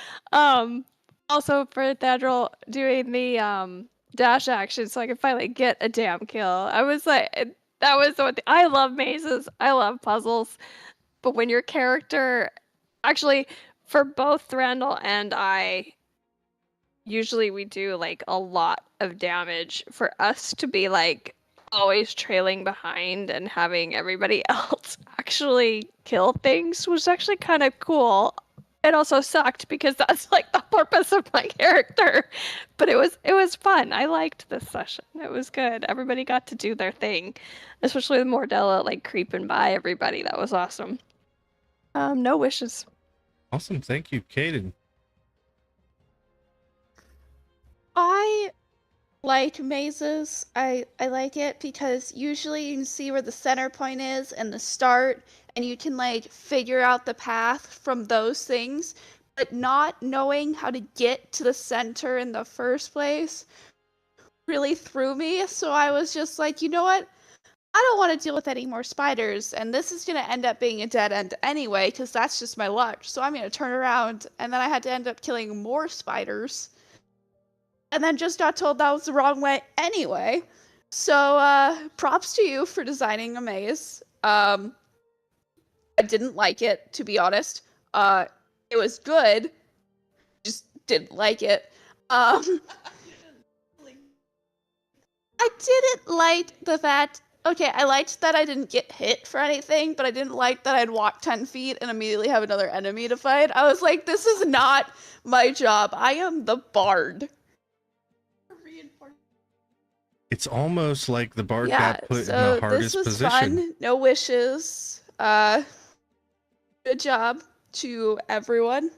also for Thadril doing the dash action so I could finally get a damn kill. I was like, that was what I love mazes. I love puzzles. But when your character actually for both Thranduil and I, usually we do like a lot of damage. For us to be like always trailing behind and having everybody else actually kill things was actually kind of cool. It also sucked because that's like the purpose of my character. But it was fun. I liked this session. It was good. Everybody got to do their thing. Especially with Mordella like creeping by everybody. That was awesome. No wishes. Awesome. Thank you, Caden. I like mazes. I like it because usually you can see where the center point is and the start, and you can like figure out the path from those things. But not knowing how to get to the center in the first place really threw me. So I was just like, you know what? I don't want to deal with any more spiders, and this is going to end up being a dead end anyway, because that's just my luck. So I'm going to turn around, and then I had to end up killing more spiders. And then just got told that was the wrong way anyway. So props to you for designing a maze. I didn't like it, to be honest. It was good, just didn't like it. I didn't like the fact. Okay, I liked that I didn't get hit for anything, but I didn't like that I'd walk 10 feet and immediately have another enemy to fight. I was like, this is not my job. I am the bard. It's almost like the bard Yeah, got put in so the hardest this was position. fun. No wishes. Good job to everyone.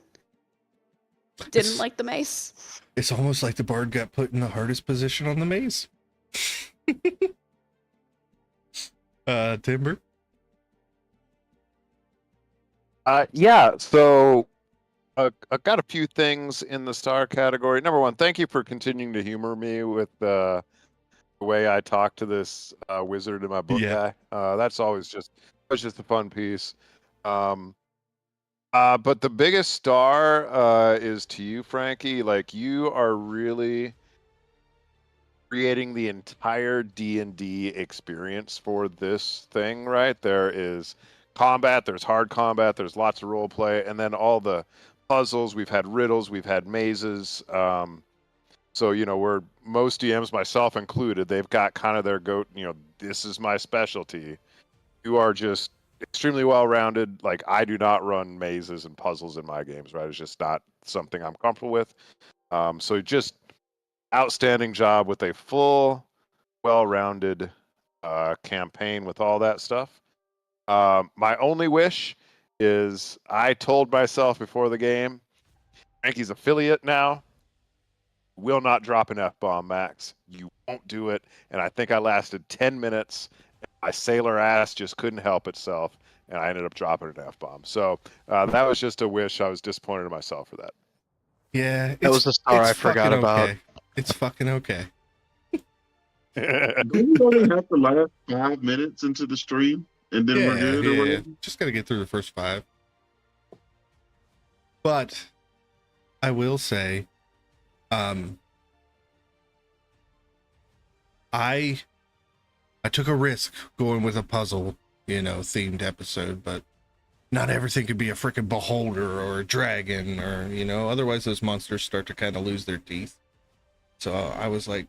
Didn't It's- like the mace. It's almost like the bard got put in the hardest position on the maze. Timber? Yeah, so I got a few things in the star category. Number one, thank you for continuing to humor me with the way I talk to this wizard in my book Yeah. guy. That's just a fun piece. But the biggest star is to you, Frankie. Like, you are really creating the entire D&D experience for this thing, right? There is combat, there's hard combat, there's lots of role play, and then all the puzzles. We've had riddles, we've had mazes. So, we're most DMs, myself included, they've got kind of their this is my specialty. You are just extremely well-rounded. Like, I do not run mazes and puzzles in my games, right? It's just not something I'm comfortable with. So just outstanding job with a full, well-rounded campaign with all that stuff. My only wish is I told myself before the game, Frankie's affiliate now, will not drop an F-bomb, Max. You won't do it. And I think I lasted 10 minutes. My sailor ass just couldn't help itself, and I ended up dropping an F-bomb. So that was just a wish. I was disappointed in myself for that. Yeah, That was the star I forgot fucking about. okay. It's fucking okay. Do we only have to last 5 minutes into the stream and then we're good or Yeah. whatever? Just gotta get through the first 5. But I will say, I took a risk going with a puzzle, themed episode, but not everything could be a freaking beholder or a dragon or, otherwise those monsters start to kind of lose their teeth. So I was like,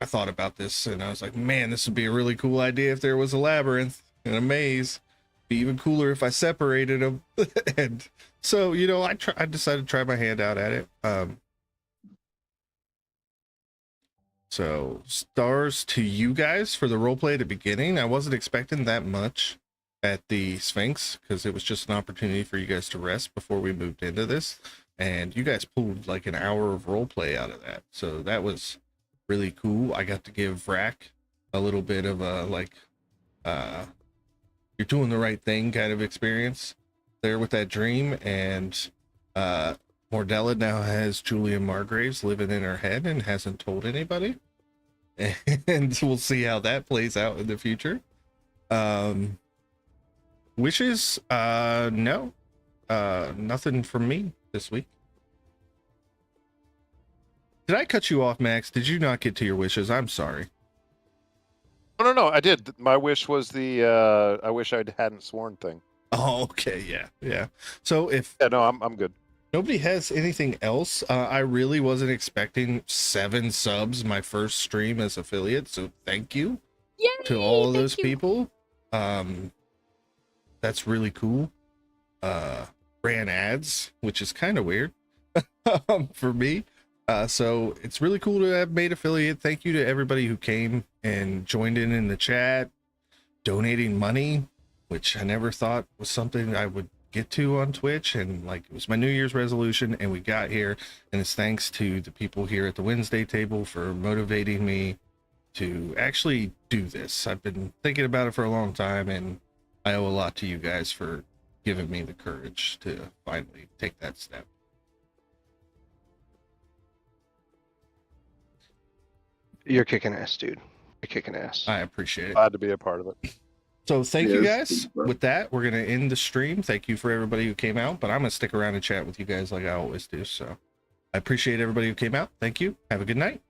I thought about this and I was like, man, this would be a really cool idea if there was a labyrinth and a maze. Be even cooler if I separated them. And so, I decided to try my hand out at it. So stars to you guys for the roleplay at the beginning. I wasn't expecting that much at the Sphinx because it was just an opportunity for you guys to rest before we moved into this. And you guys pulled like an hour of roleplay out of that. So that was really cool. I got to give Rack a little bit of a you're doing the right thing kind of experience there with that dream. And Mordella now has Julia Margraves living in her head and hasn't told anybody. And we'll see how that plays out in the future. Wishes? No. Nothing from me this week. Did I cut you off, Max? Did you not get to your wishes? I'm sorry. No, I did. My wish was the I wish I hadn't sworn thing. Oh, okay, yeah. So if I'm good. nobody has anything else, I really wasn't expecting 7 subs my first stream as affiliate, so thank you to all of those people. That's really cool. Ran ads, which is kind of weird for me. So it's really cool to have made affiliate. Thank you to everybody who came and joined in the chat, donating money, which I never thought was something I would get to on Twitch. And like, it was my New Year's resolution and we got here, and it's thanks to the people here at the Wednesday table for motivating me to actually do this. I've been thinking about it for a long time, and I owe a lot to you guys for giving me the courage to finally take that step. You're kicking ass, dude. You're kicking ass. I appreciate it. Glad to be a part of it. So thank you Yes, guys. bro. With that, we're going to end the stream. Thank you for everybody who came out, but I'm going to stick around and chat with you guys like I always do. So I appreciate everybody who came out. Thank you. Have a good night.